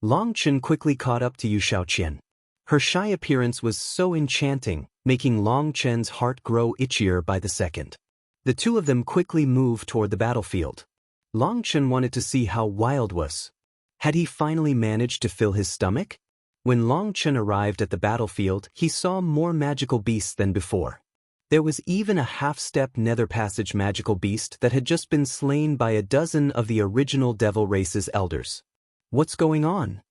Long Chen quickly caught up to Yu Xiaoqian. Her shy appearance was so enchanting, making Long Chen's heart grow itchier by the second. The two of them quickly moved toward the battlefield. Long Chen wanted to see how Wilde was. Had he finally managed to fill his stomach? When Long Chen arrived at the battlefield, he saw more magical beasts than before. There was even a half-step nether passage magical beast that had just been slain by a dozen of the original devil race's elders. What's going on?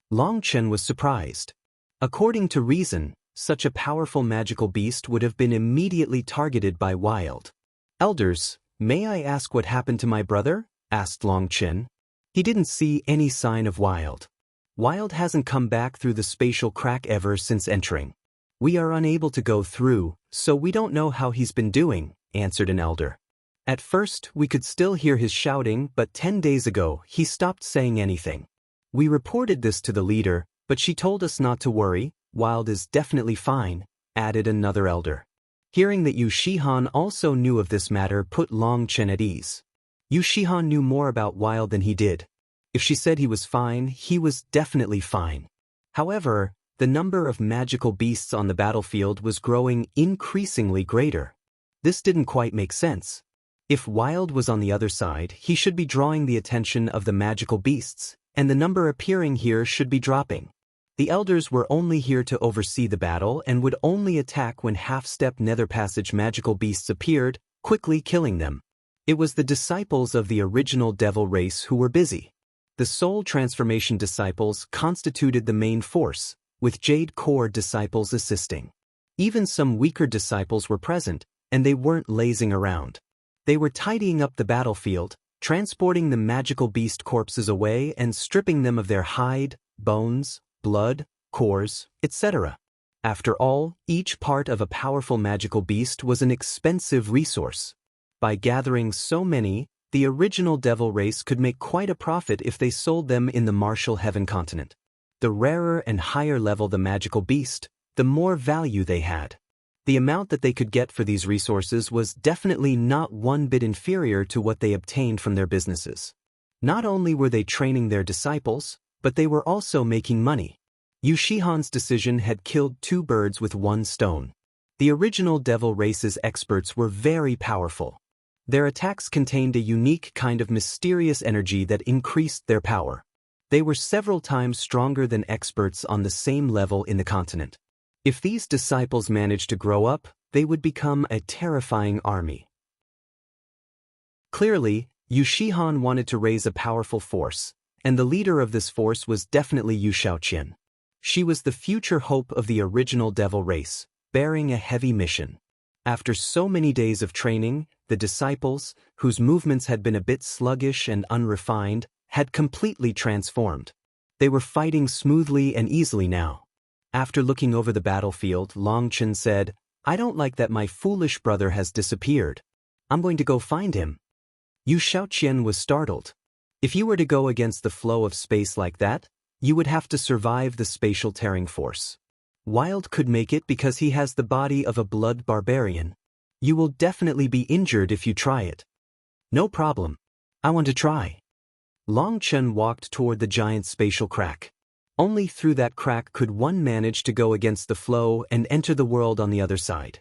Long Chen was surprised. According to reason, such a powerful magical beast would have been immediately targeted by Wilde. Elders, may I ask what happened to my brother? Asked Long Chen. He didn't see any sign of Wilde. Wilde hasn't come back through the spatial crack ever since entering. We are unable to go through, so we don't know how he's been doing, answered an elder. At first, we could still hear his shouting, but 10 days ago, he stopped saying anything. We reported this to the leader, but she told us not to worry. Wilde is definitely fine, added another elder. Hearing that Yu Shihan also knew of this matter put Long Chen at ease. Yu Shihan knew more about Wilde than he did. If she said he was fine, he was definitely fine. However, the number of magical beasts on the battlefield was growing increasingly greater. This didn't quite make sense. If Wilde was on the other side, he should be drawing the attention of the magical beasts, and the number appearing here should be dropping. The elders were only here to oversee the battle and would only attack when half-step nether passage magical beasts appeared, quickly killing them. It was the disciples of the original devil race who were busy. The soul transformation disciples constituted the main force, with Jade Core disciples assisting. Even some weaker disciples were present, and they weren't lazing around. They were tidying up the battlefield, transporting the magical beast corpses away and stripping them of their hide, bones, blood, cores, etc. After all, each part of a powerful magical beast was an expensive resource. By gathering so many, the original devil race could make quite a profit if they sold them in the Martial Heaven continent. The rarer and higher level the magical beast, the more value they had. The amount that they could get for these resources was definitely not one bit inferior to what they obtained from their businesses. Not only were they training their disciples, but they were also making money. Yu Shihan's decision had killed 2 birds with 1 stone. The original devil race's experts were very powerful. Their attacks contained a unique kind of mysterious energy that increased their power. They were several times stronger than experts on the same level in the continent. If these disciples managed to grow up, they would become a terrifying army. Clearly, Yu Shihan wanted to raise a powerful force, and the leader of this force was definitely Yu Xiaoqian. She was the future hope of the original devil race, bearing a heavy mission. After so many days of training, the disciples, whose movements had been a bit sluggish and unrefined, had completely transformed. They were fighting smoothly and easily now. After looking over the battlefield, Long Chen said, "I don't like that my foolish brother has disappeared. I'm going to go find him." Yu Xiaoqian was startled. If you were to go against the flow of space like that, you would have to survive the spatial tearing force. Wilde could make it because he has the body of a blood barbarian. You will definitely be injured if you try it. No problem. I want to try. Long Chen walked toward the giant spatial crack. Only through that crack could one manage to go against the flow and enter the world on the other side.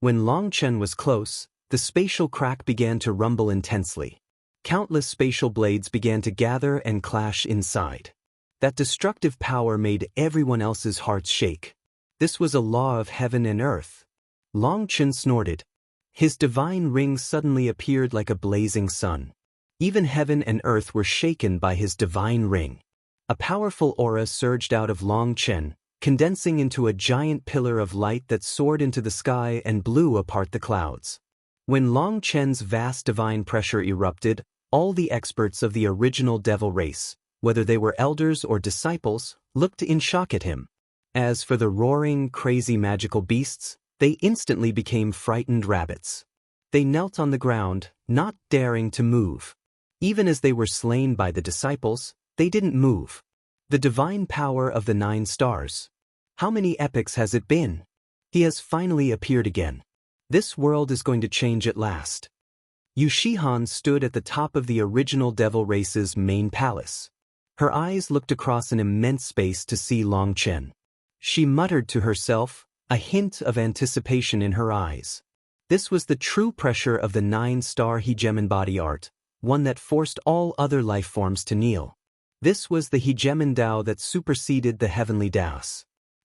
When Long Chen was close, the spatial crack began to rumble intensely. Countless spatial blades began to gather and clash inside. That destructive power made everyone else's hearts shake. This was a law of heaven and earth. Long Chen snorted. His divine ring suddenly appeared like a blazing sun. Even heaven and earth were shaken by his divine ring. A powerful aura surged out of Long Chen, condensing into a giant pillar of light that soared into the sky and blew apart the clouds. When Long Chen's vast divine pressure erupted, all the experts of the original devil race, whether they were elders or disciples, looked in shock at him. As for the roaring, crazy magical beasts, they instantly became frightened rabbits. They knelt on the ground, not daring to move. Even as they were slain by the disciples, they didn't move. The divine power of the 9 stars. How many epochs has it been? He has finally appeared again. This world is going to change at last. Yu Shihan stood at the top of the original devil race's main palace. Her eyes looked across an immense space to see Long Chen. She muttered to herself, a hint of anticipation in her eyes. This was the true pressure of the 9-star hegemon body art, one that forced all other life forms to kneel. This was the hegemon Dao that superseded the heavenly Daos.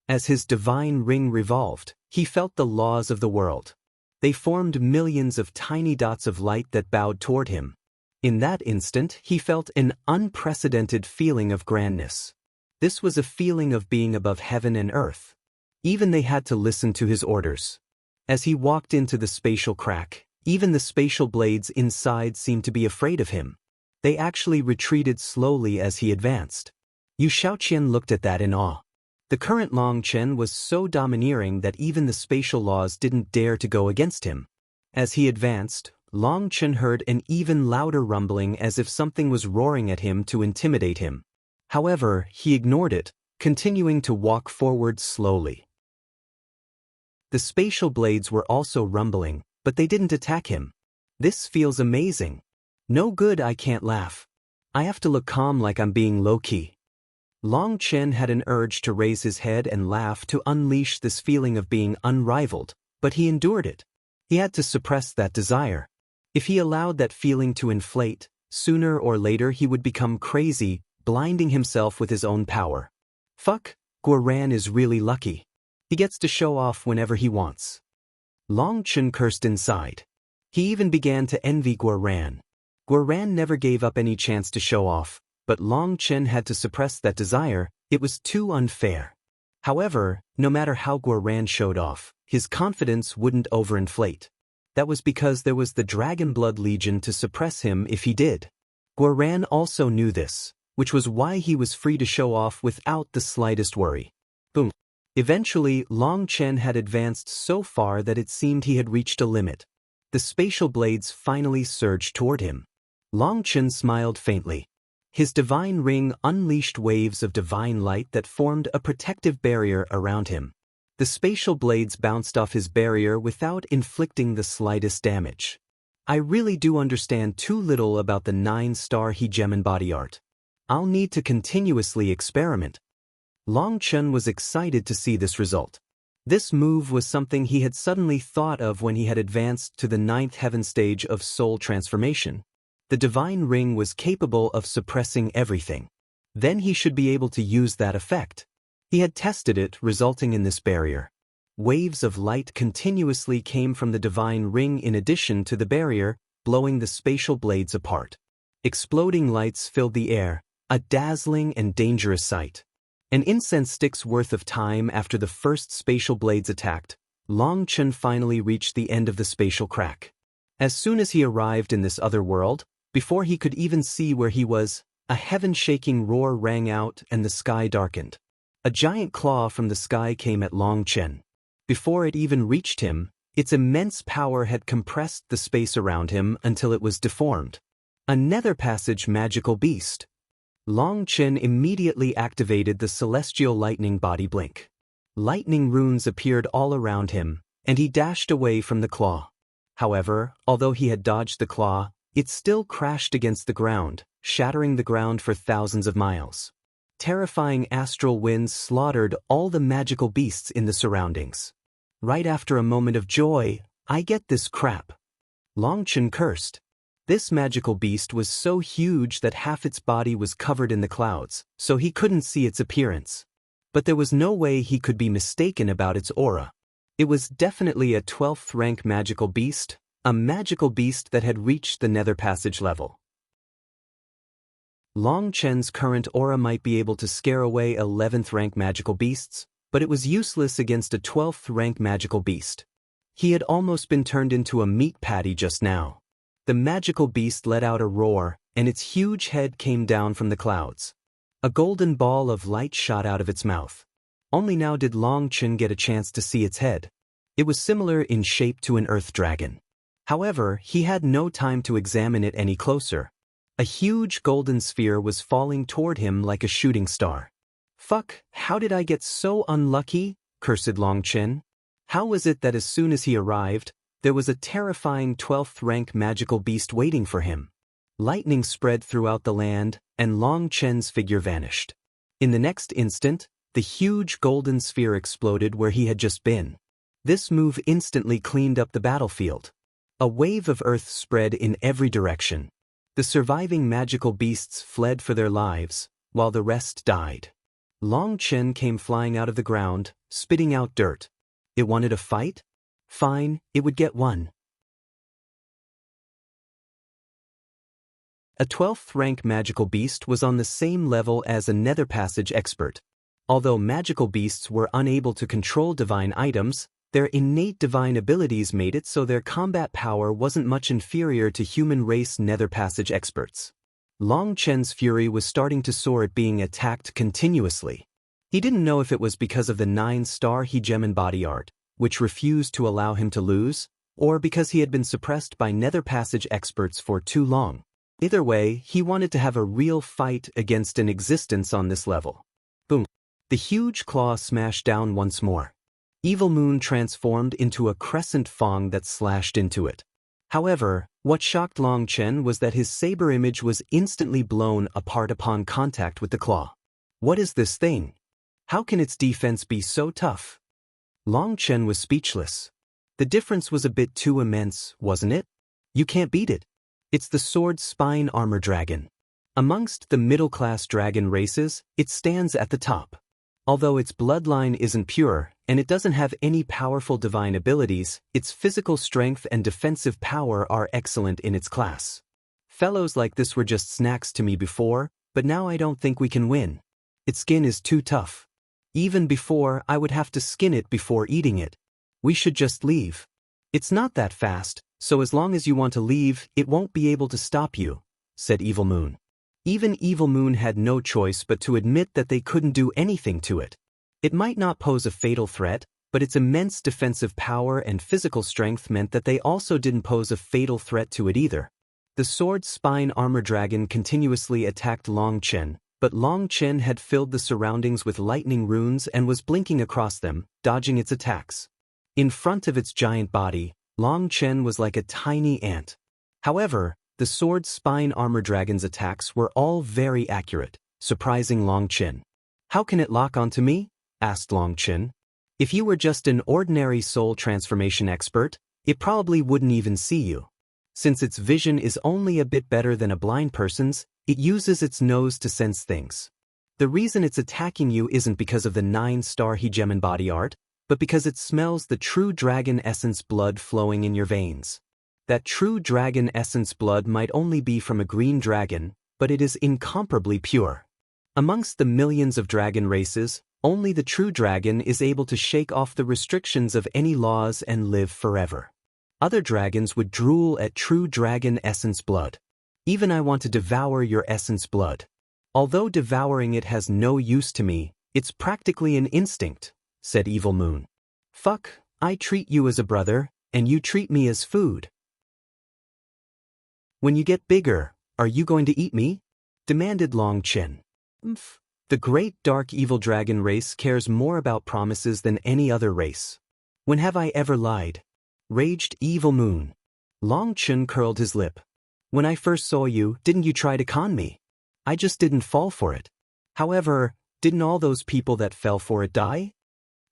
As his divine ring revolved, he felt the laws of the world. They formed millions of tiny dots of light that bowed toward him. In that instant, he felt an unprecedented feeling of grandness. This was a feeling of being above heaven and earth. Even they had to listen to his orders. As he walked into the spatial crack, even the spatial blades inside seemed to be afraid of him. They actually retreated slowly as he advanced. Yu Shaoqian looked at that in awe. The current Long Chen was so domineering that even the spatial laws didn't dare to go against him. As he advanced, Long Chen heard an even louder rumbling as if something was roaring at him to intimidate him. However, he ignored it, continuing to walk forward slowly. The spatial blades were also rumbling, but they didn't attack him. This feels amazing. No good, I can't laugh. I have to look calm like I'm being low-key. Long Chen had an urge to raise his head and laugh to unleash this feeling of being unrivaled, but he endured it. He had to suppress that desire. If he allowed that feeling to inflate, sooner or later he would become crazy, blinding himself with his own power. Fuck, Guoran is really lucky. He gets to show off whenever he wants. Long Chen cursed inside. He even began to envy Guoran. Guoran never gave up any chance to show off, but Long Chen had to suppress that desire. It was too unfair. However, no matter how Guoran showed off, his confidence wouldn't overinflate. That was because there was the Dragon Blood Legion to suppress him if he did. Guoran also knew this, which was why he was free to show off without the slightest worry. Boom. Eventually, Long Chen had advanced so far that it seemed he had reached a limit. The spatial blades finally surged toward him. Long Chen smiled faintly. His divine ring unleashed waves of divine light that formed a protective barrier around him. The spatial blades bounced off his barrier without inflicting the slightest damage. I really do understand too little about the 9-star hegemon body art. I'll need to continuously experiment. Long Chen was excited to see this result. This move was something he had suddenly thought of when he had advanced to the 9th heaven stage of soul transformation. The divine ring was capable of suppressing everything. Then he should be able to use that effect. He had tested it, resulting in this barrier. Waves of light continuously came from the divine ring in addition to the barrier, blowing the spatial blades apart. Exploding lights filled the air, a dazzling and dangerous sight. An incense stick's worth of time after the first spatial blades attacked, Long Chen finally reached the end of the spatial crack. As soon as he arrived in this other world, before he could even see where he was, a heaven-shaking roar rang out and the sky darkened. A giant claw from the sky came at Long Chen. Before it even reached him, its immense power had compressed the space around him until it was deformed. A nether passage magical beast. Long Chen immediately activated the celestial lightning body blink. Lightning runes appeared all around him, and he dashed away from the claw. However, although he had dodged the claw, it still crashed against the ground, shattering the ground for thousands of miles. Terrifying astral winds slaughtered all the magical beasts in the surroundings. Right after a moment of joy, I get this crap. Long Chen cursed. This magical beast was so huge that half its body was covered in the clouds, so he couldn't see its appearance. But there was no way he could be mistaken about its aura. It was definitely a 12th rank magical beast, a magical beast that had reached the nether passage level. Long Chen's current aura might be able to scare away 11th rank magical beasts, but it was useless against a 12th rank magical beast. He had almost been turned into a meat patty just now. The magical beast let out a roar, and its huge head came down from the clouds. A golden ball of light shot out of its mouth. Only now did Long Chen get a chance to see its head. It was similar in shape to an earth dragon. However, he had no time to examine it any closer. A huge golden sphere was falling toward him like a shooting star. Fuck, how did I get so unlucky? Cursed Long Chen. How was it that as soon as he arrived, there was a terrifying 12th rank magical beast waiting for him? Lightning spread throughout the land, and Long Chen's figure vanished. In the next instant, the huge golden sphere exploded where he had just been. This move instantly cleaned up the battlefield. A wave of earth spread in every direction. The surviving magical beasts fled for their lives, while the rest died. Long Chen came flying out of the ground, spitting out dirt. It wanted a fight? Fine, it would get one. A 12th rank magical beast was on the same level as a nether passage expert. Although magical beasts were unable to control divine items, their innate divine abilities made it so their combat power wasn't much inferior to human race nether passage experts. Long Chen's fury was starting to soar at being attacked continuously. He didn't know if it was because of the 9-star Hegemon body art, which refused to allow him to lose, or because he had been suppressed by nether passage experts for too long. Either way, he wanted to have a real fight against an existence on this level. Boom. The huge claw smashed down once more. Evil Moon transformed into a crescent fang that slashed into it. However, what shocked Long Chen was that his saber image was instantly blown apart upon contact with the claw. What is this thing? How can its defense be so tough? Long Chen was speechless. The difference was a bit too immense, wasn't it? You can't beat it. It's the sword spine armor dragon. Amongst the middle-class dragon races, it stands at the top. Although its bloodline isn't pure, and it doesn't have any powerful divine abilities, its physical strength and defensive power are excellent in its class. Fellows like this were just snacks to me before, but now I don't think we can win. Its skin is too tough. Even before, I would have to skin it before eating it. We should just leave. It's not that fast, so as long as you want to leave, it won't be able to stop you, said Evil Moon. Even Evil Moon had no choice but to admit that they couldn't do anything to it. It might not pose a fatal threat, but its immense defensive power and physical strength meant that they also didn't pose a fatal threat to it either. The sword spine armor dragon continuously attacked Long Chen, but Long Chen had filled the surroundings with lightning runes and was blinking across them, dodging its attacks. In front of its giant body, Long Chen was like a tiny ant. However, the sword spine armor dragon's attacks were all very accurate, surprising Long Chen. How can it lock onto me? Asked Long Chen. If you were just an ordinary soul transformation expert, it probably wouldn't even see you. Since its vision is only a bit better than a blind person's, it uses its nose to sense things. The reason it's attacking you isn't because of the 9-star Hegemon body art, but because it smells the true dragon essence blood flowing in your veins. That true dragon essence blood might only be from a green dragon, but it is incomparably pure. Amongst the millions of dragon races, only the true dragon is able to shake off the restrictions of any laws and live forever. Other dragons would drool at true dragon essence blood. Even I want to devour your essence blood. Although devouring it has no use to me, it's practically an instinct, said Evil Moon. Fuck, I treat you as a brother, and you treat me as food. When you get bigger, are you going to eat me? Demanded Long Chen. The great dark evil dragon race cares more about promises than any other race. When have I ever lied? Raged Evil Moon. Long Chen curled his lip. When I first saw you, didn't you try to con me? I just didn't fall for it. However, didn't all those people that fell for it die?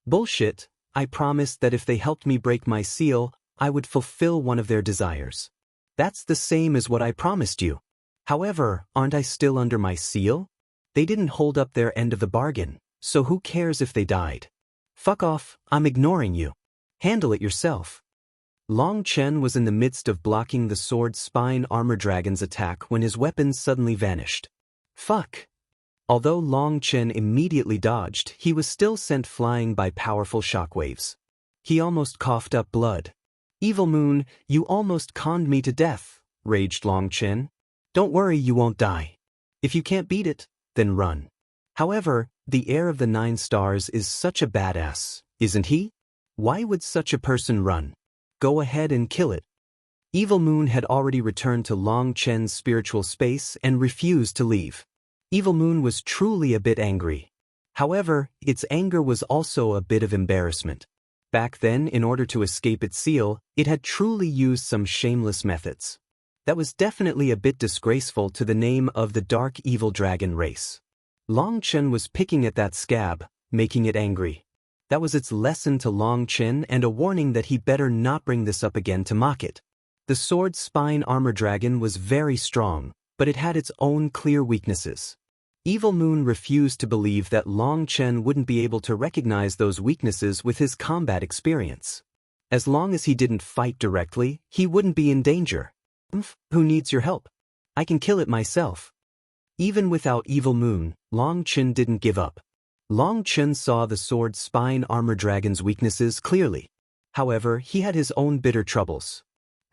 Bullshit, I promised that if they helped me break my seal, I would fulfill one of their desires. That's the same as what I promised you. However, aren't I still under my seal? They didn't hold up their end of the bargain, so who cares if they died? Fuck off, I'm ignoring you. Handle it yourself. Long Chen was in the midst of blocking the sword spine armor dragon's attack when his weapon suddenly vanished. Fuck. Although Long Chen immediately dodged, he was still sent flying by powerful shockwaves. He almost coughed up blood. Evil Moon, you almost conned me to death, raged Long Chen. Don't worry, you won't die. If you can't beat it, then run. However, the heir of the 9 stars is such a badass, isn't he? Why would such a person run? Go ahead and kill it. Evil Moon had already returned to Long Chen's spiritual space and refused to leave. Evil Moon was truly a bit angry. However, its anger was also a bit of embarrassment. Back then, in order to escape its seal, it had truly used some shameless methods. That was definitely a bit disgraceful to the name of the dark evil dragon race. Long Chen was picking at that scab, making it angry. That was its lesson to Long Chen and a warning that he better not bring this up again to mock it. The sword spine armor dragon was very strong, but it had its own clear weaknesses. Evil Moon refused to believe that Long Chen wouldn't be able to recognize those weaknesses with his combat experience. As long as he didn't fight directly, he wouldn't be in danger. Who needs your help? I can kill it myself. Even without Evil Moon, Long Chen didn't give up. Long Chen saw the sword spine armor dragon's weaknesses clearly. However, he had his own bitter troubles.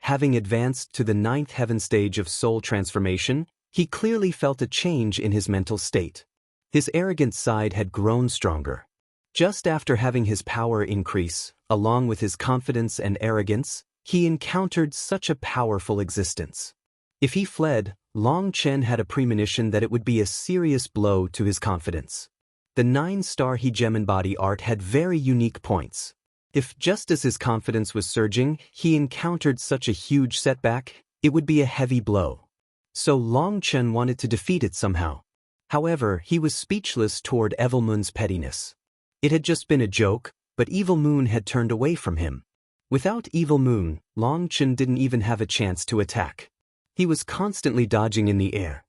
Having advanced to the 9th heaven stage of soul transformation, he clearly felt a change in his mental state. His arrogant side had grown stronger. Just after having his power increase, along with his confidence and arrogance, he encountered such a powerful existence. If he fled, Long Chen had a premonition that it would be a serious blow to his confidence. The 9-star Hegemon body art had very unique points. If just as his confidence was surging, he encountered such a huge setback, it would be a heavy blow. So Long Chen wanted to defeat it somehow. However, he was speechless toward Evil Moon's pettiness. It had just been a joke, but Evil Moon had turned away from him. Without Evil Moon, Long Chen didn't even have a chance to attack. He was constantly dodging in the air.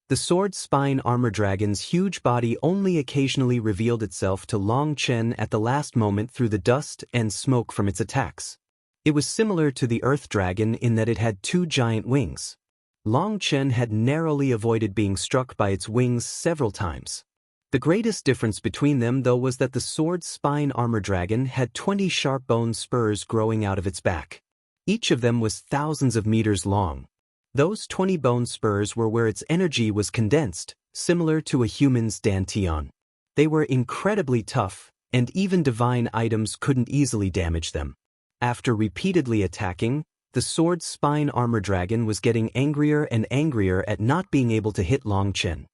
The sword spine armor dragon's huge body only occasionally revealed itself to Long Chen at the last moment through the dust and smoke from its attacks. It was similar to the earth dragon in that it had 2 giant wings. Long Chen had narrowly avoided being struck by its wings several times. The greatest difference between them, though, was that the sword spine armor dragon had 20 sharp bone spurs growing out of its back. Each of them was thousands of meters long. Those 20 bone spurs were where its energy was condensed, similar to a human's dantian. They were incredibly tough, and even divine items couldn't easily damage them. After repeatedly attacking, the sword spine armor dragon was getting angrier and angrier at not being able to hit Long Chen.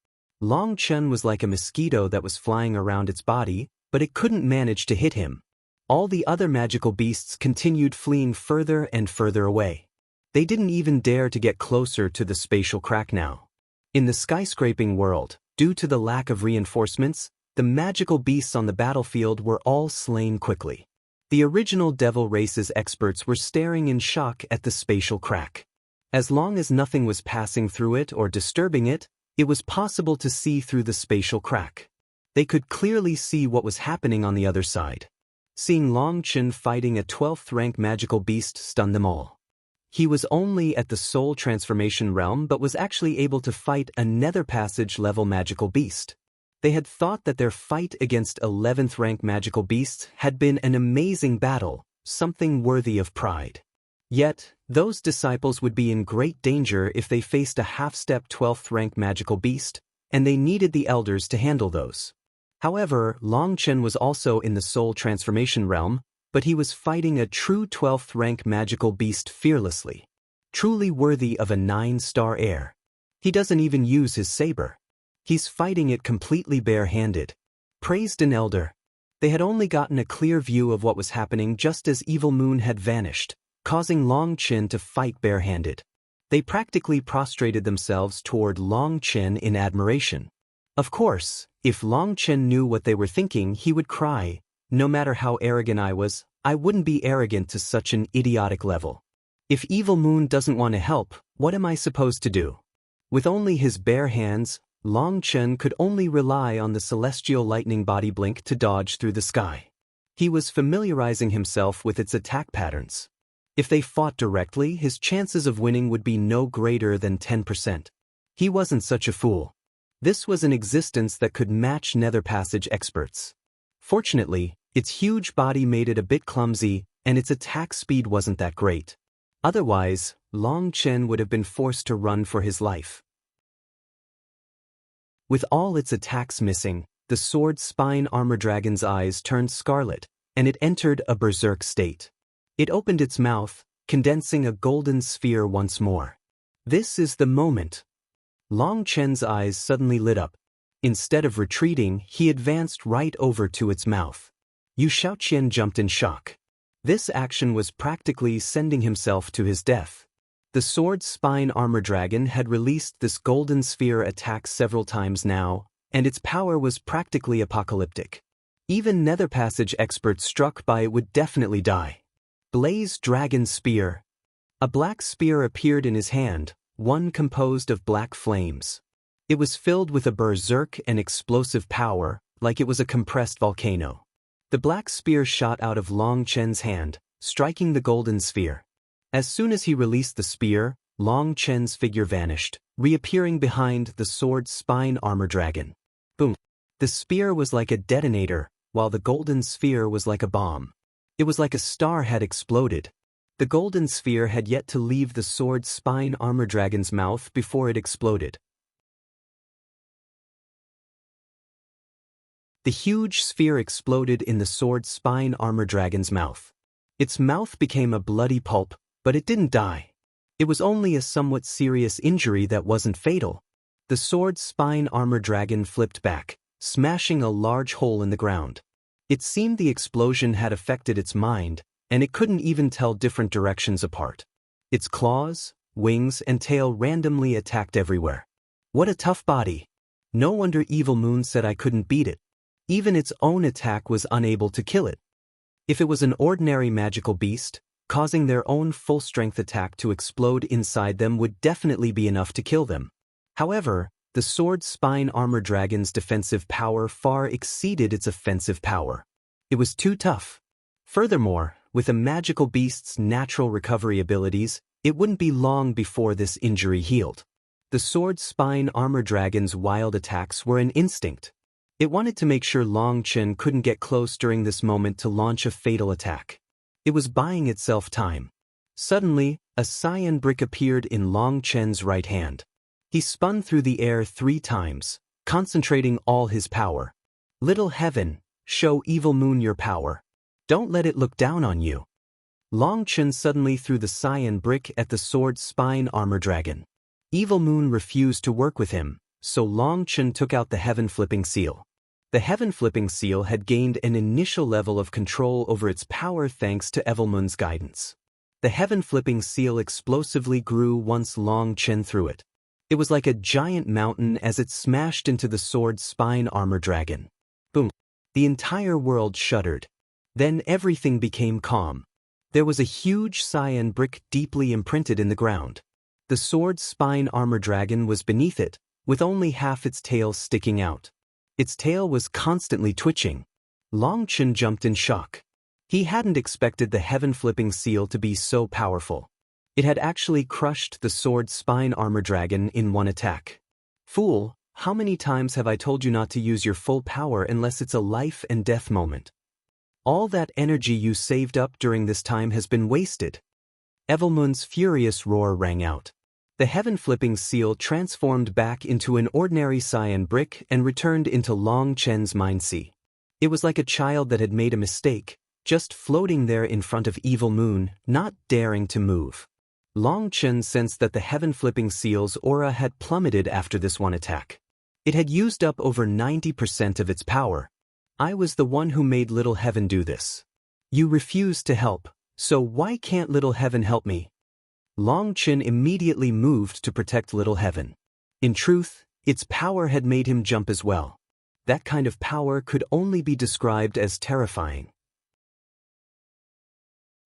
Long Chen was like a mosquito that was flying around its body, but it couldn't manage to hit him. All the other magical beasts continued fleeing further and further away. They didn't even dare to get closer to the spatial crack now. In the skyscraping world, due to the lack of reinforcements, the magical beasts on the battlefield were all slain quickly. The original Devil Race's experts were staring in shock at the spatial crack. As long as nothing was passing through it or disturbing it, it was possible to see through the spatial crack. They could clearly see what was happening on the other side. Seeing Long Chen fighting a 12th rank magical beast stunned them all. He was only at the soul transformation realm but was actually able to fight a nether passage level magical beast. They had thought that their fight against 11th rank magical beasts had been an amazing battle, something worthy of pride. Yet, those disciples would be in great danger if they faced a half-step 12th rank magical beast, and they needed the elders to handle those. However, Long Chen was also in the soul transformation realm, but he was fighting a true 12th rank magical beast fearlessly. Truly worthy of a 9-star heir. He doesn't even use his saber. He's fighting it completely bare-handed. Praised an elder. They had only gotten a clear view of what was happening just as Evil Moon had vanished, causing Long Chen to fight bare-handed. They practically prostrated themselves toward Long Chen in admiration. Of course, if Long Chen knew what they were thinking, he would cry, "No matter how arrogant I was, I wouldn't be arrogant to such an idiotic level. If Evil Moon doesn't want to help, what am I supposed to do?" With only his bare hands, Long Chen could only rely on the celestial lightning body blink to dodge through the sky. He was familiarizing himself with its attack patterns. If they fought directly, his chances of winning would be no greater than 10%. He wasn't such a fool. This was an existence that could match Nether Passage experts. Fortunately, its huge body made it a bit clumsy, and its attack speed wasn't that great. Otherwise, Long Chen would have been forced to run for his life. With all its attacks missing, the sword spine armor dragon's eyes turned scarlet, and it entered a berserk state. It opened its mouth, condensing a golden sphere once more. This is the moment. Long Chen's eyes suddenly lit up. Instead of retreating, he advanced right over to its mouth. Yu Shaoqian jumped in shock. This action was practically sending himself to his death. The sword spine armor dragon had released this golden sphere attack several times now, and its power was practically apocalyptic. Even Nether Passage experts struck by it would definitely die. Blaze Dragon Spear. A black spear appeared in his hand, one composed of black flames. It was filled with a berserk and explosive power, like it was a compressed volcano. The black spear shot out of Long Chen's hand, striking the golden sphere. As soon as he released the spear, Long Chen's figure vanished, reappearing behind the sword spine armor dragon. Boom! The spear was like a detonator, while the golden sphere was like a bomb. It was like a star had exploded. The golden sphere had yet to leave the sword spine armor dragon's mouth before it exploded. The huge sphere exploded in the sword spine armor dragon's mouth. Its mouth became a bloody pulp, but it didn't die. It was only a somewhat serious injury that wasn't fatal. The sword spine armor dragon flipped back, smashing a large hole in the ground. It seemed the explosion had affected its mind, and it couldn't even tell different directions apart. Its claws, wings, and tail randomly attacked everywhere. What a tough body. No wonder Evil Moon said I couldn't beat it. Even its own attack was unable to kill it. If it was an ordinary magical beast, causing their own full-strength attack to explode inside them would definitely be enough to kill them. However, the sword spine armor dragon's defensive power far exceeded its offensive power. It was too tough. Furthermore, with a magical beast's natural recovery abilities, it wouldn't be long before this injury healed. The sword spine armor dragon's wild attacks were an instinct. It wanted to make sure Long Chen couldn't get close during this moment to launch a fatal attack. It was buying itself time. Suddenly, a cyan brick appeared in Long Chen's right hand. He spun through the air 3 times, concentrating all his power. Little Heaven, show Evil Moon your power. Don't let it look down on you. Long Chen suddenly threw the cyan brick at the sword spine armor dragon. Evil Moon refused to work with him, so Long Chen took out the Heaven Flipping Seal. The Heaven Flipping Seal had gained an initial level of control over its power thanks to Evil Moon's guidance. The Heaven Flipping Seal explosively grew once Long Chen threw it. It was like a giant mountain as it smashed into the sword spine armor dragon. Boom! The entire world shuddered. Then everything became calm. There was a huge cyan brick deeply imprinted in the ground. The sword spine armor dragon was beneath it, with only half its tail sticking out. Its tail was constantly twitching. Long Chen jumped in shock. He hadn't expected the Heaven Flipping Seal to be so powerful. It had actually crushed the sword spine armor dragon in one attack. Fool, how many times have I told you not to use your full power unless it's a life and death moment? All that energy you saved up during this time has been wasted. Evilmoon's furious roar rang out. The Heaven Flipping Seal transformed back into an ordinary cyan brick and returned into Long Chen's mind sea. It was like a child that had made a mistake, just floating there in front of Evil Moon, not daring to move. Long Chen sensed that the Heaven Flipping Seal's aura had plummeted after this one attack. It had used up over 90% of its power. I was the one who made Little Heaven do this. You refused to help, so why can't Little Heaven help me? Long Chen immediately moved to protect Little Heaven. In truth, its power had made him jump as well. That kind of power could only be described as terrifying.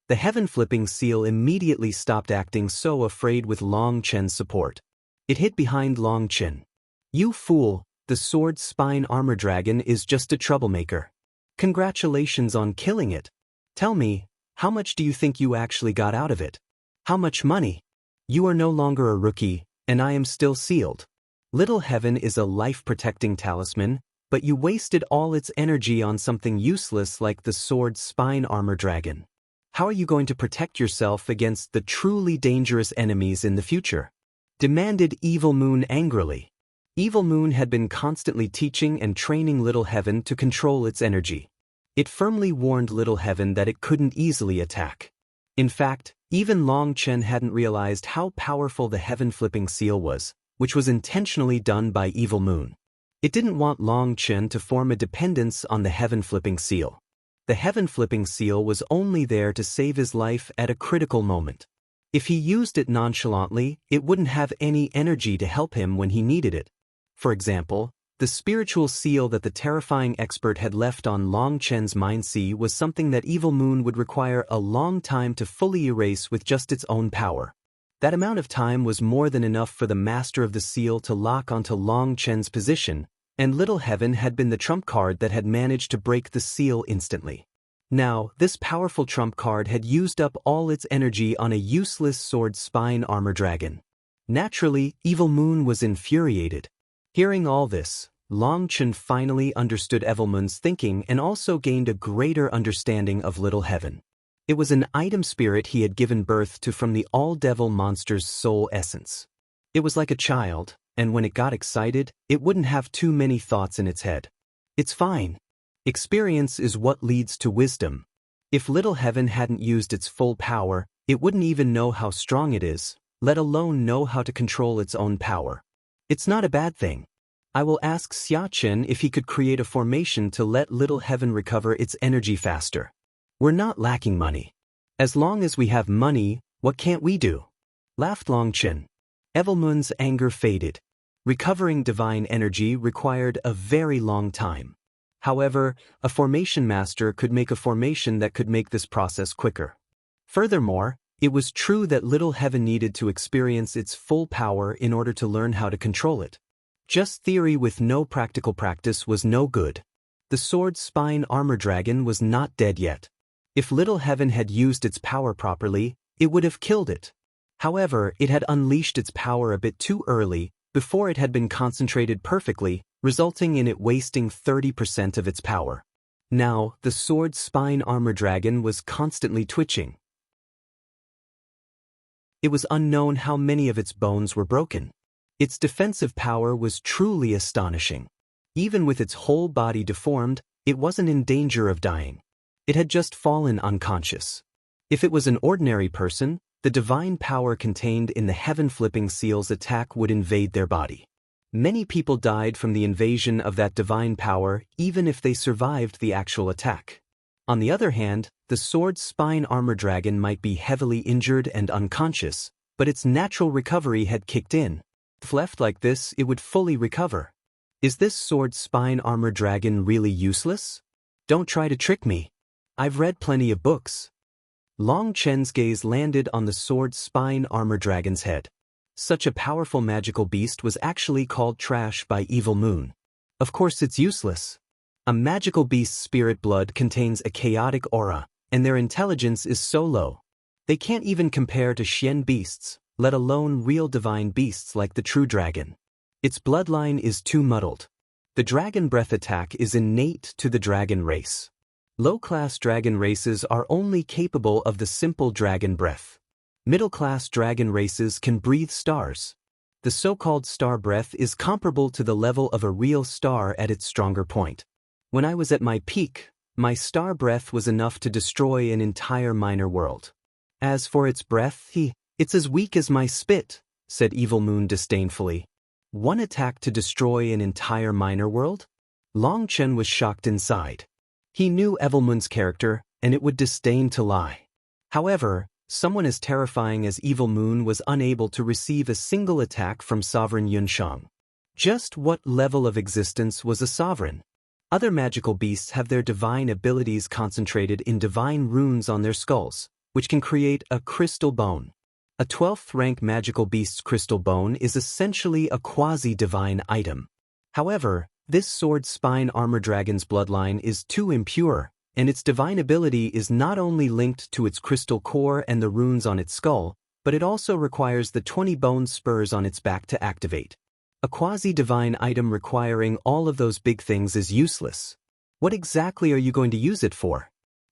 The Heaven Flipping Seal immediately stopped acting so afraid with Long Chen's support. It hid behind Long Chen. You fool, the sword spine armor dragon is just a troublemaker. Congratulations on killing it. Tell me, how much do you think you actually got out of it? How much money? You are no longer a rookie, and I am still sealed. Little Heaven is a life-protecting talisman, but you wasted all its energy on something useless like the sword spine armor dragon. How are you going to protect yourself against the truly dangerous enemies in the future? Demanded Evil Moon angrily. Evil Moon had been constantly teaching and training Little Heaven to control its energy. It firmly warned Little Heaven that it couldn't easily attack. In fact, even Long Chen hadn't realized how powerful the Heaven Flipping Seal was, which was intentionally done by Evil Moon. It didn't want Long Chen to form a dependence on the Heaven Flipping Seal. The heaven-flipping seal was only there to save his life at a critical moment. If he used it nonchalantly, it wouldn't have any energy to help him when he needed it. For example, the spiritual seal that the terrifying expert had left on Long Chen's mind sea was something that Evil Moon would require a long time to fully erase with just its own power. That amount of time was more than enough for the master of the seal to lock onto Long Chen's position, and Little Heaven had been the trump card that had managed to break the seal instantly. Now, this powerful trump card had used up all its energy on a useless sword spine armor dragon. Naturally, Evil Moon was infuriated. Hearing all this, Long Chen finally understood Evil Moon's thinking and also gained a greater understanding of Little Heaven. It was an item spirit he had given birth to from the all-devil monster's soul essence. It was like a child, and when it got excited, it wouldn't have too many thoughts in its head. It's fine. Experience is what leads to wisdom. If Little Heaven hadn't used its full power, it wouldn't even know how strong it is, let alone know how to control its own power. It's not a bad thing. I will ask Xiang if he could create a formation to let Little Heaven recover its energy faster. We're not lacking money. As long as we have money, what can't we do? Laughed Long Chen. Evil Moon's anger faded. Recovering divine energy required a very long time. However, a formation master could make a formation that could make this process quicker. Furthermore, it was true that Little Heaven needed to experience its full power in order to learn how to control it. Just theory with no practical practice was no good. The sword spine armor dragon was not dead yet. If Little Heaven had used its power properly, it would have killed it. However, it had unleashed its power a bit too early, before it had been concentrated perfectly, resulting in it wasting 30% of its power. Now, the sword spine armor dragon was constantly twitching. It was unknown how many of its bones were broken. Its defensive power was truly astonishing. Even with its whole body deformed, it wasn't in danger of dying. It had just fallen unconscious. If it was an ordinary person, the divine power contained in the heaven-flipping seal's attack would invade their body. Many people died from the invasion of that divine power, even if they survived the actual attack. On the other hand, the sword spine armor dragon might be heavily injured and unconscious, but its natural recovery had kicked in. If left like this, it would fully recover. Is this sword spine armor dragon really useless? Don't try to trick me. I've read plenty of books. Long Chen's gaze landed on the sword spine armor dragon's head. Such a powerful magical beast was actually called trash by Evil Moon. Of course it's useless. A magical beast's spirit blood contains a chaotic aura, and their intelligence is so low. They can't even compare to Xian beasts, let alone real divine beasts like the true dragon. Its bloodline is too muddled. The dragon breath attack is innate to the dragon race. Low-class dragon races are only capable of the simple dragon breath. Middle-class dragon races can breathe stars. The so-called star breath is comparable to the level of a real star at its stronger point. When I was at my peak, my star breath was enough to destroy an entire minor world. As for its breath, it's as weak as my spit, said Evil Moon disdainfully. One attack to destroy an entire minor world? Long Chen was shocked inside. He knew Evil Moon's character, and it would disdain to lie. However, someone as terrifying as Evil Moon was unable to receive a single attack from Sovereign Xiang. Just what level of existence was a sovereign? Other magical beasts have their divine abilities concentrated in divine runes on their skulls, which can create a crystal bone. A 12th rank magical beast's crystal bone is essentially a quasi-divine item. However, this sword spine armor dragon's bloodline is too impure, and its divine ability is not only linked to its crystal core and the runes on its skull, but it also requires the 20 bone spurs on its back to activate. A quasi-divine item requiring all of those big things is useless. What exactly are you going to use it for?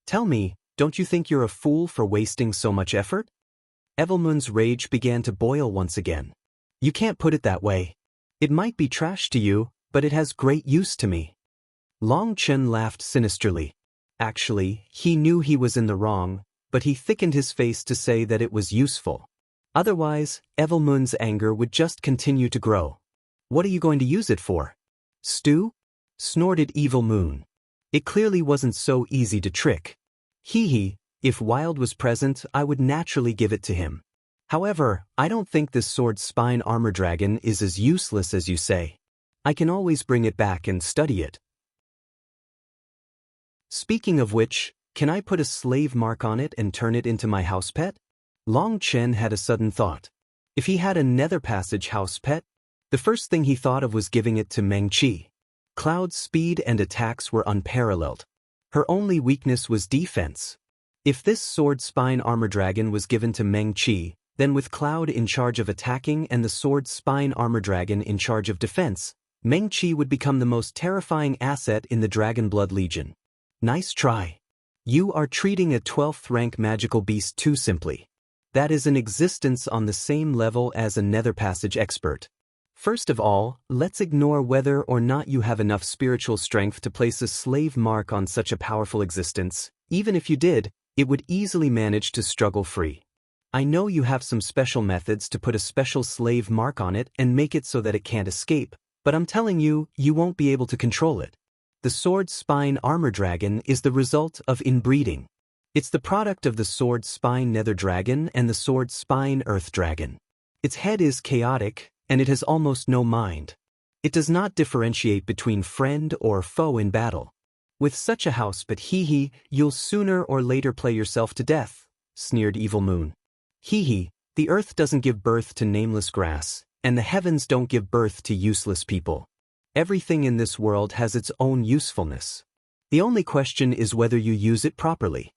Tell me, don't you think you're a fool for wasting so much effort? Evil Moon's rage began to boil once again. You can't put it that way. It might be trash to you, but it has great use to me. Long Chen laughed sinisterly. Actually, he knew he was in the wrong, but he thickened his face to say that it was useful. Otherwise, Evil Moon's anger would just continue to grow. What are you going to use it for? Stew? Snorted Evil Moon. It clearly wasn't so easy to trick. Hee, if Wilde was present, I would naturally give it to him. However, I don't think this sword spine armor dragon is as useless as you say. I can always bring it back and study it. Speaking of which, can I put a slave mark on it and turn it into my house pet? Long Chen had a sudden thought. If he had a nether passage house pet, the first thing he thought of was giving it to Meng Qi. Cloud's speed and attacks were unparalleled. Her only weakness was defense. If this sword spine armor dragon was given to Meng Qi, then with Cloud in charge of attacking and the sword spine armor dragon in charge of defense, Meng Qi would become the most terrifying asset in the Dragon Blood Legion. Nice try. You are treating a 12th rank magical beast too simply. That is an existence on the same level as a nether passage expert. First of all, let's ignore whether or not you have enough spiritual strength to place a slave mark on such a powerful existence. Even if you did, it would easily manage to struggle free. I know you have some special methods to put a special slave mark on it and make it so that it can't escape, but I'm telling you, you won't be able to control it. The sword spine armor dragon is the result of inbreeding. It's the product of the sword spine nether dragon and the sword spine earth dragon. Its head is chaotic, and it has almost no mind. It does not differentiate between friend or foe in battle. With such a house but you'll sooner or later play yourself to death, sneered Evil Moon. The earth doesn't give birth to nameless grass, and the heavens don't give birth to useless people. Everything in this world has its own usefulness. The only question is whether you use it properly.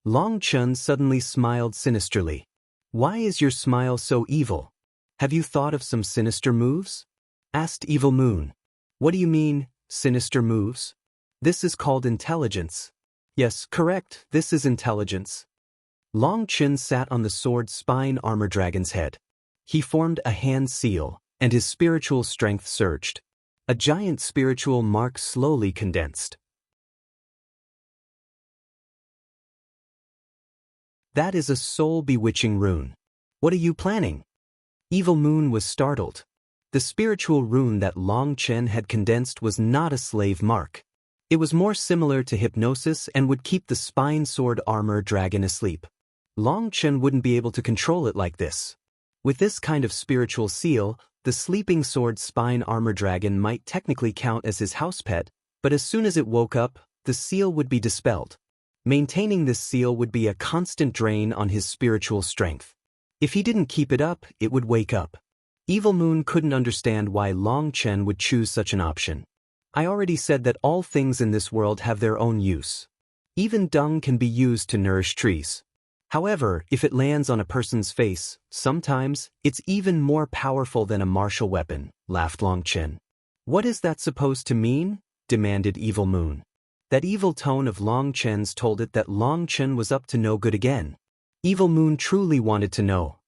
Long Chen suddenly smiled sinisterly. Why is your smile so evil? Have you thought of some sinister moves? Asked Evil Moon. What do you mean, sinister moves? This is called intelligence. Yes, correct, this is intelligence. Long Chen sat on the sword spine armor dragon's head. He formed a hand seal, and his spiritual strength surged. A giant spiritual mark slowly condensed. That is a soul-bewitching rune. What are you planning? Evil Moon was startled. The spiritual rune that Long Chen had condensed was not a slave mark. It was more similar to hypnosis and would keep the spine sword armor dragon asleep. Long Chen wouldn't be able to control it like this. With this kind of spiritual seal, the sleeping sword spine armor dragon might technically count as his house pet, but as soon as it woke up, the seal would be dispelled. Maintaining this seal would be a constant drain on his spiritual strength. If he didn't keep it up, it would wake up. Evil Moon couldn't understand why Long Chen would choose such an option. I already said that all things in this world have their own use. Even dung can be used to nourish trees. However, if it lands on a person's face, sometimes, it's even more powerful than a martial weapon, laughed Long Chen. What is that supposed to mean? Demanded Evil Moon. That evil tone of Long Chen's told it that Long Chen was up to no good again. Evil Moon truly wanted to know.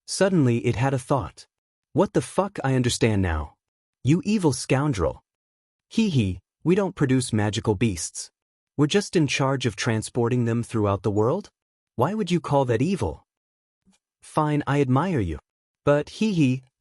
Suddenly it had a thought. What the fuck, I understand now. You evil scoundrel. We don't produce magical beasts. We're just in charge of transporting them throughout the world? Why would you call that evil? Fine, I admire you. But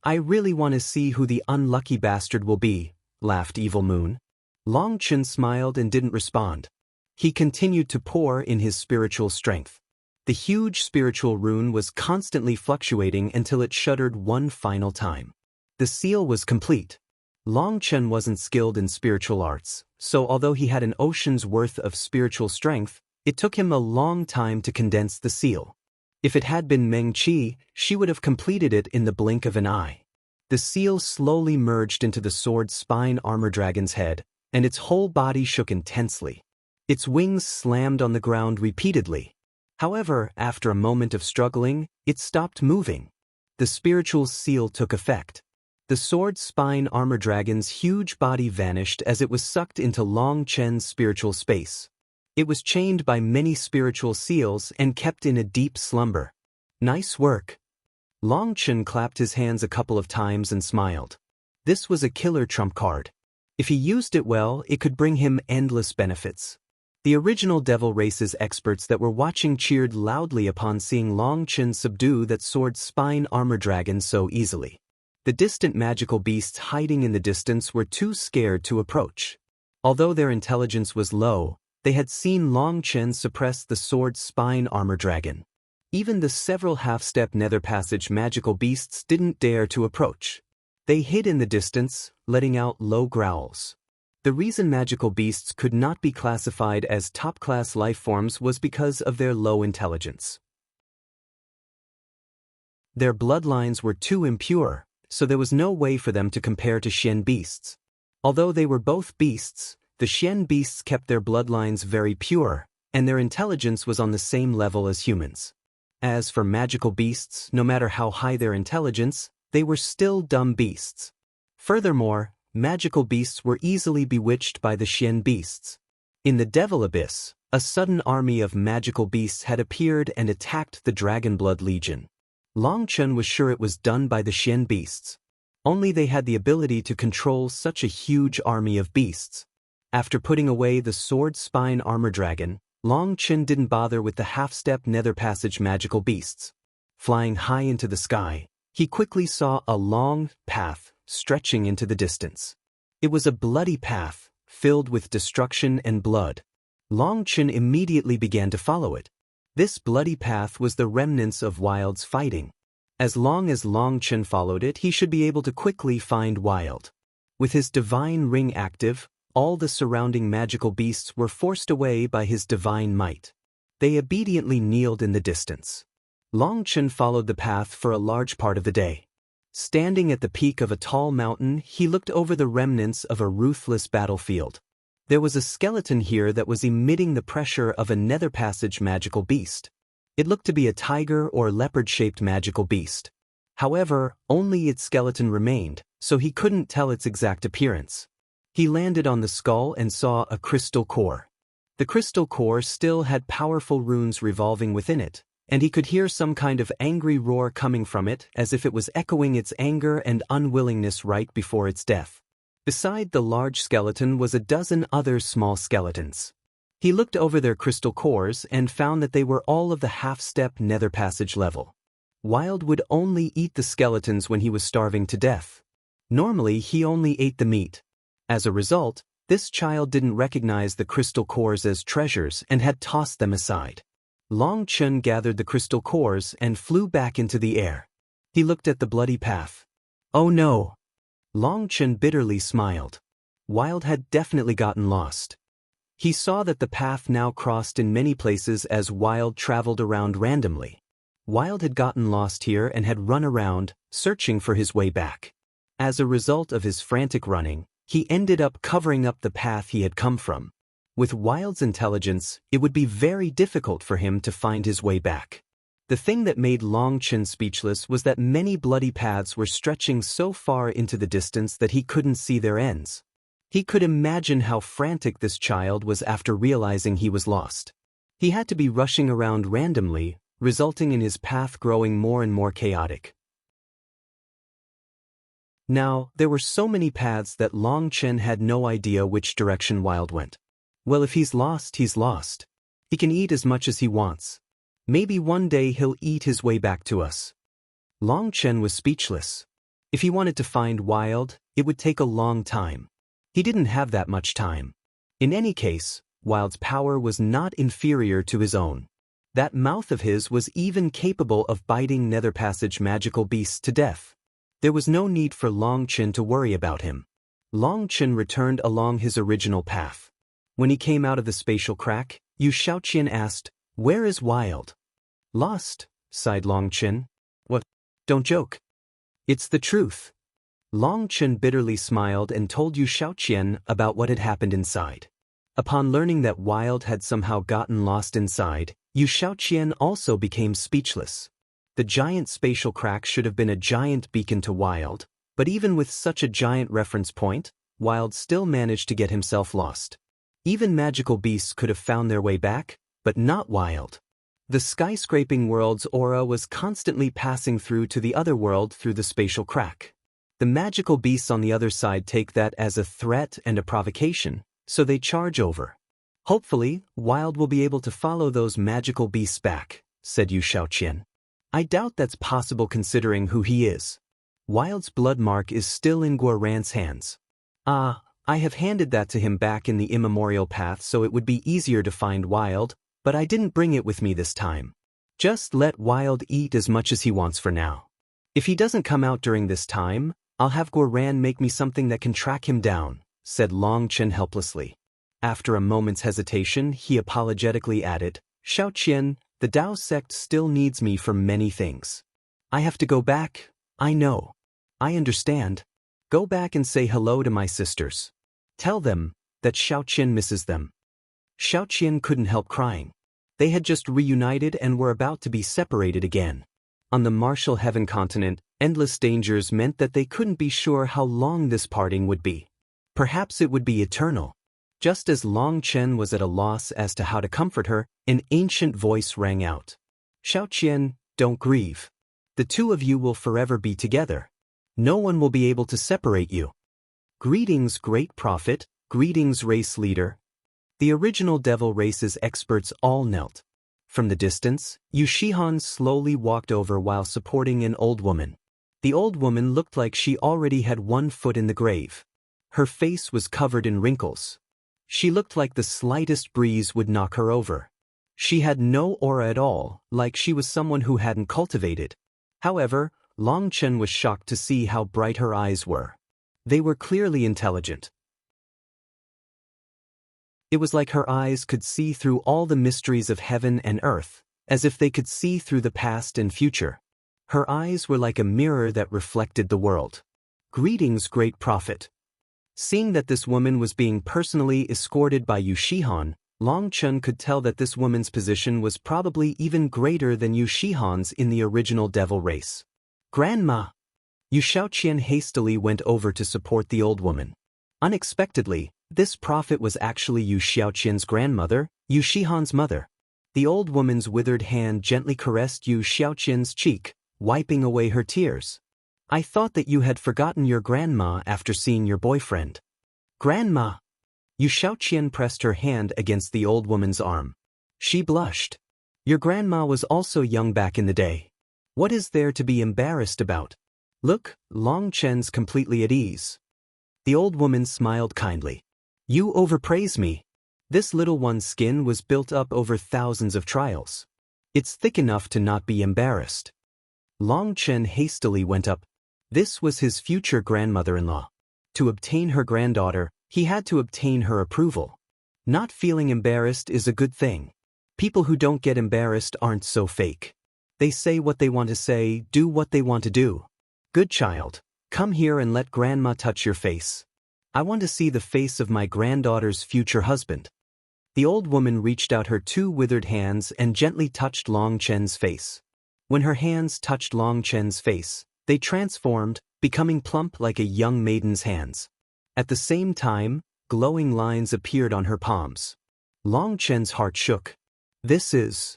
I really want to see who the unlucky bastard will be, laughed Evil Moon. Long Chen smiled and didn't respond. He continued to pour in his spiritual strength. The huge spiritual rune was constantly fluctuating until it shuddered one final time. The seal was complete. Long Chen wasn't skilled in spiritual arts, so although he had an ocean's worth of spiritual strength, it took him a long time to condense the seal. If it had been Meng Qi, she would have completed it in the blink of an eye. The seal slowly merged into the sword spine armor dragon's head, and its whole body shook intensely. Its wings slammed on the ground repeatedly. However, after a moment of struggling, it stopped moving. The spiritual seal took effect. The sword spine armor dragon's huge body vanished as it was sucked into Long Chen's spiritual space. It was chained by many spiritual seals and kept in a deep slumber. Nice work. Long Chen clapped his hands a couple of times and smiled. This was a killer trump card. If he used it well, it could bring him endless benefits. The original Devil Race's experts that were watching cheered loudly upon seeing Long Chen subdue that sword spine armor dragon so easily. The distant magical beasts hiding in the distance were too scared to approach. Although their intelligence was low, they had seen Long Chen suppress the sword spine armor dragon. Even the several half-step nether passage magical beasts didn't dare to approach. They hid in the distance, letting out low growls. The reason magical beasts could not be classified as top-class life forms was because of their low intelligence. Their bloodlines were too impure, so there was no way for them to compare to Xian beasts. Although they were both beasts, the Xian beasts kept their bloodlines very pure, and their intelligence was on the same level as humans. As for magical beasts, no matter how high their intelligence, they were still dumb beasts. Furthermore, magical beasts were easily bewitched by the Xian beasts. In the Devil Abyss, a sudden army of magical beasts had appeared and attacked the Dragonblood Legion. Long Chen was sure it was done by the Xian beasts. Only they had the ability to control such a huge army of beasts. After putting away the sword spine armor dragon, Long Chen didn't bother with the half-step nether passage magical beasts. Flying high into the sky, he quickly saw a long path stretching into the distance. It was a bloody path, filled with destruction and blood. Long Chen immediately began to follow it. This bloody path was the remnants of Wilde's fighting. As long as Long Chen followed it, he should be able to quickly find Wilde. With his divine ring active, all the surrounding magical beasts were forced away by his divine might. They obediently kneeled in the distance. Long Chen followed the path for a large part of the day. Standing at the peak of a tall mountain, he looked over the remnants of a ruthless battlefield. There was a skeleton here that was emitting the pressure of a nether passage magical beast. It looked to be a tiger or leopard-shaped magical beast. However, only its skeleton remained, so he couldn't tell its exact appearance. He landed on the skull and saw a crystal core. The crystal core still had powerful runes revolving within it, and he could hear some kind of angry roar coming from it as if it was echoing its anger and unwillingness right before its death. Beside the large skeleton was a dozen other small skeletons. He looked over their crystal cores and found that they were all of the half-step nether passage level. Wilde would only eat the skeletons when he was starving to death. Normally, he only ate the meat. As a result, this child didn't recognize the crystal cores as treasures and had tossed them aside. Long Chen gathered the crystal cores and flew back into the air. He looked at the bloody path. Oh no! Long Chen bitterly smiled. Wilde had definitely gotten lost. He saw that the path now crossed in many places as Wilde traveled around randomly. Wilde had gotten lost here and had run around, searching for his way back. As a result of his frantic running, he ended up covering up the path he had come from. With Wilde's intelligence, it would be very difficult for him to find his way back. The thing that made Long Chen speechless was that many bloody paths were stretching so far into the distance that he couldn't see their ends. He could imagine how frantic this child was after realizing he was lost. He had to be rushing around randomly, resulting in his path growing more and more chaotic. Now, there were so many paths that Long Chen had no idea which direction Wilde went. Well, if he's lost, he's lost. He can eat as much as he wants. Maybe one day he'll eat his way back to us. Long Chen was speechless. If he wanted to find Wilde, it would take a long time. He didn't have that much time. In any case, Wilde's power was not inferior to his own. That mouth of his was even capable of biting nether passage magical beasts to death. There was no need for Long Chen to worry about him. Long Chen returned along his original path. When he came out of the spatial crack, Yu Shaoqian asked, "Where is Wilde?" "Lost," sighed Long Chen. "What? Don't joke." "It's the truth." Long Chen bitterly smiled and told Yu Shaoqian about what had happened inside. Upon learning that Wilde had somehow gotten lost inside, Yu Shaoqian also became speechless. The giant spatial crack should have been a giant beacon to Wilde, but even with such a giant reference point, Wilde still managed to get himself lost. Even magical beasts could have found their way back, but not Wilde. The skyscraping world's aura was constantly passing through to the other world through the spatial crack. The magical beasts on the other side take that as a threat and a provocation, so they charge over. "Hopefully, Wilde will be able to follow those magical beasts back," said Yu Shaoqian. "I doubt that's possible considering who he is. Wilde's blood mark is still in Guoran's hands." "Ah, I have handed that to him back in the immemorial path so it would be easier to find Wilde, but I didn't bring it with me this time. Just let Wilde eat as much as he wants for now. If he doesn't come out during this time, I'll have Guoran make me something that can track him down, said Long Chen helplessly. After a moment's hesitation, he apologetically added, Xiaoqian, the Dao sect still needs me for many things. I have to go back. I know. I understand. Go back and say hello to my sisters. Tell them that Xiaoqian misses them. Xiaoqian couldn't help crying. They had just reunited and were about to be separated again. On the Martial Heaven continent, endless dangers meant that they couldn't be sure how long this parting would be. Perhaps it would be eternal. Just as Long Chen was at a loss as to how to comfort her, an ancient voice rang out. Xiaoqian, don't grieve. The two of you will forever be together. No one will be able to separate you. Greetings, great prophet. Greetings, race leader. The original devil race's experts all knelt. From the distance, Yushihan slowly walked over while supporting an old woman. The old woman looked like she already had one foot in the grave. Her face was covered in wrinkles. She looked like the slightest breeze would knock her over. She had no aura at all, like she was someone who hadn't cultivated. However, Long Chen was shocked to see how bright her eyes were. They were clearly intelligent. It was like her eyes could see through all the mysteries of heaven and earth, as if they could see through the past and future. Her eyes were like a mirror that reflected the world. Greetings, great prophet. Seeing that this woman was being personally escorted by Yushihan, Long Chen could tell that this woman's position was probably even greater than Yushihan's in the original devil race. Grandma! Yu Xiaoqian hastily went over to support the old woman. Unexpectedly, this prophet was actually Yu Xiaoqian's grandmother, Yu Shihan's mother. The old woman's withered hand gently caressed Yu Xiaoqian's cheek, wiping away her tears. I thought that you had forgotten your grandma after seeing your boyfriend. Grandma! Yu Xiaoqian pressed her hand against the old woman's arm. She blushed. Your grandma was also young back in the day. What is there to be embarrassed about? Look, Long Chen's completely at ease. The old woman smiled kindly. You overpraise me. This little one's skin was built up over thousands of trials. It's thick enough to not be embarrassed. Long Chen hastily went up. This was his future grandmother-in-law. To obtain her granddaughter, he had to obtain her approval. Not feeling embarrassed is a good thing. People who don't get embarrassed aren't so fake. They say what they want to say, do what they want to do. Good child, come here and let grandma touch your face. I want to see the face of my granddaughter's future husband. The old woman reached out her two withered hands and gently touched Long Chen's face. When her hands touched Long Chen's face, they transformed, becoming plump like a young maiden's hands. At the same time, glowing lines appeared on her palms. Long Chen's heart shook. This is...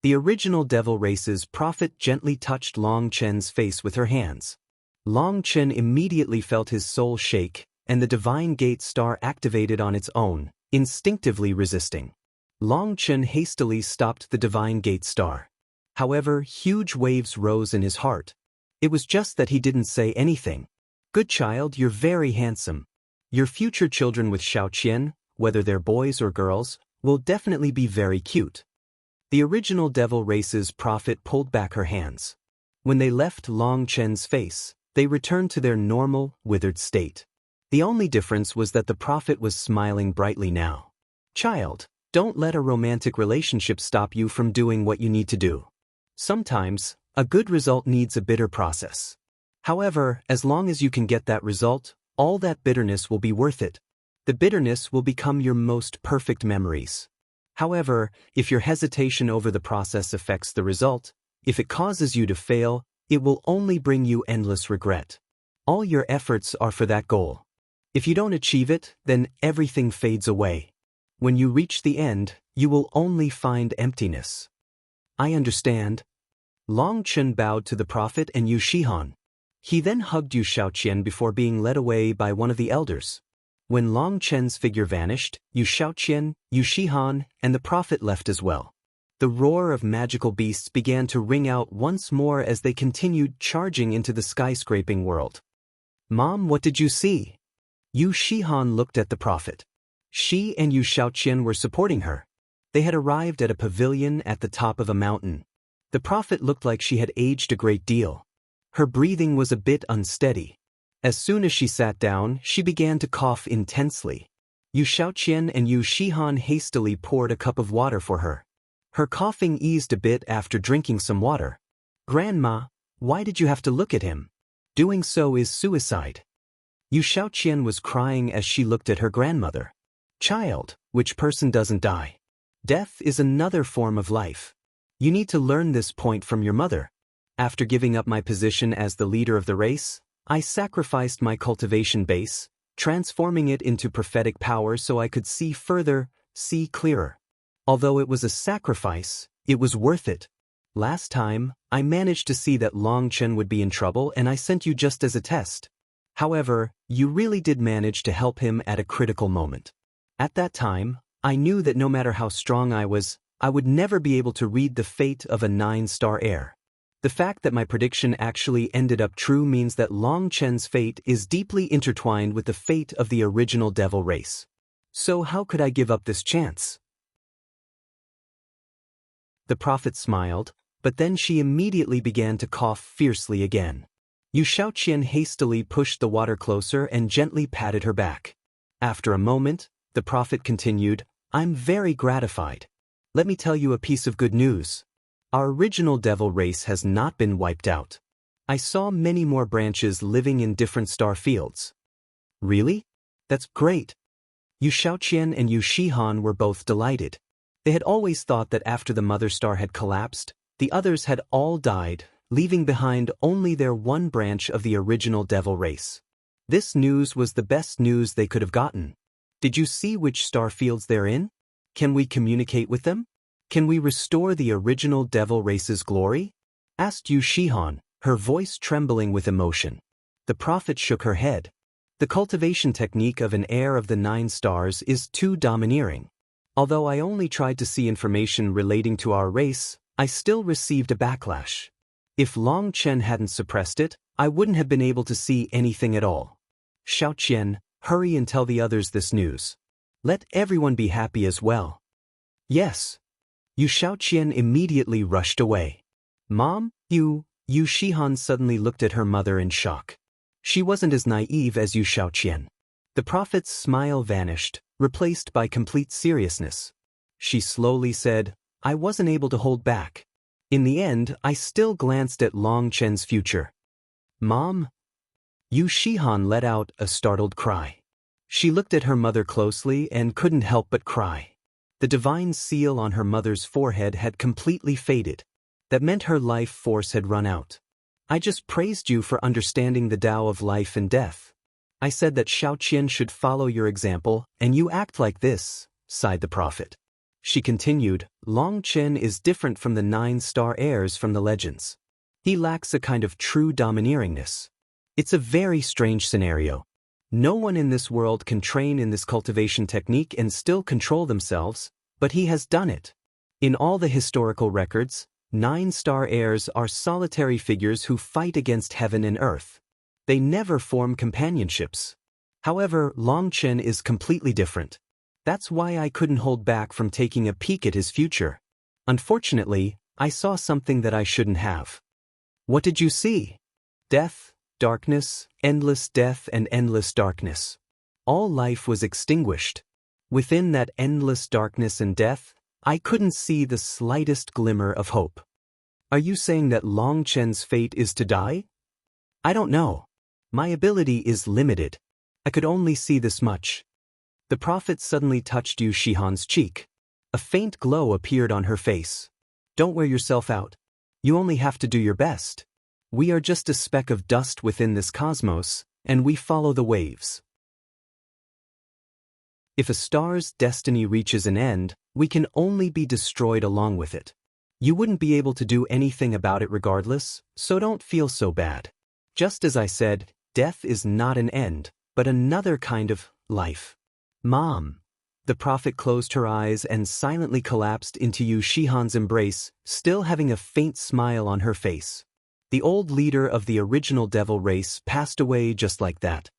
The original devil race's prophet gently touched Long Chen's face with her hands. Long Chen immediately felt his soul shake, and the divine gate star activated on its own, instinctively resisting. Long Chen hastily stopped the divine gate star. However, huge waves rose in his heart. It was just that he didn't say anything. Good child, you're very handsome. Your future children with Xiaoqian, whether they're boys or girls, will definitely be very cute. The original devil race's prophet pulled back her hands. When they left Long Chen's face, they returned to their normal, withered state. The only difference was that the prophet was smiling brightly now. Child, don't let a romantic relationship stop you from doing what you need to do. Sometimes, a good result needs a bitter process. However, as long as you can get that result, all that bitterness will be worth it. The bitterness will become your most perfect memories. However, if your hesitation over the process affects the result, if it causes you to fail, it will only bring you endless regret. All your efforts are for that goal. If you don't achieve it, then everything fades away. When you reach the end, you will only find emptiness. I understand. Long Chen bowed to the prophet and Yu Shihan. He then hugged Yu Xiaoqian before being led away by one of the elders. When Long Chen's figure vanished, Yu Xiaoqian, Yu Shihan, and the prophet left as well. The roar of magical beasts began to ring out once more as they continued charging into the skyscraping world. "Mom, what did you see?" Yu Shihan looked at the prophet. She and Yu Shaoqian were supporting her. They had arrived at a pavilion at the top of a mountain. The prophet looked like she had aged a great deal. Her breathing was a bit unsteady. As soon as she sat down, she began to cough intensely. Yu Shaoqian and Yu Shihan hastily poured a cup of water for her. Her coughing eased a bit after drinking some water. "Grandma, why did you have to look at him? Doing so is suicide." Yu Shaoqian was crying as she looked at her grandmother. "Child, which person doesn't die? Death is another form of life. You need to learn this point from your mother. After giving up my position as the leader of the race, I sacrificed my cultivation base, transforming it into prophetic power so I could see further, see clearer. Although it was a sacrifice, it was worth it. Last time, I managed to see that Long Chen would be in trouble and I sent you just as a test. However, you really did manage to help him at a critical moment. At that time, I knew that no matter how strong I was, I would never be able to read the fate of a 9-star heir. The fact that my prediction actually ended up true means that Long Chen's fate is deeply intertwined with the fate of the original devil race. So how could I give up this chance?" The prophet smiled, but then she immediately began to cough fiercely again. Yu Shaoqian hastily pushed the water closer and gently patted her back. After a moment, the prophet continued, "I'm very gratified. Let me tell you a piece of good news. Our original devil race has not been wiped out. I saw many more branches living in different star fields." "Really? That's great." Yu Shaoqian and Yu Shihan were both delighted. They had always thought that after the mother star had collapsed, the others had all died, leaving behind only their one branch of the original devil race. This news was the best news they could have gotten. "Did you see which star fields they're in? Can we communicate with them? Can we restore the original devil race's glory?" asked Yu Shihan, her voice trembling with emotion. The prophet shook her head. "The cultivation technique of an heir of the 9 stars is too domineering. Although I only tried to see information relating to our race, I still received a backlash. If Long Chen hadn't suppressed it, I wouldn't have been able to see anything at all. Shaoqian, hurry and tell the others this news. Let everyone be happy as well." "Yes." Yu Shaoqian immediately rushed away. "Mom, Yu Shihan suddenly looked at her mother in shock. She wasn't as naive as Yu Shaoqian. The prophet's smile vanished, replaced by complete seriousness. She slowly said, "I wasn't able to hold back. In the end, I still glanced at Long Chen's future." "Mom?" Yu Shihan let out a startled cry. She looked at her mother closely and couldn't help but cry. The divine seal on her mother's forehead had completely faded. That meant her life force had run out. "I just praised you for understanding the Tao of life and death. I said that Shaoqian should follow your example, and you act like this," sighed the prophet. She continued, "Long Chen is different from the 9-star heirs from the legends. He lacks a kind of true domineeringness. It's a very strange scenario. No one in this world can train in this cultivation technique and still control themselves, but he has done it. In all the historical records, 9-star heirs are solitary figures who fight against heaven and earth. They never form companionships. However, Long Chen is completely different. That's why I couldn't hold back from taking a peek at his future. Unfortunately, I saw something that I shouldn't have." "What did you see?" "Death, darkness, endless death and endless darkness. All life was extinguished. Within that endless darkness and death, I couldn't see the slightest glimmer of hope." "Are you saying that Long Chen's fate is to die?" "I don't know. My ability is limited. I could only see this much." The prophet suddenly touched Yu Shihan's cheek. A faint glow appeared on her face. "Don't wear yourself out. You only have to do your best. We are just a speck of dust within this cosmos, and we follow the waves. If a star's destiny reaches an end, we can only be destroyed along with it. You wouldn't be able to do anything about it regardless, so don't feel so bad. Just as I said, death is not an end, but another kind of life." "Mom." The prophet closed her eyes and silently collapsed into Yu Shihan's embrace, still having a faint smile on her face. The old leader of the original devil race passed away just like that.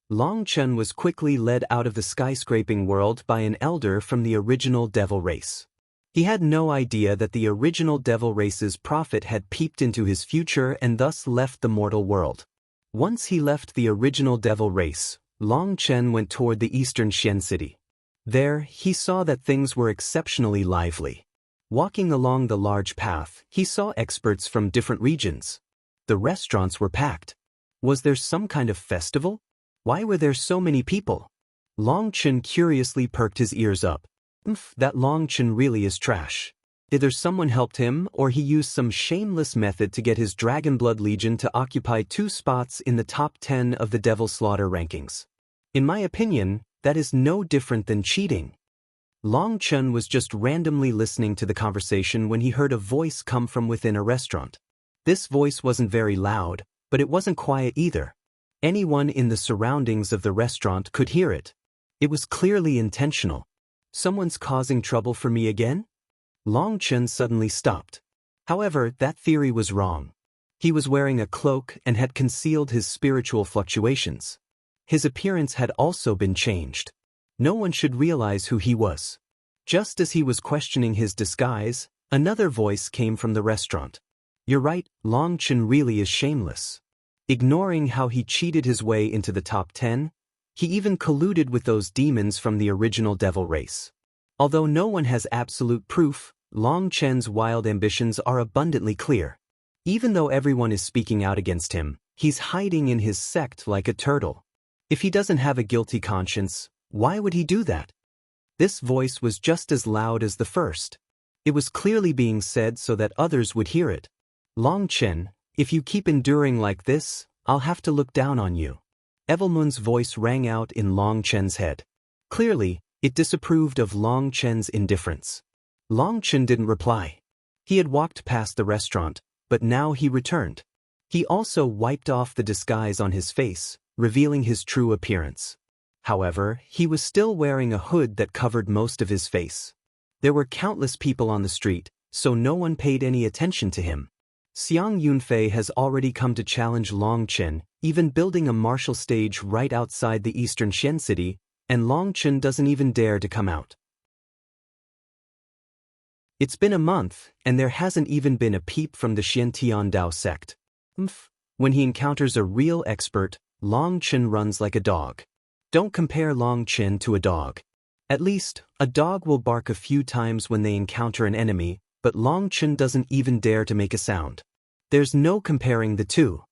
Long Chen was quickly led out of the skyscraping world by an elder from the original devil race. He had no idea that the original devil race's prophet had peeped into his future and thus left the mortal world. Once he left the original devil race, Long Chen went toward the eastern Xian city. There, he saw that things were exceptionally lively. Walking along the large path, he saw experts from different regions. The restaurants were packed. Was there some kind of festival? Why were there so many people? Long Chen curiously perked his ears up. That Long Chen really is trash. Either someone helped him or he used some shameless method to get his Dragon Blood Legion to occupy 2 spots in the top 10 of the Devil Slaughter rankings. In my opinion, that is no different than cheating. Long Chen was just randomly listening to the conversation when he heard a voice come from within a restaurant. This voice wasn't very loud, but it wasn't quiet either. Anyone in the surroundings of the restaurant could hear it. It was clearly intentional. Someone's causing trouble for me again? Long Chen suddenly stopped. However, that theory was wrong. He was wearing a cloak and had concealed his spiritual fluctuations. His appearance had also been changed. No one should realize who he was. Just as he was questioning his disguise, another voice came from the restaurant. You're right, Long Chen really is shameless. Ignoring how he cheated his way into the top 10, he even colluded with those demons from the original devil race. Although no one has absolute proof, Long Chen's wild ambitions are abundantly clear. Even though everyone is speaking out against him, he's hiding in his sect like a turtle. If he doesn't have a guilty conscience, why would he do that? This voice was just as loud as the first. It was clearly being said so that others would hear it. Long Chen, if you keep enduring like this, I'll have to look down on you. Evelmun's voice rang out in Long Chen's head. Clearly, it disapproved of Long Chen's indifference. Long Chen didn't reply. He had walked past the restaurant, but now he returned. He also wiped off the disguise on his face, revealing his true appearance. However, he was still wearing a hood that covered most of his face. There were countless people on the street, so no one paid any attention to him. Xiang Yunfei has already come to challenge Long Chen, even building a martial stage right outside the eastern Xian city, and Long Chen doesn't even dare to come out. It's been a month, and there hasn't even been a peep from the Xian Dao sect. When he encounters a real expert, Long Chen runs like a dog. Don't compare Long Chen to a dog. At least, a dog will bark a few times when they encounter an enemy, but Long Chen doesn't even dare to make a sound. There's no comparing the two.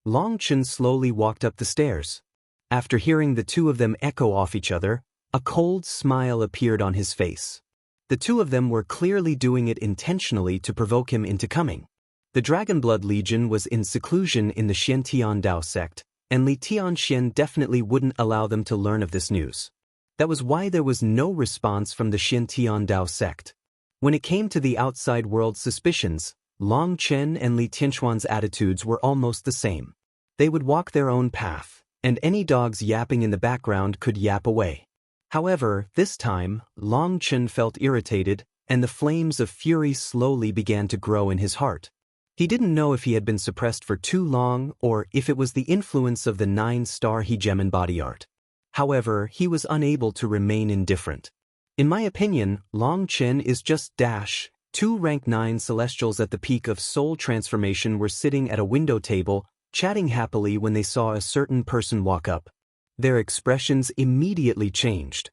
Long Chen slowly walked up the stairs. After hearing the two of them echo off each other, a cold smile appeared on his face. The two of them were clearly doing it intentionally to provoke him into coming. The Dragon Blood Legion was in seclusion in the Xian Dao sect, and Li Tianxian definitely wouldn't allow them to learn of this news. That was why there was no response from the Xian Dao sect. When it came to the outside world's suspicions, Long Chen and Li Tianxuan's attitudes were almost the same. They would walk their own path, and any dogs yapping in the background could yap away. However, this time, Long Chen felt irritated, and the flames of fury slowly began to grow in his heart. He didn't know if he had been suppressed for too long or if it was the influence of the 9-star Hegemon body art. However, he was unable to remain indifferent. In my opinion, Long Chen is just dash. 2 rank 9 celestials at the peak of soul transformation were sitting at a window table, chatting happily when they saw a certain person walk up. Their expressions immediately changed.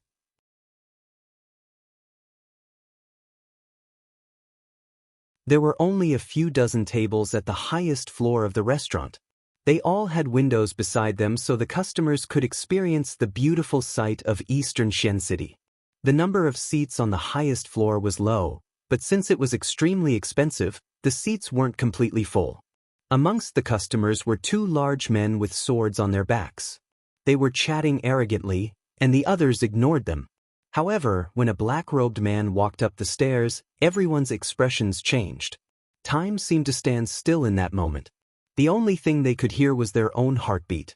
There were only a few dozen tables at the highest floor of the restaurant. They all had windows beside them so the customers could experience the beautiful sight of eastern Xian City. The number of seats on the highest floor was low, but since it was extremely expensive, the seats weren't completely full. Amongst the customers were 2 large men with swords on their backs. They were chatting arrogantly, and the others ignored them. However, when a black-robed man walked up the stairs, everyone's expressions changed. Time seemed to stand still in that moment. The only thing they could hear was their own heartbeat.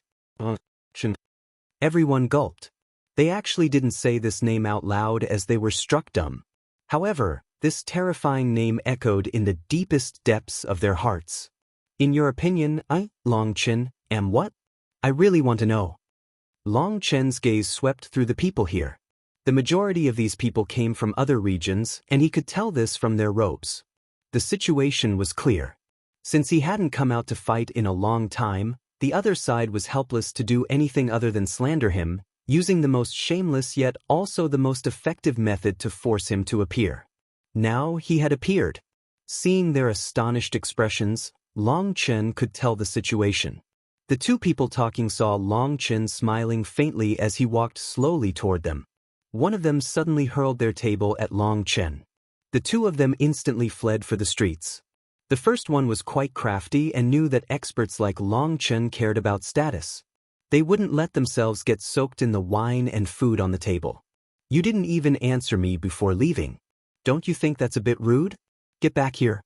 Everyone gulped. They actually didn't say this name out loud as they were struck dumb. However, this terrifying name echoed in the deepest depths of their hearts. In your opinion, I, Long Chen, am what? I really want to know. Long Chen's gaze swept through the people here. The majority of these people came from other regions, and he could tell this from their robes. The situation was clear. Since he hadn't come out to fight in a long time, the other side was helpless to do anything other than slander him, using the most shameless yet also the most effective method to force him to appear. Now he had appeared. Seeing their astonished expressions, Long Chen could tell the situation. The two people talking saw Long Chen smiling faintly as he walked slowly toward them. One of them suddenly hurled their table at Long Chen. The two of them instantly fled for the streets. The first one was quite crafty and knew that experts like Long Chen cared about status. They wouldn't let themselves get soaked in the wine and food on the table. You didn't even answer me before leaving. Don't you think that's a bit rude? Get back here.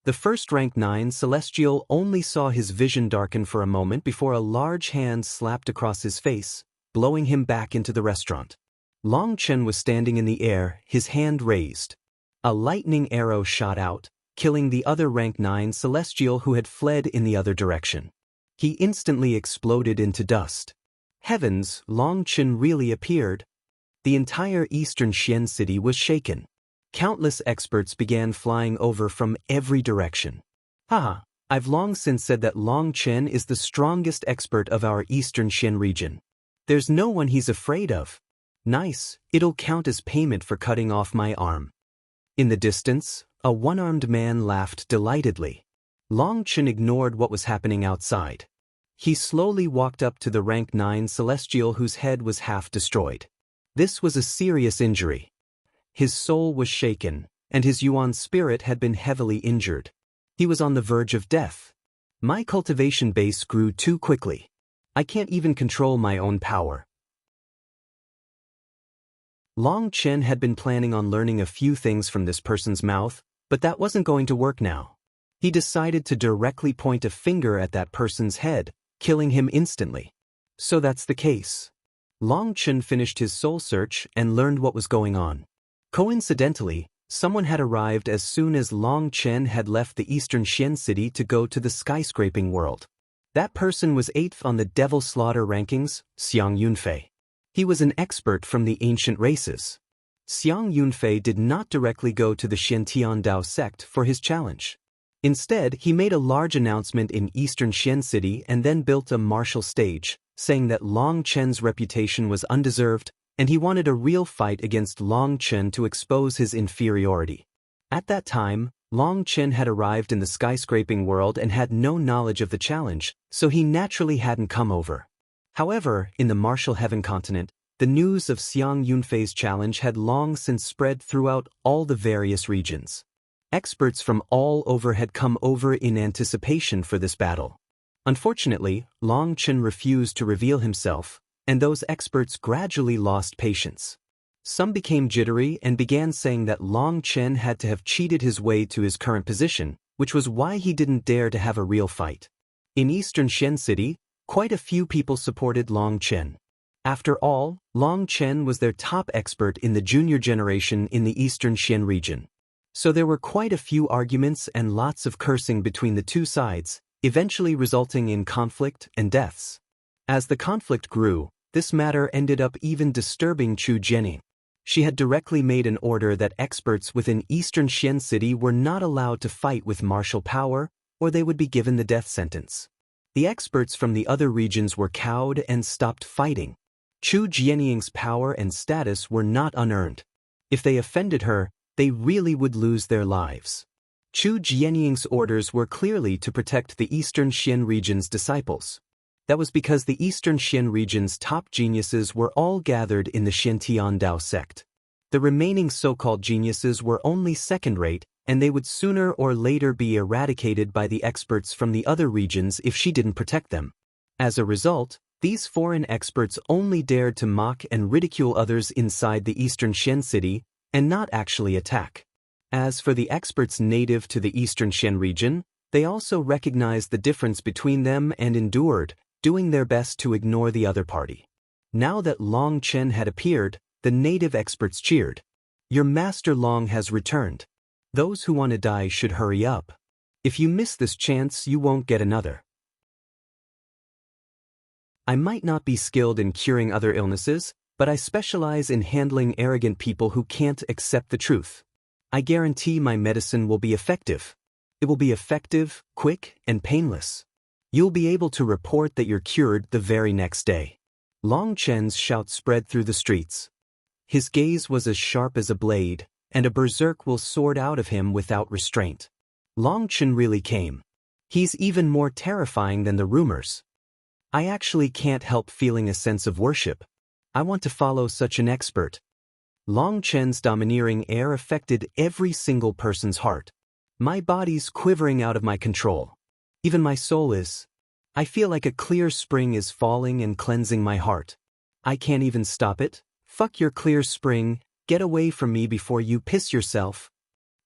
The first rank 9 Celestial only saw his vision darken for a moment before a large hand slapped across his face, blowing him back into the restaurant. Long Chen was standing in the air, his hand raised. A lightning arrow shot out, killing the other rank 9 Celestial who had fled in the other direction. He instantly exploded into dust. Heavens, Long Chen really appeared. The entire eastern Xian city was shaken. Countless experts began flying over from every direction. Haha, I've long since said that Long Chen is the strongest expert of our eastern Xian region. There's no one he's afraid of. Nice, it'll count as payment for cutting off my arm. In the distance, a one-armed man laughed delightedly. Long Chen ignored what was happening outside. He slowly walked up to the rank 9 Celestial whose head was half destroyed. This was a serious injury. His soul was shaken, and his Yuan spirit had been heavily injured. He was on the verge of death. My cultivation base grew too quickly. I can't even control my own power. Long Chen had been planning on learning a few things from this person's mouth, but that wasn't going to work now. He decided to directly point a finger at that person's head, killing him instantly. So that's the case. Long Chen finished his soul search and learned what was going on. Coincidentally, someone had arrived as soon as Long Chen had left the eastern Xian city to go to the skyscraping world. That person was 8th on the Devil Slaughter rankings, Xiang Yunfei. He was an expert from the ancient races. Xiang Yunfei did not directly go to the Xiantian Dao sect for his challenge. Instead, he made a large announcement in eastern Xian city and then built a martial stage, saying that Long Chen's reputation was undeserved, and he wanted a real fight against Long Chen to expose his inferiority. At that time, Long Chen had arrived in the skyscraping world and had no knowledge of the challenge, so he naturally hadn't come over. However, in the martial heaven continent, the news of Xiang Yunfei's challenge had long since spread throughout all the various regions. Experts from all over had come over in anticipation for this battle. Unfortunately, Long Chen refused to reveal himself, and those experts gradually lost patience. Some became jittery and began saying that Long Chen had to have cheated his way to his current position, which was why he didn't dare to have a real fight. In eastern Xian city, quite a few people supported Long Chen. After all, Long Chen was their top expert in the junior generation in the eastern Xian region. So there were quite a few arguments and lots of cursing between the two sides, eventually resulting in conflict and deaths. As the conflict grew, this matter ended up even disturbing Chu Jianing. She had directly made an order that experts within eastern Xian city were not allowed to fight with martial power, or they would be given the death sentence. The experts from the other regions were cowed and stopped fighting. Chu Jianing's power and status were not unearned. If they offended her, they really would lose their lives. Chu Jianing's orders were clearly to protect the eastern Xian region's disciples. That was because the eastern Xian region's top geniuses were all gathered in the Xiantian Dao sect. The remaining so-called geniuses were only second-rate, and they would sooner or later be eradicated by the experts from the other regions if she didn't protect them. As a result, these foreign experts only dared to mock and ridicule others inside the eastern Xian city, and not actually attack. As for the experts native to the eastern Xian region, they also recognized the difference between them and endured, doing their best to ignore the other party. Now that Long Chen had appeared, the native experts cheered. Your master Long has returned. Those who want to die should hurry up. If you miss this chance, you won't get another. I might not be skilled in curing other illnesses, but I specialize in handling arrogant people who can't accept the truth. I guarantee my medicine will be effective. It will be effective, quick, and painless. You'll be able to report that you're cured the very next day. Long Chen's shout spread through the streets. His gaze was as sharp as a blade, and a berserk will soared out of him without restraint. Long Chen really came. He's even more terrifying than the rumors. I actually can't help feeling a sense of worship. I want to follow such an expert. Long Chen's domineering air affected every single person's heart. My body's quivering out of my control. Even my soul is. I feel like a clear spring is falling and cleansing my heart. I can't even stop it. Fuck your clear spring, get away from me before you piss yourself.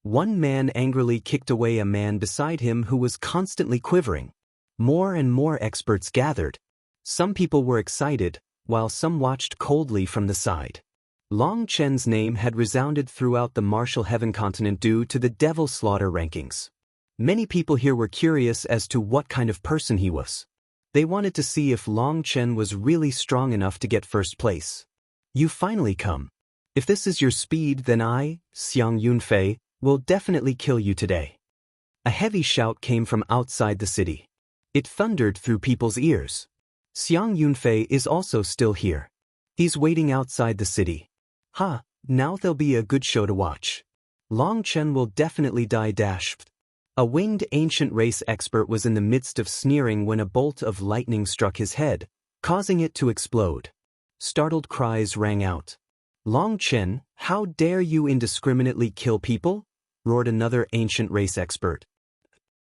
One man angrily kicked away a man beside him who was constantly quivering. More and more experts gathered. Some people were excited, while some watched coldly from the side. Long Chen's name had resounded throughout the martial heaven continent due to the devil slaughter rankings. Many people here were curious as to what kind of person he was. They wanted to see if Long Chen was really strong enough to get first place. You finally come. If this is your speed, then I, Xiang Yunfei, will definitely kill you today. A heavy shout came from outside the city. It thundered through people's ears. Xiang Yunfei is also still here. He's waiting outside the city. Ha, now there'll be a good show to watch. Long Chen will definitely die dashed. A winged ancient race expert was in the midst of sneering when a bolt of lightning struck his head, causing it to explode. Startled cries rang out. Long Chen, how dare you indiscriminately kill people? Roared another ancient race expert.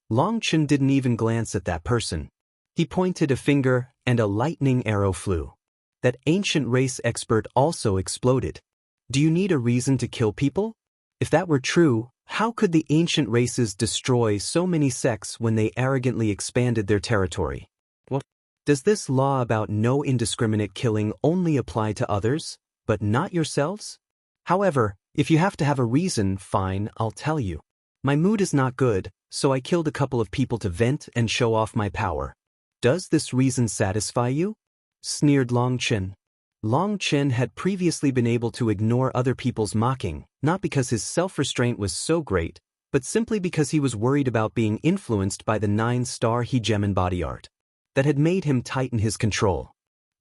Long Chen didn't even glance at that person. He pointed a finger, and a lightning arrow flew. That ancient race expert also exploded. Do you need a reason to kill people? If that were true, how could the ancient races destroy so many sects when they arrogantly expanded their territory? What? Does this law about no indiscriminate killing only apply to others, but not yourselves? However, if you have to have a reason, fine, I'll tell you. My mood is not good, so I killed a couple of people to vent and show off my power. Does this reason satisfy you? Sneered Long Chen. Long Chen had previously been able to ignore other people's mocking, not because his self-restraint was so great, but simply because he was worried about being influenced by the 9-star hegemon body art that had made him tighten his control.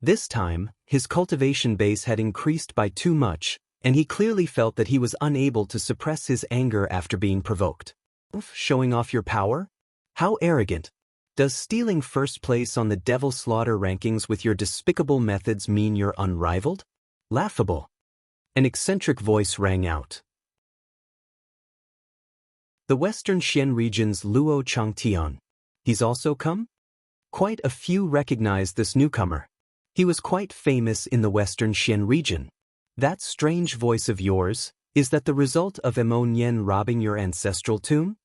This time, his cultivation base had increased by too much, and he clearly felt that he was unable to suppress his anger after being provoked. Showing off your power? How arrogant! Does stealing first place on the devil slaughter rankings with your despicable methods mean you're unrivaled? Laughable. An eccentric voice rang out. The Western Xian region's Luo Changtian. He's also come? Quite a few recognized this newcomer. He was quite famous in the Western Xian region. That strange voice of yours, is that the result of Mo Nian robbing your ancestral tomb?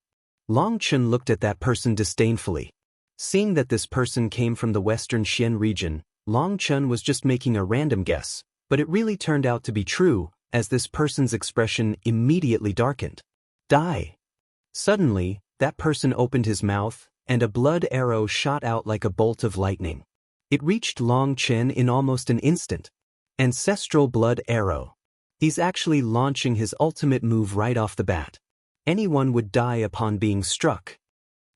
Long Chen looked at that person disdainfully. Seeing that this person came from the Western Xian region, Long Chen was just making a random guess, but it really turned out to be true, as this person's expression immediately darkened. Die! Suddenly, that person opened his mouth, and a blood arrow shot out like a bolt of lightning. It reached Long Chen in almost an instant. Ancestral blood arrow. He's actually launching his ultimate move right off the bat. Anyone would die upon being struck.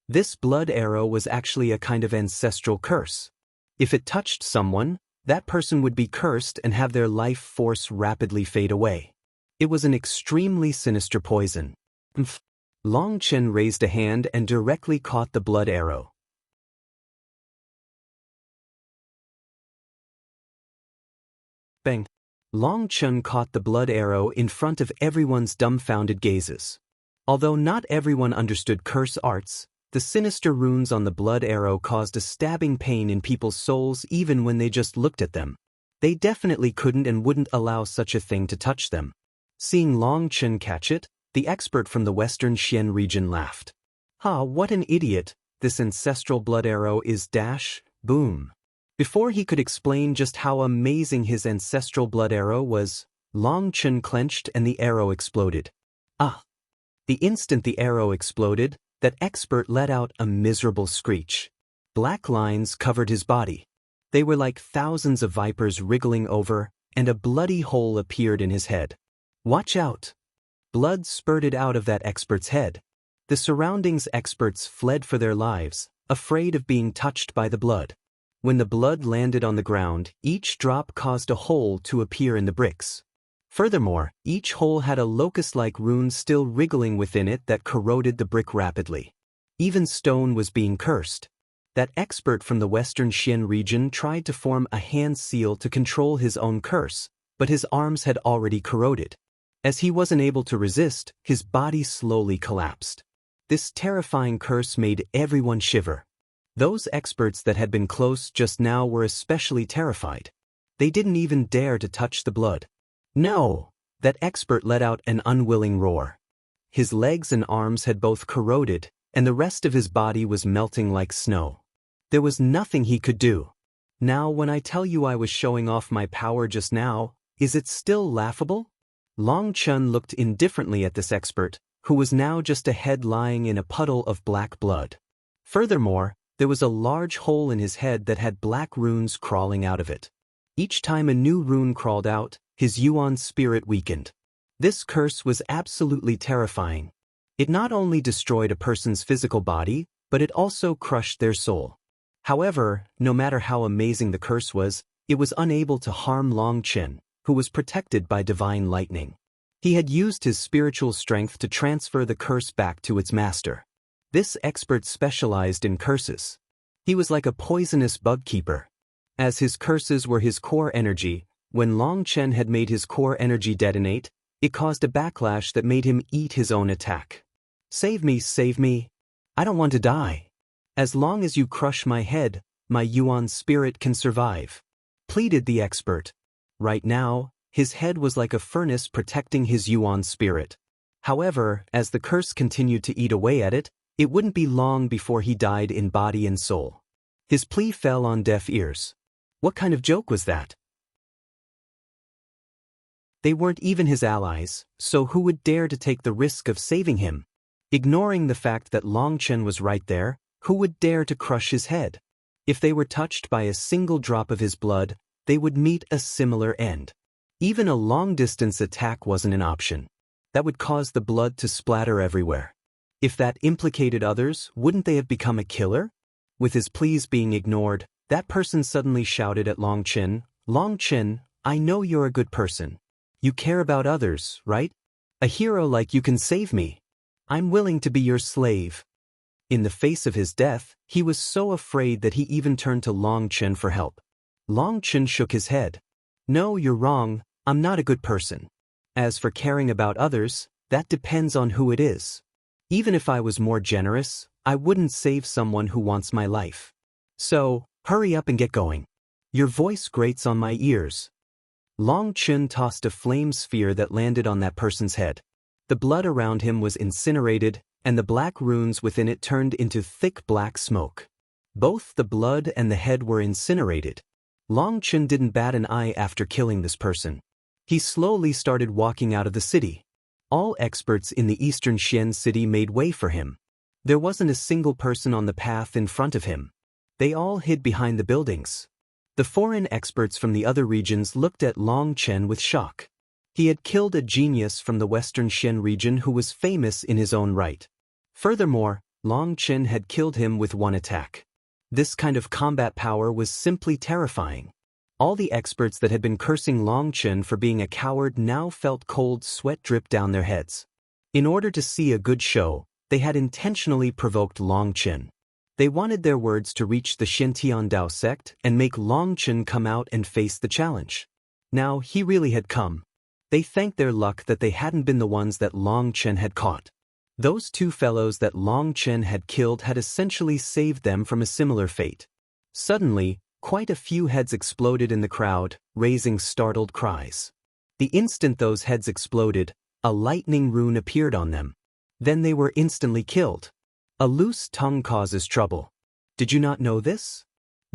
This blood arrow was actually a kind of ancestral curse. If it touched someone, that person would be cursed and have their life force rapidly fade away. It was an extremely sinister poison. Long Chen raised a hand and directly caught the blood arrow. Bang! Long Chen caught the blood arrow in front of everyone's dumbfounded gazes. Although not everyone understood curse arts, the sinister runes on the blood arrow caused a stabbing pain in people's souls even when they just looked at them. They definitely couldn't and wouldn't allow such a thing to touch them. Seeing Long Chen catch it, the expert from the Western Xian region laughed. Ha, what an idiot! This ancestral blood arrow is dash, boom. Before he could explain just how amazing his ancestral blood arrow was, Long Chen clenched and the arrow exploded. Ah! The instant the arrow exploded, that expert let out a miserable screech. Black lines covered his body. They were like thousands of vipers wriggling over, and a bloody hole appeared in his head. Watch out! Blood spurted out of that expert's head. The surroundings experts fled for their lives, afraid of being touched by the blood. When the blood landed on the ground, each drop caused a hole to appear in the bricks. Furthermore, each hole had a locust-like rune still wriggling within it that corroded the brick rapidly. Even stone was being cursed. That expert from the western Xian region tried to form a hand seal to control his own curse, but his arms had already corroded. As he wasn't able to resist, his body slowly collapsed. This terrifying curse made everyone shiver. Those experts that had been close just now were especially terrified. They didn't even dare to touch the blood. No! That expert let out an unwilling roar. His legs and arms had both corroded, and the rest of his body was melting like snow. There was nothing he could do. Now when I tell you I was showing off my power just now, is it still laughable? Long Chen looked indifferently at this expert, who was now just a head lying in a puddle of black blood. Furthermore, there was a large hole in his head that had black runes crawling out of it. Each time a new rune crawled out, his Yuan spirit weakened. This curse was absolutely terrifying. It not only destroyed a person's physical body, but it also crushed their soul. However, no matter how amazing the curse was, it was unable to harm Long Chen, who was protected by divine lightning. He had used his spiritual strength to transfer the curse back to its master. This expert specialized in curses. He was like a poisonous bug keeper. As his curses were his core energy, when Long Chen had made his core energy detonate, it caused a backlash that made him eat his own attack. Save me, save me. I don't want to die. As long as you crush my head, my Yuan spirit can survive, pleaded the expert. Right now, his head was like a furnace protecting his Yuan spirit. However, as the curse continued to eat away at it, it wouldn't be long before he died in body and soul. His plea fell on deaf ears. What kind of joke was that? They weren't even his allies, so who would dare to take the risk of saving him? Ignoring the fact that Long Chen was right there, who would dare to crush his head? If they were touched by a single drop of his blood, they would meet a similar end. Even a long-distance attack wasn't an option. That would cause the blood to splatter everywhere. If that implicated others, wouldn't they have become a killer? With his pleas being ignored, that person suddenly shouted at Long Chen, "Long Chen, I know you're a good person. You care about others, right? A hero like you can save me. I'm willing to be your slave." In the face of his death, he was so afraid that he even turned to Long Chen for help. Long Chen shook his head. "No, you're wrong, I'm not a good person. As for caring about others, that depends on who it is. Even if I was more generous, I wouldn't save someone who wants my life. So, hurry up and get going. Your voice grates on my ears." Long Chen tossed a flame sphere that landed on that person's head. The blood around him was incinerated, and the black runes within it turned into thick black smoke. Both the blood and the head were incinerated. Long Chen didn't bat an eye after killing this person. He slowly started walking out of the city. All experts in the eastern Xian city made way for him. There wasn't a single person on the path in front of him. They all hid behind the buildings. The foreign experts from the other regions looked at Long Chen with shock. He had killed a genius from the western Xian region who was famous in his own right. Furthermore, Long Chen had killed him with one attack. This kind of combat power was simply terrifying. All the experts that had been cursing Long Chen for being a coward now felt cold sweat drip down their heads. In order to see a good show, they had intentionally provoked Long Chen. They wanted their words to reach the Shintian Dao sect and make Long Chen come out and face the challenge. Now he really had come. They thanked their luck that they hadn't been the ones that Long Chen had caught. Those two fellows that Long Chen had killed had essentially saved them from a similar fate. Suddenly, quite a few heads exploded in the crowd, raising startled cries. The instant those heads exploded, a lightning rune appeared on them. Then they were instantly killed. A loose tongue causes trouble. Did you not know this?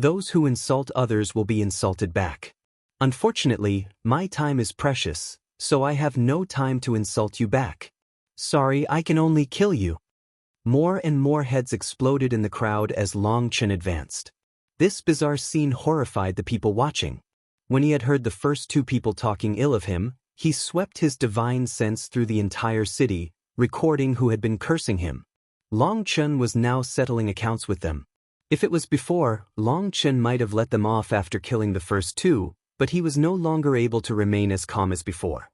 Those who insult others will be insulted back. Unfortunately, my time is precious, so I have no time to insult you back. Sorry, I can only kill you. More and more heads exploded in the crowd as Long Chen advanced. This bizarre scene horrified the people watching. When he had heard the first two people talking ill of him, he swept his divine sense through the entire city, recording who had been cursing him. Long Chen was now settling accounts with them. If it was before, Long Chen might have let them off after killing the first two, but he was no longer able to remain as calm as before.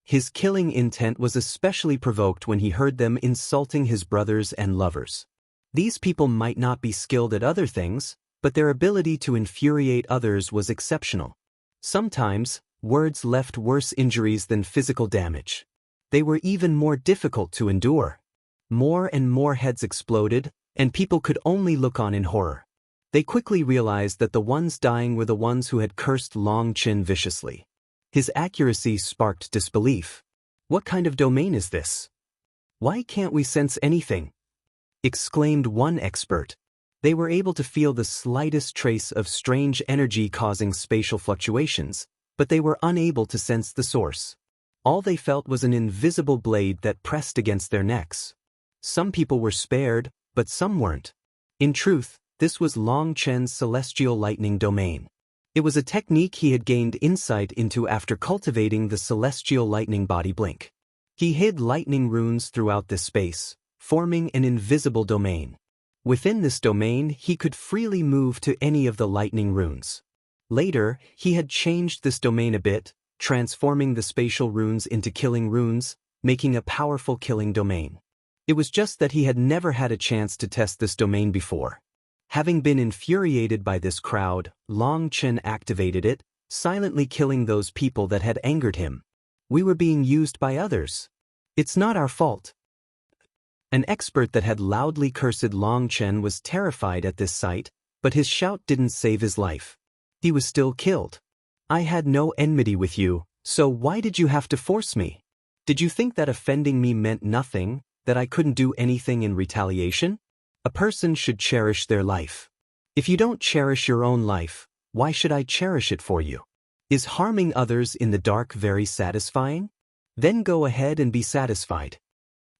His killing intent was especially provoked when he heard them insulting his brothers and lovers. These people might not be skilled at other things, but their ability to infuriate others was exceptional. Sometimes, words left worse injuries than physical damage. They were even more difficult to endure. More and more heads exploded, and people could only look on in horror. They quickly realized that the ones dying were the ones who had cursed Long Chen viciously. His accuracy sparked disbelief. What kind of domain is this? Why can't we sense anything? Exclaimed one expert. They were able to feel the slightest trace of strange energy causing spatial fluctuations, but they were unable to sense the source. All they felt was an invisible blade that pressed against their necks. Some people were spared, but some weren't. In truth, this was Long Chen's celestial lightning domain. It was a technique he had gained insight into after cultivating the celestial lightning body blink. He hid lightning runes throughout this space, forming an invisible domain. Within this domain, he could freely move to any of the lightning runes. Later, he had changed this domain a bit, transforming the spatial runes into killing runes, making a powerful killing domain. It was just that he had never had a chance to test this domain before. Having been infuriated by this crowd, Long Chen activated it, silently killing those people that had angered him. We were being used by others. It's not our fault. An expert that had loudly cursed Long Chen was terrified at this sight, but his shout didn't save his life. He was still killed. I had no enmity with you, so why did you have to force me? Did you think that offending me meant nothing, that I couldn't do anything in retaliation? A person should cherish their life. If you don't cherish your own life, why should I cherish it for you? Is harming others in the dark very satisfying? Then go ahead and be satisfied.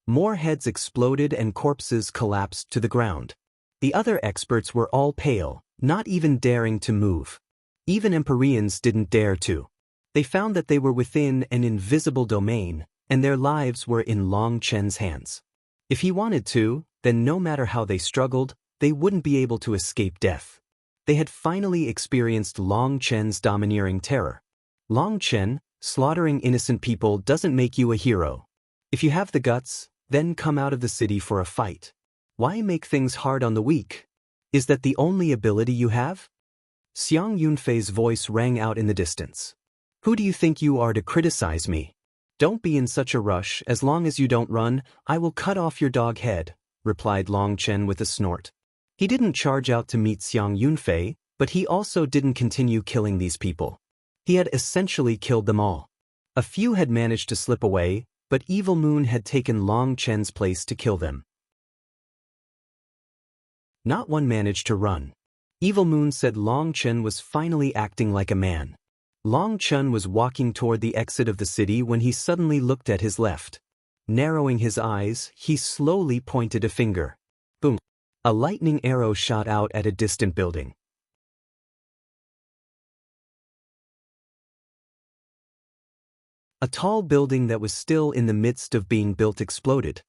More heads exploded and corpses collapsed to the ground. The other experts were all pale, not even daring to move. Even Empyreans didn't dare to. They found that they were within an invisible domain, and their lives were in Long Chen's hands. If he wanted to, then no matter how they struggled, they wouldn't be able to escape death. They had finally experienced Long Chen's domineering terror. Long Chen, slaughtering innocent people doesn't make you a hero. If you have the guts, then come out of the city for a fight. Why make things hard on the weak? Is that the only ability you have? Xiang Yunfei's voice rang out in the distance. Who do you think you are to criticize me? Don't be in such a rush. As long as you don't run, I will cut off your dog head, replied Long Chen with a snort. He didn't charge out to meet Xiang Yunfei, but he also didn't continue killing these people. He had essentially killed them all. A few had managed to slip away, but Evil Moon had taken Long Chen's place to kill them. Not one managed to run. Evil Moon said Long Chen was finally acting like a man. Long Chen was walking toward the exit of the city when he suddenly looked at his left. Narrowing his eyes, he slowly pointed a finger. Boom! A lightning arrow shot out at a distant building. A tall building that was still in the midst of being built exploded.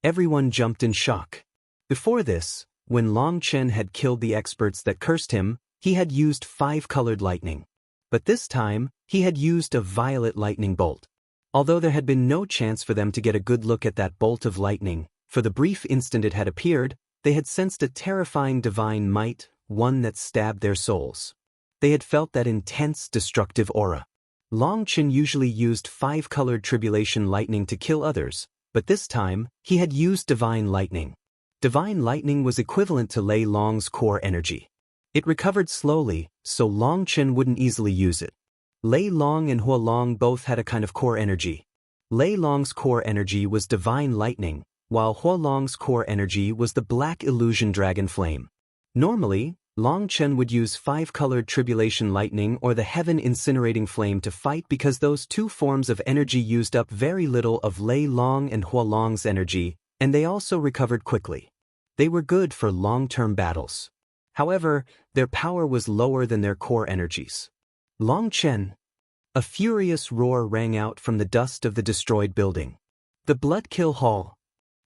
Everyone jumped in shock. Before this, when Long Chen had killed the experts that cursed him, he had used 5-colored lightning. But this time, he had used a violet lightning bolt. Although there had been no chance for them to get a good look at that bolt of lightning, for the brief instant it had appeared, they had sensed a terrifying divine might, one that stabbed their souls. They had felt that intense, destructive aura. Long Chen usually used 5-colored tribulation lightning to kill others, but this time, he had used divine lightning. Divine lightning was equivalent to Lei Long's core energy. It recovered slowly, so Long Chen wouldn't easily use it. Lei Long and Hua Long both had a kind of core energy. Lei Long's core energy was divine lightning, while Hua Long's core energy was the black illusion dragon flame. Normally, Long Chen would use five-colored tribulation lightning or the heaven incinerating flame to fight because those two forms of energy used up very little of Lei Long and Hua Long's energy, and they also recovered quickly. They were good for long-term battles. However, their power was lower than their core energies. Long Chen. A furious roar rang out from the dust of the destroyed building. The Bloodkill Hall.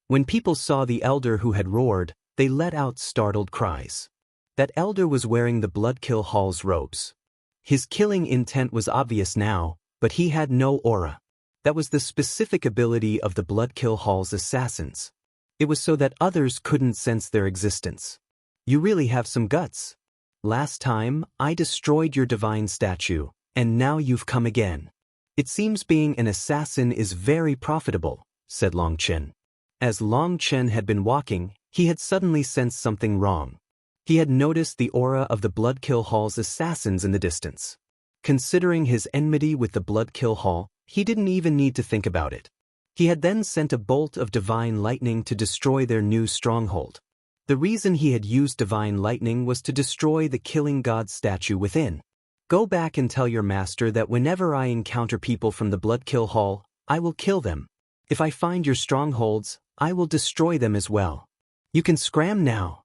When people saw the elder who had roared, they let out startled cries. That elder was wearing the Bloodkill Hall's robes. His killing intent was obvious now, but he had no aura. That was the specific ability of the Bloodkill Hall's assassins. It was so that others couldn't sense their existence. You really have some guts. Last time, I destroyed your divine statue, and now you've come again. It seems being an assassin is very profitable, said Long Chen. As Long Chen had been walking, he had suddenly sensed something wrong. He had noticed the aura of the Bloodkill Hall's assassins in the distance. Considering his enmity with the Bloodkill Hall, he didn't even need to think about it. He had then sent a bolt of divine lightning to destroy their new stronghold. The reason he had used divine lightning was to destroy the killing god statue within. Go back and tell your master that whenever I encounter people from the Bloodkill Hall, I will kill them. If I find your strongholds, I will destroy them as well. You can scram now.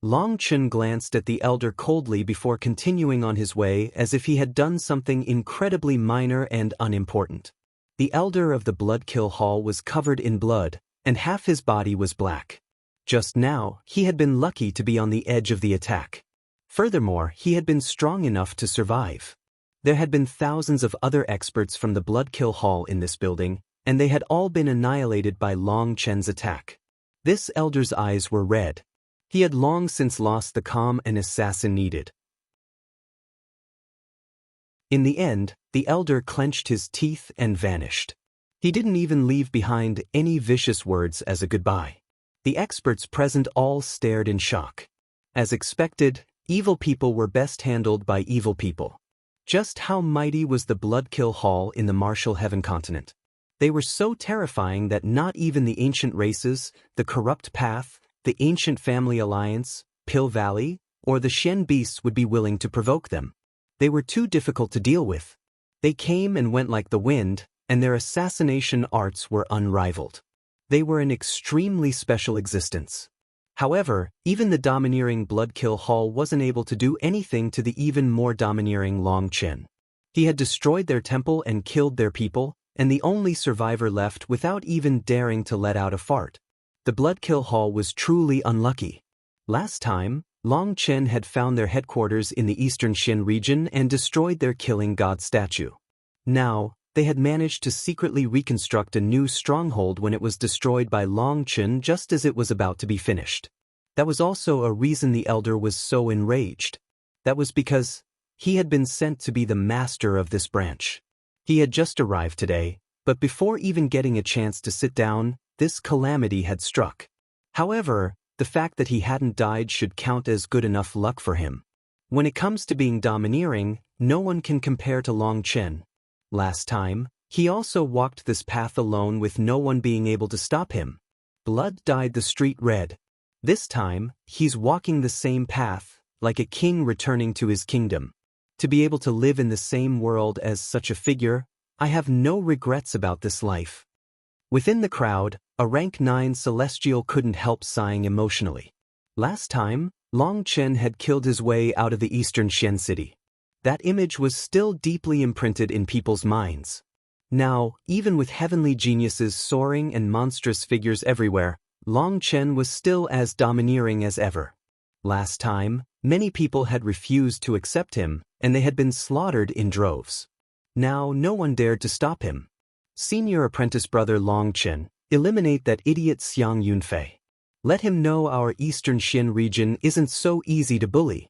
Long Chen glanced at the elder coldly before continuing on his way as if he had done something incredibly minor and unimportant. The elder of the Bloodkill Hall was covered in blood, and half his body was black. Just now, he had been lucky to be on the edge of the attack. Furthermore, he had been strong enough to survive. There had been thousands of other experts from the Bloodkill Hall in this building, and they had all been annihilated by Long Chen's attack. This elder's eyes were red. He had long since lost the calm an assassin needed. In the end, the elder clenched his teeth and vanished. He didn't even leave behind any vicious words as a goodbye. The experts present all stared in shock. As expected, evil people were best handled by evil people. Just how mighty was the Bloodkill Hall in the Martial Heaven continent? They were so terrifying that not even the ancient races, the Corrupt Path, the Ancient Family Alliance, Pill Valley, or the Shen Beasts would be willing to provoke them. They were too difficult to deal with. They came and went like the wind, and their assassination arts were unrivaled. They were an extremely special existence. However, even the domineering Bloodkill Hall wasn't able to do anything to the even more domineering Long Chen. He had destroyed their temple and killed their people, and the only survivor left without even daring to let out a fart. The Bloodkill Hall was truly unlucky. Last time, Long Chen had found their headquarters in the eastern Xin region and destroyed their killing god statue. Now, they had managed to secretly reconstruct a new stronghold when it was destroyed by Long Chen just as it was about to be finished. That was also a reason the elder was so enraged. That was because he had been sent to be the master of this branch. He had just arrived today, but before even getting a chance to sit down, this calamity had struck. However, the fact that he hadn't died should count as good enough luck for him. When it comes to being domineering, no one can compare to Long Chen. Last time, he also walked this path alone with no one being able to stop him. Blood dyed the street red. This time, he's walking the same path, like a king returning to his kingdom. To be able to live in the same world as such a figure, I have no regrets about this life. Within the crowd, a rank 9 celestial couldn't help sighing emotionally. Last time, Long Chen had killed his way out of the eastern Xian city. That image was still deeply imprinted in people's minds. Now, even with heavenly geniuses soaring and monstrous figures everywhere, Long Chen was still as domineering as ever. Last time, many people had refused to accept him, and they had been slaughtered in droves. Now no one dared to stop him. Senior apprentice brother Long Chen, eliminate that idiot Xiang Yunfei. Let him know our eastern Xin region isn't so easy to bully.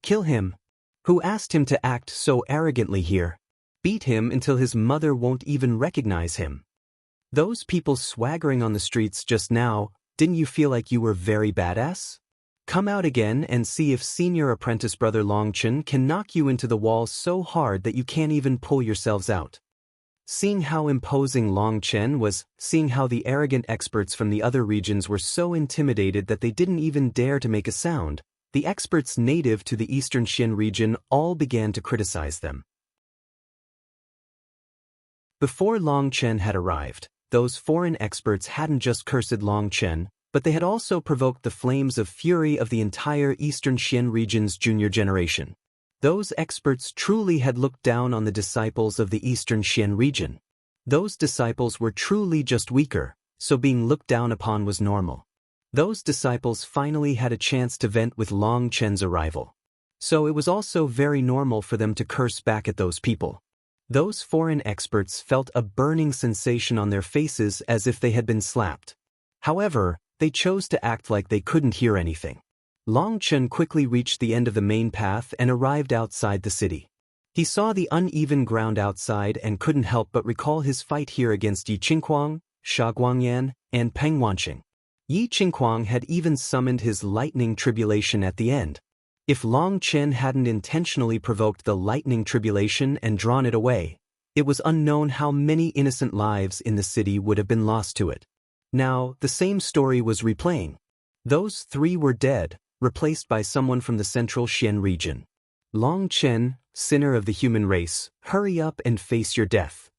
Kill him. Who asked him to act so arrogantly here? Beat him until his mother won't even recognize him. Those people swaggering on the streets just now, didn't you feel like you were very badass? Come out again and see if senior apprentice brother Long Chen can knock you into the wall so hard that you can't even pull yourselves out. Seeing how imposing Long Chen was, seeing how the arrogant experts from the other regions were so intimidated that they didn't even dare to make a sound, The experts native to the eastern Xian region all began to criticize them. Before Long Chen had arrived, those foreign experts hadn't just cursed Long Chen, but they had also provoked the flames of fury of the entire eastern Xian region's junior generation. Those experts truly had looked down on the disciples of the eastern Xian region. Those disciples were truly just weaker, so being looked down upon was normal. Those disciples finally had a chance to vent with Long Chen's arrival. So it was also very normal for them to curse back at those people. Those foreign experts felt a burning sensation on their faces as if they had been slapped. However, they chose to act like they couldn't hear anything. Long Chen quickly reached the end of the main path and arrived outside the city. He saw the uneven ground outside and couldn't help but recall his fight here against Yi Qingquang, Sha Guangyan, and Peng Wanqing. Yi Qingquang had even summoned his lightning tribulation at the end. If Long Chen hadn't intentionally provoked the lightning tribulation and drawn it away, it was unknown how many innocent lives in the city would have been lost to it. Now, the same story was replaying. Those three were dead, replaced by someone from the central Xian region. Long Chen, sinner of the human race, hurry up and face your death.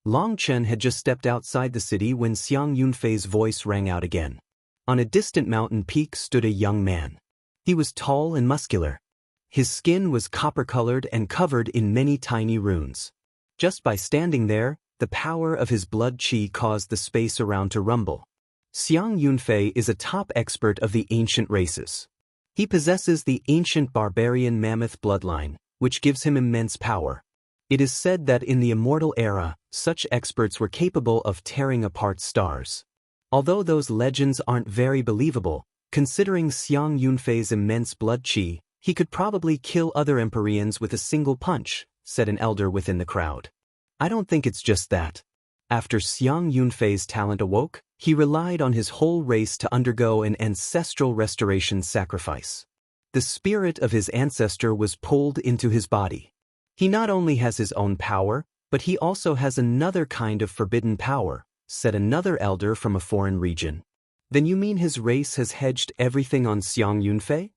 Long Chen had just stepped outside the city when Xiang Yunfei's voice rang out again. On a distant mountain peak stood a young man. He was tall and muscular. His skin was copper-colored and covered in many tiny runes. Just by standing there, the power of his blood qi caused the space around to rumble. Xiang Yunfei is a top expert of the ancient races. He possesses the ancient barbarian mammoth bloodline, which gives him immense power. It is said that in the immortal era, such experts were capable of tearing apart stars. Although those legends aren't very believable, considering Xiang Yunfei's immense blood qi, he could probably kill other Empyreans with a single punch, said an elder within the crowd. I don't think it's just that. After Xiang Yunfei's talent awoke, he relied on his whole race to undergo an ancestral restoration sacrifice. The spirit of his ancestor was pulled into his body. He not only has his own power, but he also has another kind of forbidden power, said another elder from a foreign region. Then you mean his race has hedged everything on Xiang Yunfei?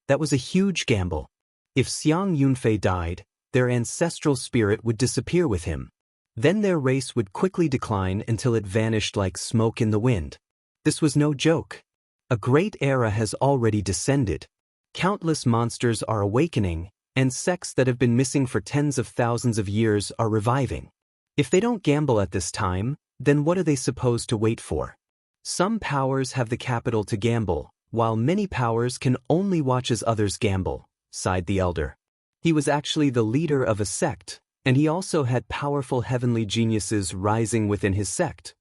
That was a huge gamble. If Xiang Yunfei died, their ancestral spirit would disappear with him. Then their race would quickly decline until it vanished like smoke in the wind. This was no joke. A great era has already descended. Countless monsters are awakening, and sects that have been missing for tens of thousands of years are reviving. If they don't gamble at this time, then what are they supposed to wait for? Some powers have the capital to gamble, while many powers can only watch as others gamble, sighed the elder. He was actually the leader of a sect, and he also had powerful heavenly geniuses rising within his sect.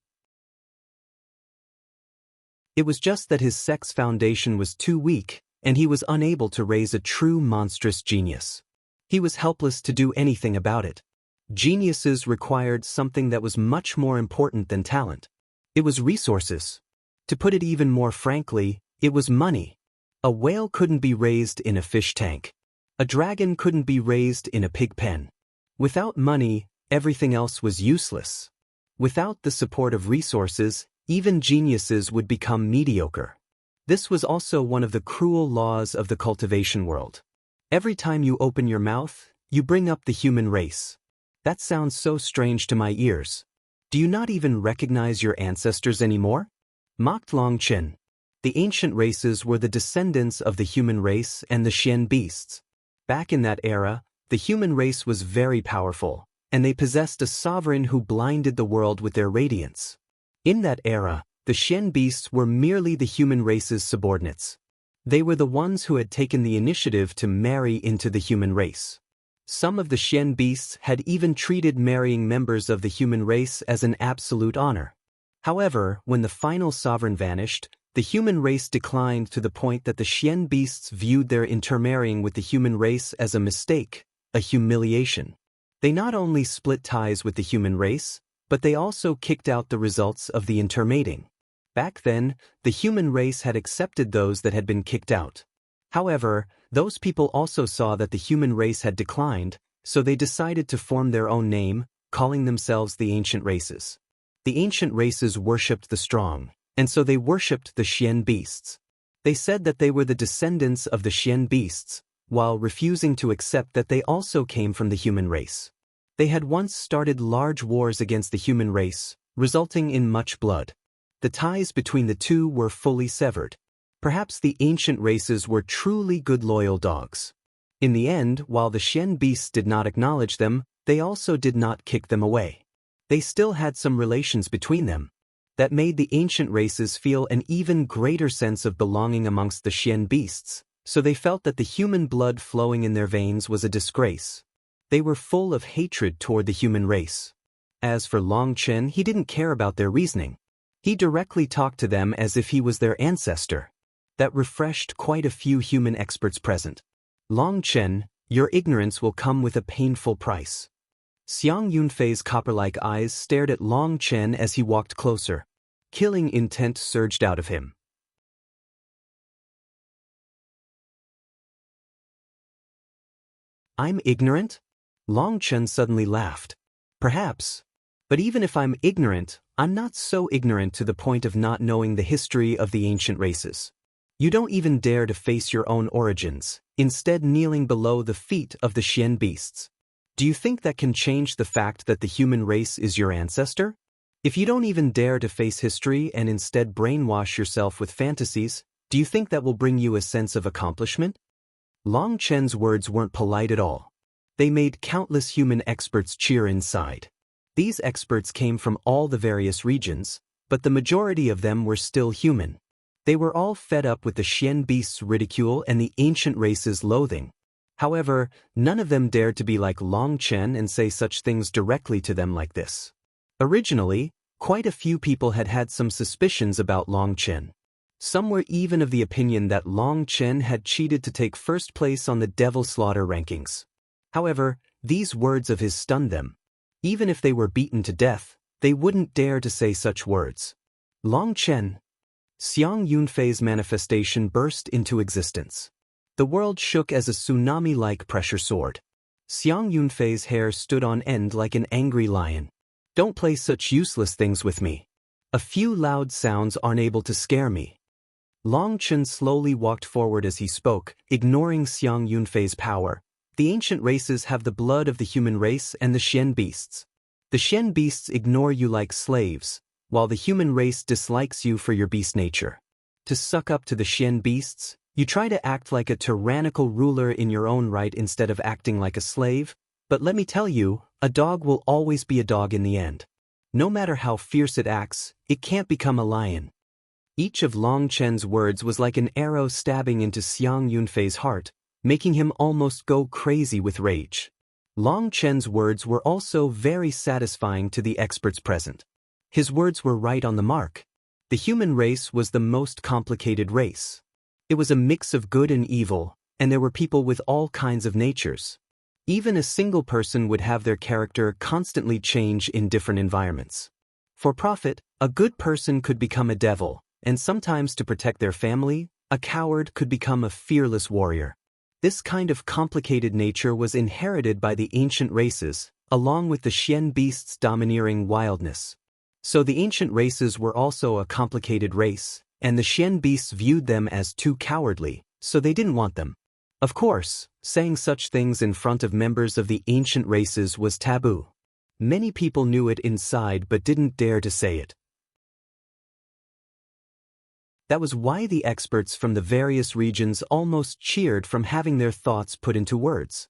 It was just that his sect's foundation was too weak, and he was unable to raise a true monstrous genius. He was helpless to do anything about it. Geniuses required something that was much more important than talent. It was resources. To put it even more frankly, it was money. A whale couldn't be raised in a fish tank. A dragon couldn't be raised in a pig pen. Without money, everything else was useless. Without the support of resources, even geniuses would become mediocre. This was also one of the cruel laws of the cultivation world. Every time you open your mouth, you bring up the human race. That sounds so strange to my ears. Do you not even recognize your ancestors anymore? Mocked Long Chen. The ancient races were the descendants of the human race and the Xian beasts. Back in that era, the human race was very powerful, and they possessed a sovereign who blinded the world with their radiance. In that era, the Xian beasts were merely the human race's subordinates. They were the ones who had taken the initiative to marry into the human race. Some of the Xian beasts had even treated marrying members of the human race as an absolute honor. However, when the final sovereign vanished, the human race declined to the point that the Xian beasts viewed their intermarrying with the human race as a mistake, a humiliation. They not only split ties with the human race, but they also kicked out the results of the intermating. Back then, the human race had accepted those that had been kicked out. However, those people also saw that the human race had declined, so they decided to form their own name, calling themselves the ancient races. The ancient races worshipped the strong, and so they worshipped the Xian beasts. They said that they were the descendants of the Xian beasts, while refusing to accept that they also came from the human race. They had once started large wars against the human race, resulting in much blood. The ties between the two were fully severed. Perhaps the ancient races were truly good loyal dogs. In the end, while the Xian beasts did not acknowledge them, they also did not kick them away. They still had some relations between them. That made the ancient races feel an even greater sense of belonging amongst the Xian beasts, so they felt that the human blood flowing in their veins was a disgrace. They were full of hatred toward the human race. As for Long Chen, he didn't care about their reasoning. He directly talked to them as if he was their ancestor. That refreshed quite a few human experts present. Long Chen, your ignorance will come with a painful price. Xiang Yunfei's copper-like eyes stared at Long Chen as he walked closer. Killing intent surged out of him. I'm ignorant? Long Chen suddenly laughed. Perhaps. But even if I'm ignorant, I'm not so ignorant to the point of not knowing the history of the ancient races. You don't even dare to face your own origins, instead kneeling below the feet of the Xian beasts. Do you think that can change the fact that the human race is your ancestor? If you don't even dare to face history and instead brainwash yourself with fantasies, do you think that will bring you a sense of accomplishment? Long Chen's words weren't polite at all. They made countless human experts cheer inside. These experts came from all the various regions, but the majority of them were still human. They were all fed up with the Xian beasts' ridicule and the ancient race's loathing. However, none of them dared to be like Long Chen and say such things directly to them like this. Originally, quite a few people had had some suspicions about Long Chen. Some were even of the opinion that Long Chen had cheated to take first place on the Devil Slaughter rankings. However, these words of his stunned them. Even if they were beaten to death, they wouldn't dare to say such words. Long Chen. Xiang Yunfei's manifestation burst into existence. The world shook as a tsunami-like pressure soared. Xiang Yunfei's hair stood on end like an angry lion. Don't play such useless things with me. A few loud sounds aren't able to scare me. Long Chen slowly walked forward as he spoke, ignoring Xiang Yunfei's power. The ancient races have the blood of the human race and the Xian beasts. The Xian beasts ignore you like slaves, while the human race dislikes you for your beast nature. To suck up to the Xian beasts, you try to act like a tyrannical ruler in your own right instead of acting like a slave, but let me tell you, a dog will always be a dog in the end. No matter how fierce it acts, it can't become a lion. Each of Long Chen's words was like an arrow stabbing into Xiang Yunfei's heart, making him almost go crazy with rage. Long Chen's words were also very satisfying to the experts present. His words were right on the mark. The human race was the most complicated race. It was a mix of good and evil, and there were people with all kinds of natures. Even a single person would have their character constantly change in different environments. For profit, a good person could become a devil, and sometimes to protect their family, a coward could become a fearless warrior. This kind of complicated nature was inherited by the ancient races, along with the Xian beasts' domineering wildness. So the ancient races were also a complicated race, and the Xian beasts viewed them as too cowardly, so they didn't want them. Of course, saying such things in front of members of the ancient races was taboo. Many people knew it inside but didn't dare to say it. That was why the experts from the various regions almost cheered from having their thoughts put into words.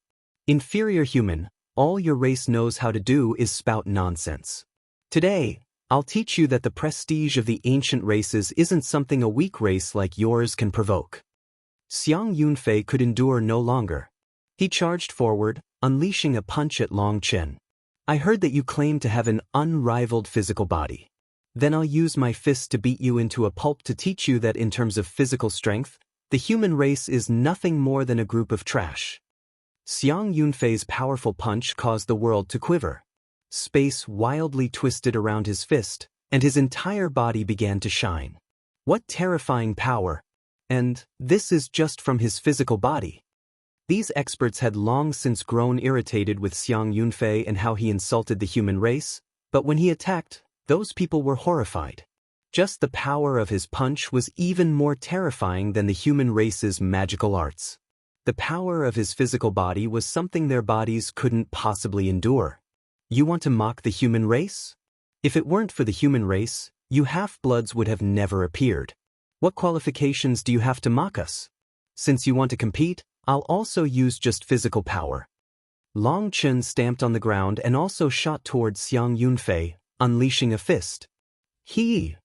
Inferior human, all your race knows how to do is spout nonsense. Today, I'll teach you that the prestige of the ancient races isn't something a weak race like yours can provoke. Xiang Yunfei could endure no longer. He charged forward, unleashing a punch at Long Chen. I heard that you claim to have an unrivaled physical body. Then I'll use my fists to beat you into a pulp to teach you that in terms of physical strength, the human race is nothing more than a group of trash. Xiang Yunfei's powerful punch caused the world to quiver. Space wildly twisted around his fist, and his entire body began to shine. What terrifying power! And this is just from his physical body. These experts had long since grown irritated with Xiang Yunfei and how he insulted the human race, but when he attacked, those people were horrified. Just the power of his punch was even more terrifying than the human race's magical arts. The power of his physical body was something their bodies couldn't possibly endure. You want to mock the human race? If it weren't for the human race, you half-bloods would have never appeared. What qualifications do you have to mock us? Since you want to compete, I'll also use just physical power. Long Chen stamped on the ground and also shot towards Xiang Yunfei, unleashing a fist. He!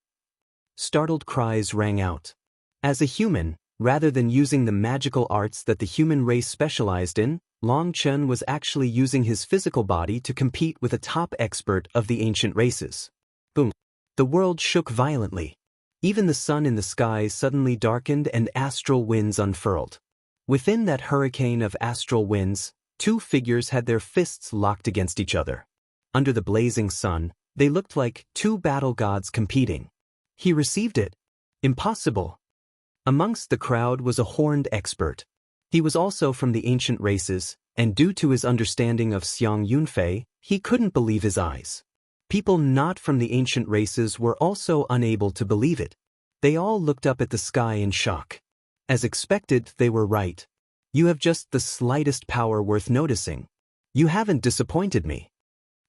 Startled cries rang out. As a human, rather than using the magical arts that the human race specialized in, Long Chen was actually using his physical body to compete with a top expert of the ancient races. Boom! The world shook violently. Even the sun in the sky suddenly darkened and astral winds unfurled. Within that hurricane of astral winds, two figures had their fists locked against each other. Under the blazing sun, they looked like two battle gods competing. He received it. Impossible. Amongst the crowd was a horned expert. He was also from the ancient races, and due to his understanding of Xiang Yunfei, he couldn't believe his eyes. People not from the ancient races were also unable to believe it. They all looked up at the sky in shock. As expected, they were right. You have just the slightest power worth noticing. You haven't disappointed me.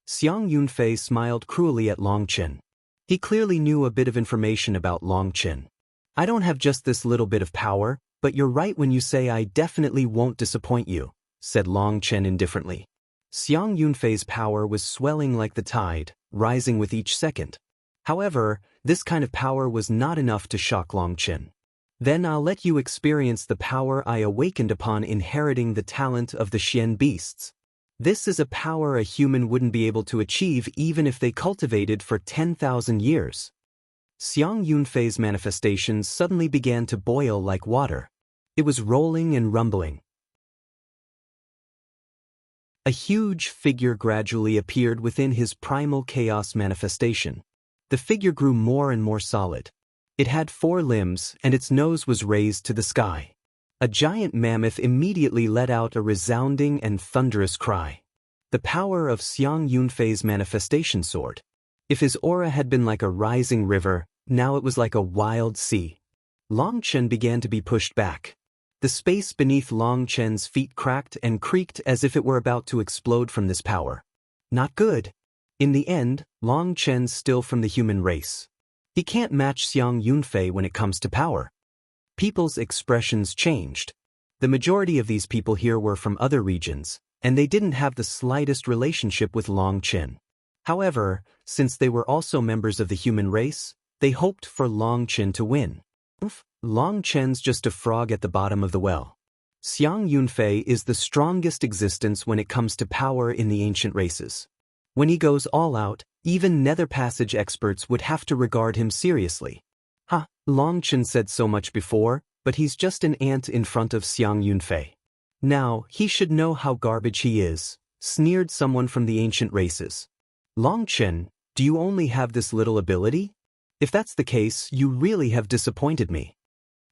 Xiang Yunfei smiled cruelly at Long Chen. He clearly knew a bit of information about Long Chen. I don't have just this little bit of power, but you're right when you say I definitely won't disappoint you, said Long Chen indifferently. Xiang Yunfei's power was swelling like the tide, rising with each second. However, this kind of power was not enough to shock Long Chen. Then I'll let you experience the power I awakened upon inheriting the talent of the Xian beasts. This is a power a human wouldn't be able to achieve even if they cultivated for 10,000 years. Xiang Yunfei's manifestations suddenly began to boil like water. It was rolling and rumbling. A huge figure gradually appeared within his primal chaos manifestation. The figure grew more and more solid. It had 4 limbs, and its nose was raised to the sky. A giant mammoth immediately let out a resounding and thunderous cry. The power of Xiang Yunfei's manifestation soared. If his aura had been like a rising river, now it was like a wild sea. Long Chen began to be pushed back. The space beneath Long Chen's feet cracked and creaked as if it were about to explode from this power. Not good. In the end, Long Chen's still from the human race. He can't match Xiang Yunfei when it comes to power. People's expressions changed. The majority of these people here were from other regions, and they didn't have the slightest relationship with Long Chen. However, since they were also members of the human race, they hoped for Long Chen to win. Long Chen's just a frog at the bottom of the well. Xiang Yunfei is the strongest existence when it comes to power in the ancient races. When he goes all out, even Nether Passage experts would have to regard him seriously. Long Chen said so much before, but he's just an ant in front of Xiang Yunfei. Now, he should know how garbage he is, sneered someone from the ancient races. Long Chen, do you only have this little ability? If that's the case, you really have disappointed me.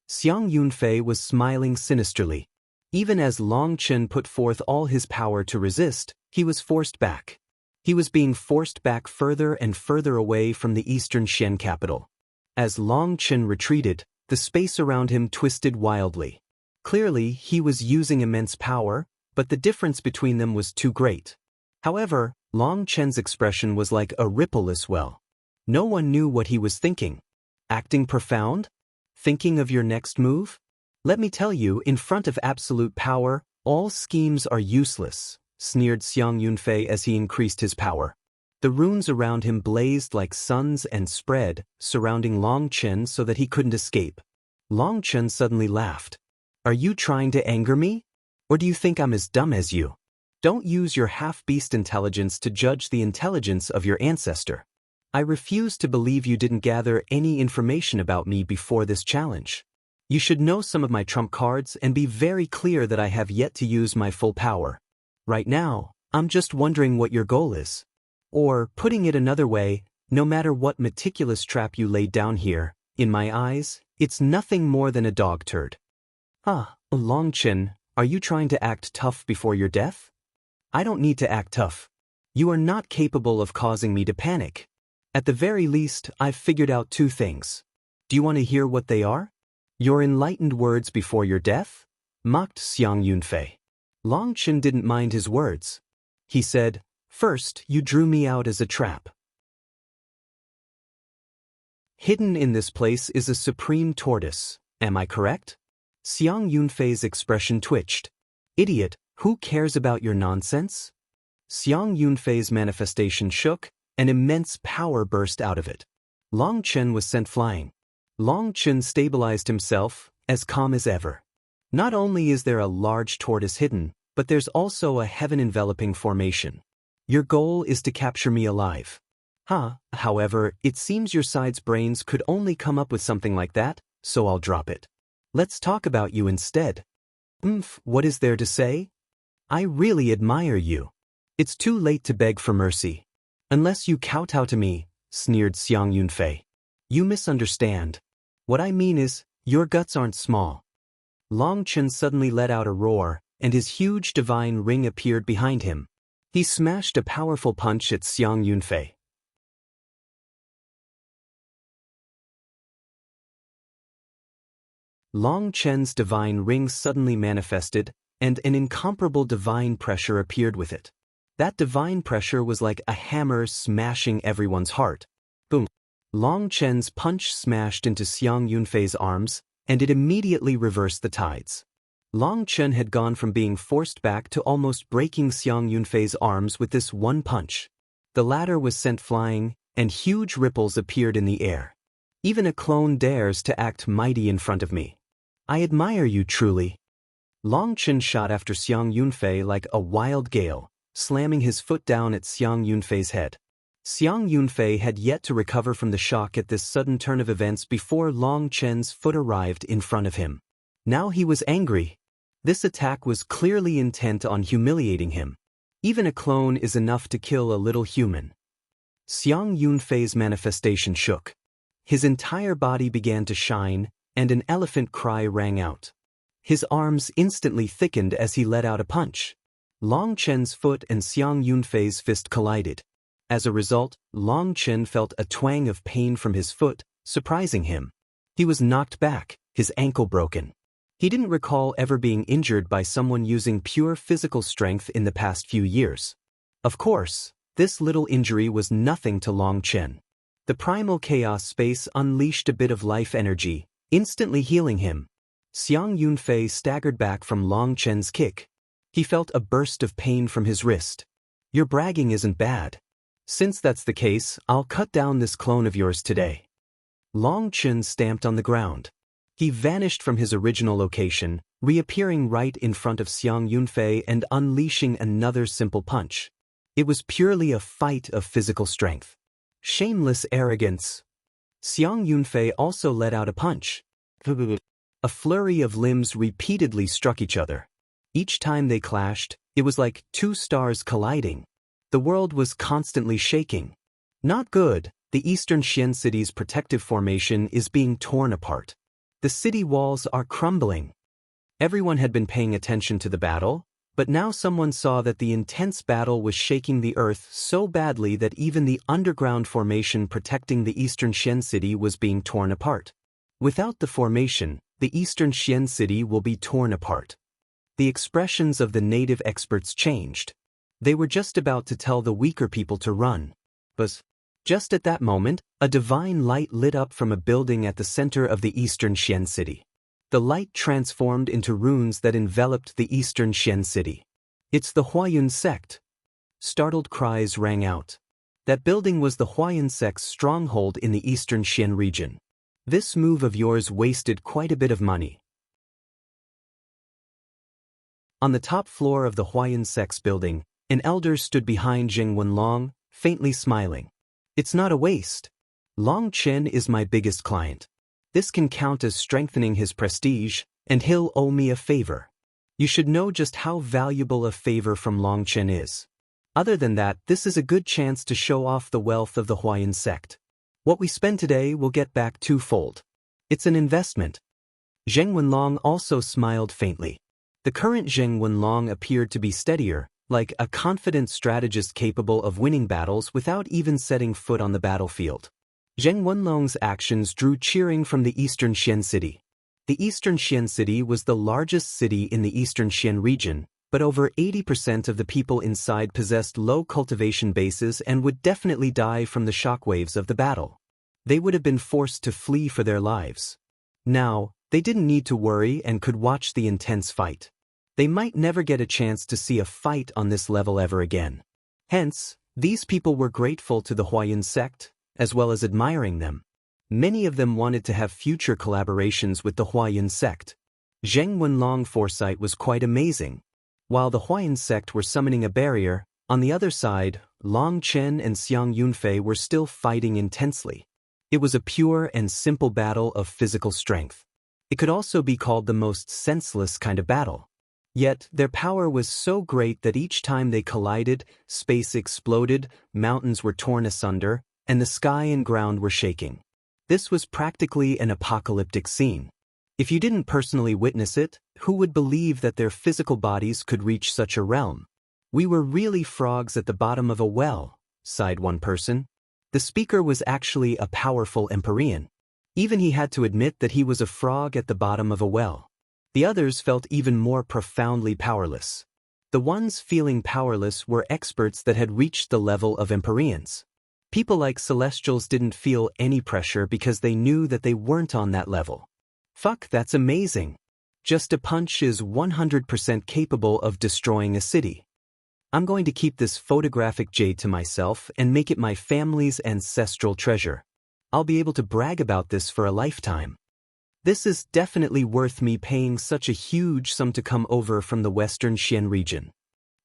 Xiang Yunfei was smiling sinisterly. Even as Long Chen put forth all his power to resist, he was forced back. He was being forced back further and further away from the eastern Xian capital. As Long Chen retreated, the space around him twisted wildly. Clearly, he was using immense power, but the difference between them was too great. However, Long Chen's expression was like a rippleless well. No one knew what he was thinking. Acting profound? Thinking of your next move? Let me tell you, in front of absolute power, all schemes are useless, sneered Xiang Yunfei as he increased his power. The runes around him blazed like suns and spread, surrounding Long Chen so that he couldn't escape. Long Chen suddenly laughed. Are you trying to anger me? Or do you think I'm as dumb as you? Don't use your half-beast intelligence to judge the intelligence of your ancestor. I refuse to believe you didn't gather any information about me before this challenge. You should know some of my trump cards and be very clear that I have yet to use my full power. Right now, I'm just wondering what your goal is. Or, putting it another way, no matter what meticulous trap you laid down here, in my eyes, it's nothing more than a dog turd. Long Chen, are you trying to act tough before your death? I don't need to act tough. You are not capable of causing me to panic. At the very least, I've figured out 2 things. Do you want to hear what they are? Your enlightened words before your death? Mocked Xiang Yunfei. Long Chen didn't mind his words. He said, "First, you drew me out as a trap. Hidden in this place is a supreme tortoise, am I correct?" Xiang Yunfei's expression twitched. "Idiot, who cares about your nonsense?" Xiang Yunfei's manifestation shook, an immense power burst out of it. Long Chen was sent flying. Long Chen stabilized himself, as calm as ever. Not only is there a large tortoise hidden, but there's also a heaven-enveloping formation. Your goal is to capture me alive. However, it seems your side's brains could only come up with something like that, so I'll drop it. Let's talk about you instead. What is there to say? I really admire you. It's too late to beg for mercy. Unless you kowtow to me, sneered Xiang Yunfei. You misunderstand. What I mean is, your guts aren't small. Long Chen suddenly let out a roar, and his huge divine ring appeared behind him. He smashed a powerful punch at Xiang Yunfei. Long Chen's divine ring suddenly manifested, and an incomparable divine pressure appeared with it. That divine pressure was like a hammer smashing everyone's heart. Boom! Long Chen's punch smashed into Xiang Yunfei's arms, and it immediately reversed the tides. Long Chen had gone from being forced back to almost breaking Xiang Yunfei's arms with this one punch. The latter was sent flying, and huge ripples appeared in the air. Even a clone dares to act mighty in front of me. I admire you truly. Long Chen shot after Xiang Yunfei like a wild gale, slamming his foot down at Xiang Yunfei's head. Xiang Yunfei had yet to recover from the shock at this sudden turn of events before Long Chen's foot arrived in front of him. Now he was angry. This attack was clearly intent on humiliating him. Even a clone is enough to kill a little human. Xiang Yunfei's manifestation shook. His entire body began to shine, and an elephant cry rang out. His arms instantly thickened as he let out a punch. Long Chen's foot and Xiang Yunfei's fist collided. As a result, Long Chen felt a twang of pain from his foot, surprising him. He was knocked back, his ankle broken. He didn't recall ever being injured by someone using pure physical strength in the past few years. Of course, this little injury was nothing to Long Chen. The primal chaos space unleashed a bit of life energy, instantly healing him. Xiang Yunfei staggered back from Long Chen's kick. He felt a burst of pain from his wrist. Your bragging isn't bad. Since that's the case, I'll cut down this clone of yours today. Long Chen stamped on the ground. He vanished from his original location, reappearing right in front of Xiang Yunfei and unleashing another simple punch. It was purely a fight of physical strength. Shameless arrogance. Xiang Yunfei also let out a punch. A flurry of limbs repeatedly struck each other. Each time they clashed, it was like 2 stars colliding. The world was constantly shaking. Not good, the eastern Xian city's protective formation is being torn apart. The city walls are crumbling. Everyone had been paying attention to the battle, but now someone saw that the intense battle was shaking the earth so badly that even the underground formation protecting the eastern Xian city was being torn apart. Without the formation, the eastern Xian city will be torn apart. The expressions of the native experts changed. They were just about to tell the weaker people to run. But just at that moment, a divine light lit up from a building at the center of the eastern Xian city. The light transformed into runes that enveloped the eastern Xian city. It's the Huayun sect. Startled cries rang out. That building was the Huayun sect's stronghold in the eastern Xian region. This move of yours wasted quite a bit of money. On the top floor of the Huayun sect's building, an elder stood behind Zheng Wenlong, faintly smiling. It's not a waste. Long Chen is my biggest client. This can count as strengthening his prestige, and he'll owe me a favor. You should know just how valuable a favor from Long Chen is. Other than that, this is a good chance to show off the wealth of the Huayun sect. What we spend today will get back 2-fold. It's an investment. Zheng Wenlong also smiled faintly. The current Zheng Wenlong appeared to be steadier, like a confident strategist capable of winning battles without even setting foot on the battlefield. Zheng Wenlong's actions drew cheering from the eastern Xian city. The eastern Xian city was the largest city in the eastern Xian region, but over 80% of the people inside possessed low cultivation bases and would definitely die from the shockwaves of the battle. They would have been forced to flee for their lives. Now, they didn't need to worry and could watch the intense fight. They might never get a chance to see a fight on this level ever again. Hence, these people were grateful to the Huayan sect, as well as admiring them. Many of them wanted to have future collaborations with the Huayan sect. Zheng Wenlong's foresight was quite amazing. While the Huayan sect were summoning a barrier, on the other side, Long Chen and Xiang Yunfei were still fighting intensely. It was a pure and simple battle of physical strength. It could also be called the most senseless kind of battle. Yet, their power was so great that each time they collided, space exploded, mountains were torn asunder, and the sky and ground were shaking. This was practically an apocalyptic scene. If you didn't personally witness it, who would believe that their physical bodies could reach such a realm? "We were really frogs at the bottom of a well," sighed one person. The speaker was actually a powerful Empyrean. Even he had to admit that he was a frog at the bottom of a well. The others felt even more profoundly powerless. The ones feeling powerless were experts that had reached the level of Empyreans. People like Celestials didn't feel any pressure because they knew that they weren't on that level. Fuck, that's amazing. Just a punch is 100% capable of destroying a city. I'm going to keep this photographic jade to myself and make it my family's ancestral treasure. I'll be able to brag about this for a lifetime. This is definitely worth me paying such a huge sum to come over from the western Xian region.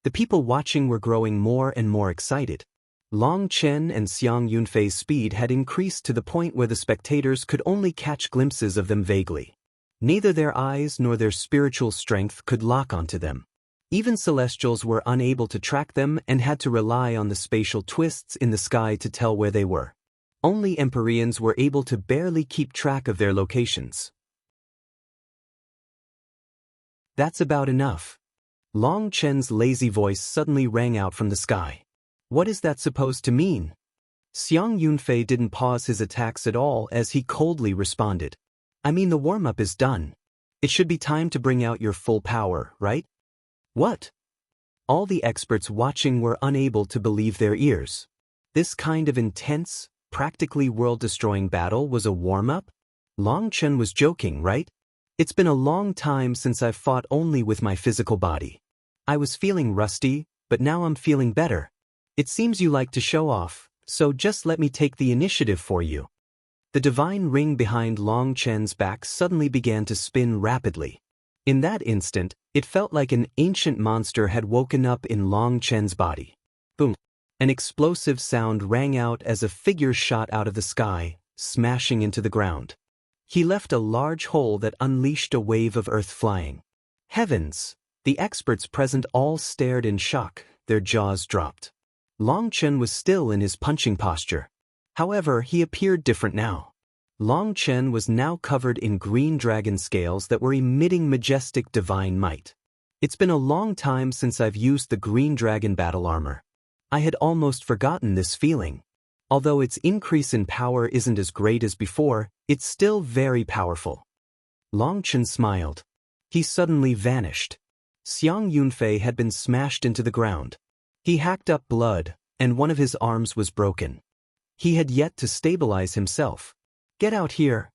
The people watching were growing more and more excited. Long Chen and Xiang Yunfei's speed had increased to the point where the spectators could only catch glimpses of them vaguely. Neither their eyes nor their spiritual strength could lock onto them. Even Celestials were unable to track them and had to rely on the spatial twists in the sky to tell where they were. Only Empyreans were able to barely keep track of their locations. That's about enough. Long Chen's lazy voice suddenly rang out from the sky. What is that supposed to mean? Xiang Yunfei didn't pause his attacks at all as he coldly responded. I mean, the warm-up is done. It should be time to bring out your full power, right? What? All the experts watching were unable to believe their ears. This kind of intense, practically world-destroying battle was a warm-up? Long Chen was joking, right? It's been a long time since I've fought only with my physical body. I was feeling rusty, but now I'm feeling better. It seems you like to show off, so just let me take the initiative for you. The divine ring behind Long Chen's back suddenly began to spin rapidly. In that instant, it felt like an ancient monster had woken up in Long Chen's body. Boom! An explosive sound rang out as a figure shot out of the sky, smashing into the ground. He left a large hole that unleashed a wave of earth flying. Heavens! The experts present all stared in shock, their jaws dropped. Long Chen was still in his punching posture. However, he appeared different now. Long Chen was now covered in green dragon scales that were emitting majestic divine might. It's been a long time since I've used the green dragon battle armor. I had almost forgotten this feeling. Although its increase in power isn't as great as before, it's still very powerful. Long Chen smiled. He suddenly vanished. Xiang Yunfei had been smashed into the ground. He hacked up blood, and one of his arms was broken. He had yet to stabilize himself. Get out here.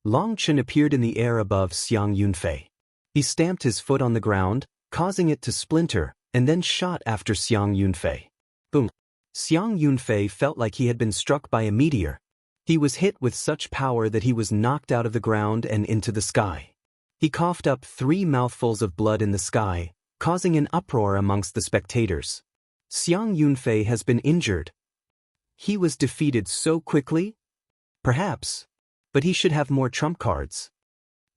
Long Chen appeared in the air above Xiang Yunfei. He stamped his foot on the ground, causing it to splinter, and then shot after Xiang Yunfei. Boom! Xiang Yunfei felt like he had been struck by a meteor. He was hit with such power that he was knocked out of the ground and into the sky. He coughed up 3 mouthfuls of blood in the sky, causing an uproar amongst the spectators. Xiang Yunfei has been injured. He was defeated so quickly? Perhaps. But he should have more trump cards.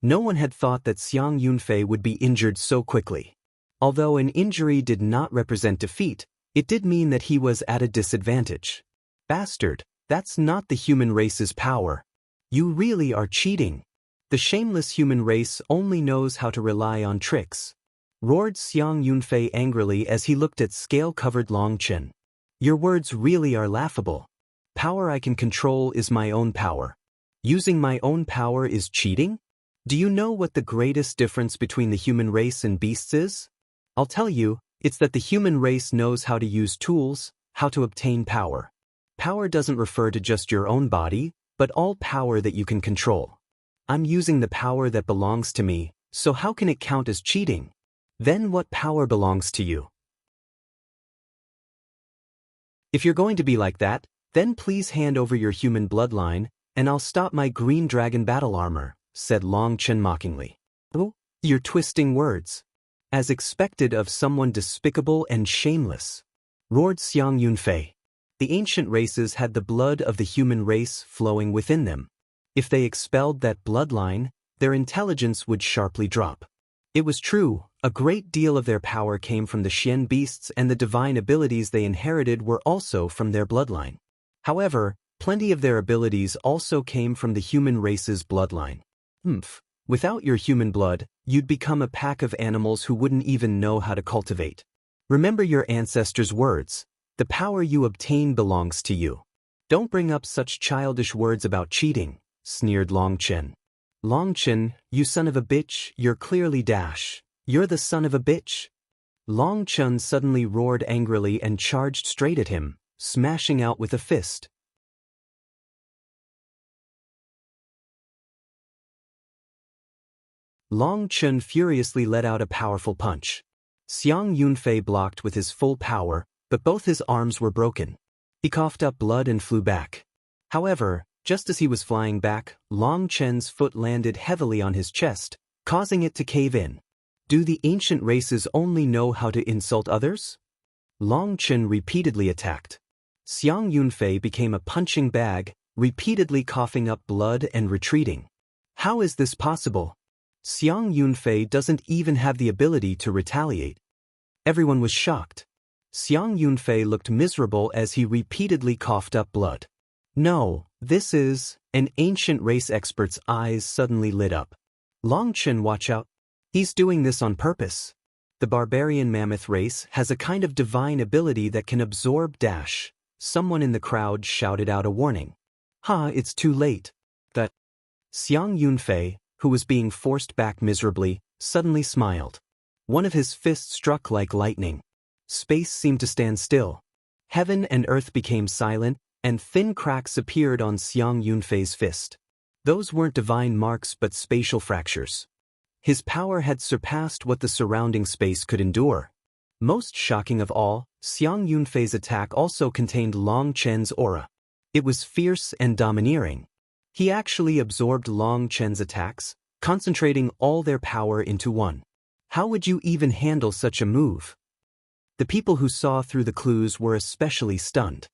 No one had thought that Xiang Yunfei would be injured so quickly. Although an injury did not represent defeat, it did mean that he was at a disadvantage. Bastard, that's not the human race's power. You really are cheating. The shameless human race only knows how to rely on tricks. roared Xiang Yunfei angrily as he looked at scale-covered Long Chen. Your words really are laughable. Power I can control is my own power. Using my own power is cheating? Do you know what the greatest difference between the human race and beasts is? I'll tell you, it's that the human race knows how to use tools, how to obtain power. Power doesn't refer to just your own body, but all power that you can control. I'm using the power that belongs to me, so how can it count as cheating? Then what power belongs to you? If you're going to be like that, then please hand over your human bloodline, and I'll stop my green dragon battle armor, said Long Chen mockingly. Oh, you're twisting words. As expected of someone despicable and shameless, roared Xiang Yunfei. The ancient races had the blood of the human race flowing within them. If they expelled that bloodline, their intelligence would sharply drop. It was true, a great deal of their power came from the Xian beasts and the divine abilities they inherited were also from their bloodline. However, plenty of their abilities also came from the human race's bloodline. Without your human blood, you'd become a pack of animals who wouldn't even know how to cultivate. Remember your ancestors' words. The power you obtain belongs to you. Don't bring up such childish words about cheating, sneered Long Chen. Long Chen, you son of a bitch, you're clearly Dash. You're the son of a bitch. Long Chen suddenly roared angrily and charged straight at him, smashing out with a fist. Long Chen furiously let out a powerful punch. Xiang Yunfei blocked with his full power, but both his arms were broken. He coughed up blood and flew back. However, just as he was flying back, Long Chen's foot landed heavily on his chest, causing it to cave in. Do the ancient races only know how to insult others? Long Chen repeatedly attacked. Xiang Yunfei became a punching bag, repeatedly coughing up blood and retreating. How is this possible? Xiang Yunfei doesn't even have the ability to retaliate. Everyone was shocked. Xiang Yunfei looked miserable as he repeatedly coughed up blood. No, this is... An ancient race expert's eyes suddenly lit up. Long Chen, watch out. He's doing this on purpose. The barbarian mammoth race has a kind of divine ability that can absorb Dash. Someone in the crowd shouted out a warning. It's too late. That Xiang Yunfei, who was being forced back miserably, suddenly smiled. One of his fists struck like lightning. Space seemed to stand still. Heaven and earth became silent, and thin cracks appeared on Xiang Yunfei's fist. Those weren't divine marks but spatial fractures. His power had surpassed what the surrounding space could endure. Most shocking of all, Xiang Yunfei's attack also contained Long Chen's aura. It was fierce and domineering. He actually absorbed Long Chen's attacks, concentrating all their power into one. How would you even handle such a move? The people who saw through the clues were especially stunned.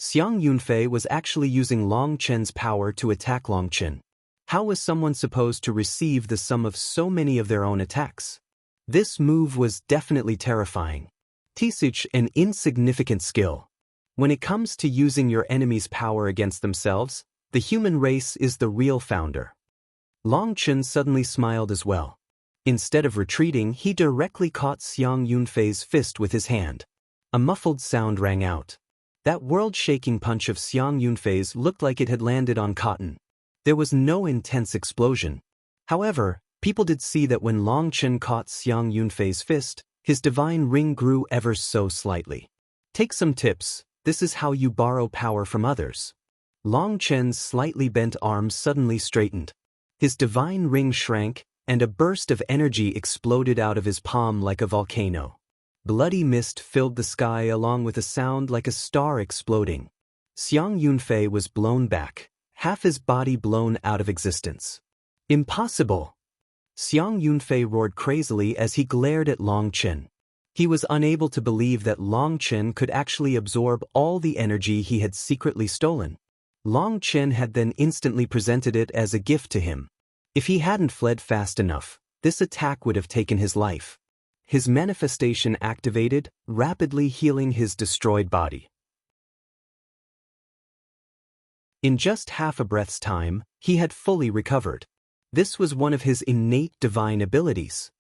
Xiang Yunfei was actually using Long Chen's power to attack Long Chen. How was someone supposed to receive the sum of so many of their own attacks? This move was definitely terrifying. Such an insignificant skill. When it comes to using your enemy's power against themselves, the human race is the real founder. Long Chen suddenly smiled as well. Instead of retreating, he directly caught Xiang Yunfei's fist with his hand. A muffled sound rang out. That world-shaking punch of Xiang Yunfei's looked like it had landed on cotton. There was no intense explosion. However, people did see that when Long Chen caught Xiang Yunfei's fist, his divine ring grew ever so slightly. Take some tips. This is how you borrow power from others. Long Chen's slightly bent arms suddenly straightened. His divine ring shrank, and a burst of energy exploded out of his palm like a volcano. Bloody mist filled the sky along with a sound like a star exploding. Xiang Yunfei was blown back, half his body blown out of existence. Impossible! Xiang Yunfei roared crazily as he glared at Long Chen. He was unable to believe that Long Chen could actually absorb all the energy he had secretly stolen. Long Chen had then instantly presented it as a gift to him. If he hadn't fled fast enough, this attack would have taken his life. His manifestation activated, rapidly healing his destroyed body. In just half a breath's time, he had fully recovered. This was one of his innate divine abilities.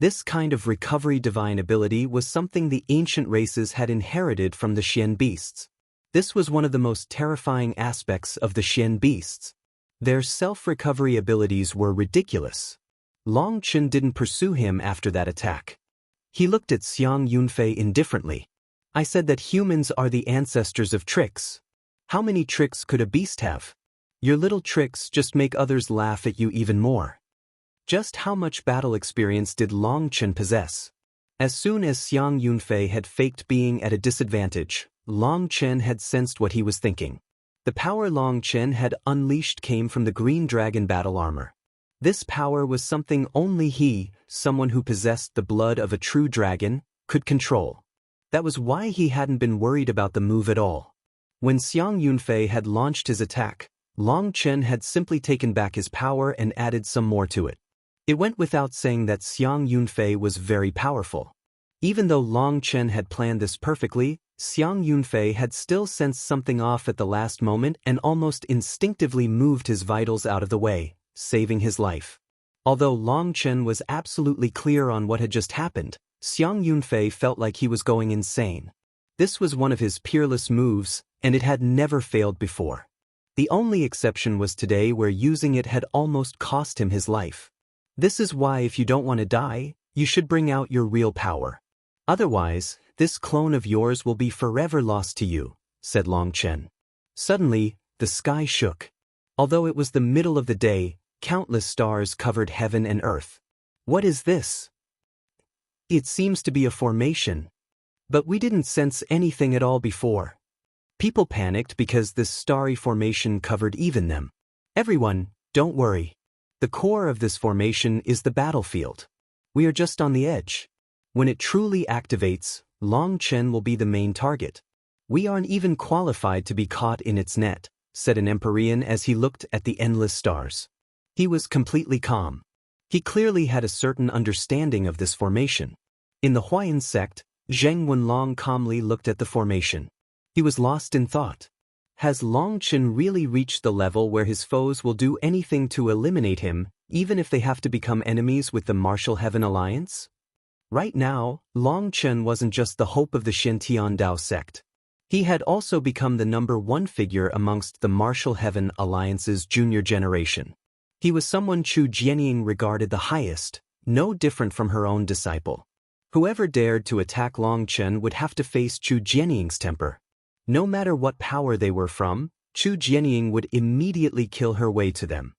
This kind of recovery divine ability was something the ancient races had inherited from the Xian beasts. This was one of the most terrifying aspects of the Xian beasts. Their self-recovery abilities were ridiculous. Long Chen didn't pursue him after that attack. He looked at Xiang Yunfei indifferently. I said that humans are the ancestors of tricks. How many tricks could a beast have? Your little tricks just make others laugh at you even more. Just how much battle experience did Long Chen possess? As soon as Xiang Yunfei had faked being at a disadvantage, Long Chen had sensed what he was thinking. The power Long Chen had unleashed came from the green dragon battle armor. This power was something only he, someone who possessed the blood of a true dragon, could control. That was why he hadn't been worried about the move at all. When Xiang Yunfei had launched his attack, Long Chen had simply taken back his power and added some more to it. It went without saying that Xiang Yunfei was very powerful. Even though Long Chen had planned this perfectly, Xiang Yunfei had still sensed something off at the last moment and almost instinctively moved his vitals out of the way, saving his life. Although Long Chen was absolutely clear on what had just happened, Xiang Yunfei felt like he was going insane. This was one of his peerless moves, and it had never failed before. The only exception was today, where using it had almost cost him his life. This is why if you don't want to die, you should bring out your real power. Otherwise, this clone of yours will be forever lost to you, said Long Chen. Suddenly, the sky shook. Although it was the middle of the day, countless stars covered heaven and earth. What is this? It seems to be a formation. But we didn't sense anything at all before. People panicked because this starry formation covered even them. Everyone, don't worry. The core of this formation is the battlefield. We are just on the edge. When it truly activates, Long Chen will be the main target. We aren't even qualified to be caught in its net, said an Empyrean as he looked at the endless stars. He was completely calm. He clearly had a certain understanding of this formation. In the Huayan sect, Zheng Wenlong calmly looked at the formation. He was lost in thought. Has Long Chen really reached the level where his foes will do anything to eliminate him, even if they have to become enemies with the Martial Heaven Alliance? Right now, Long Chen wasn't just the hope of the Shintian Dao sect. He had also become the #1 figure amongst the Martial Heaven Alliance's junior generation. He was someone Chu Jianying regarded the highest, no different from her own disciple. Whoever dared to attack Long Chen would have to face Chu Jianying's temper. No matter what power they were from, Chu Jianying would immediately kill her way to them.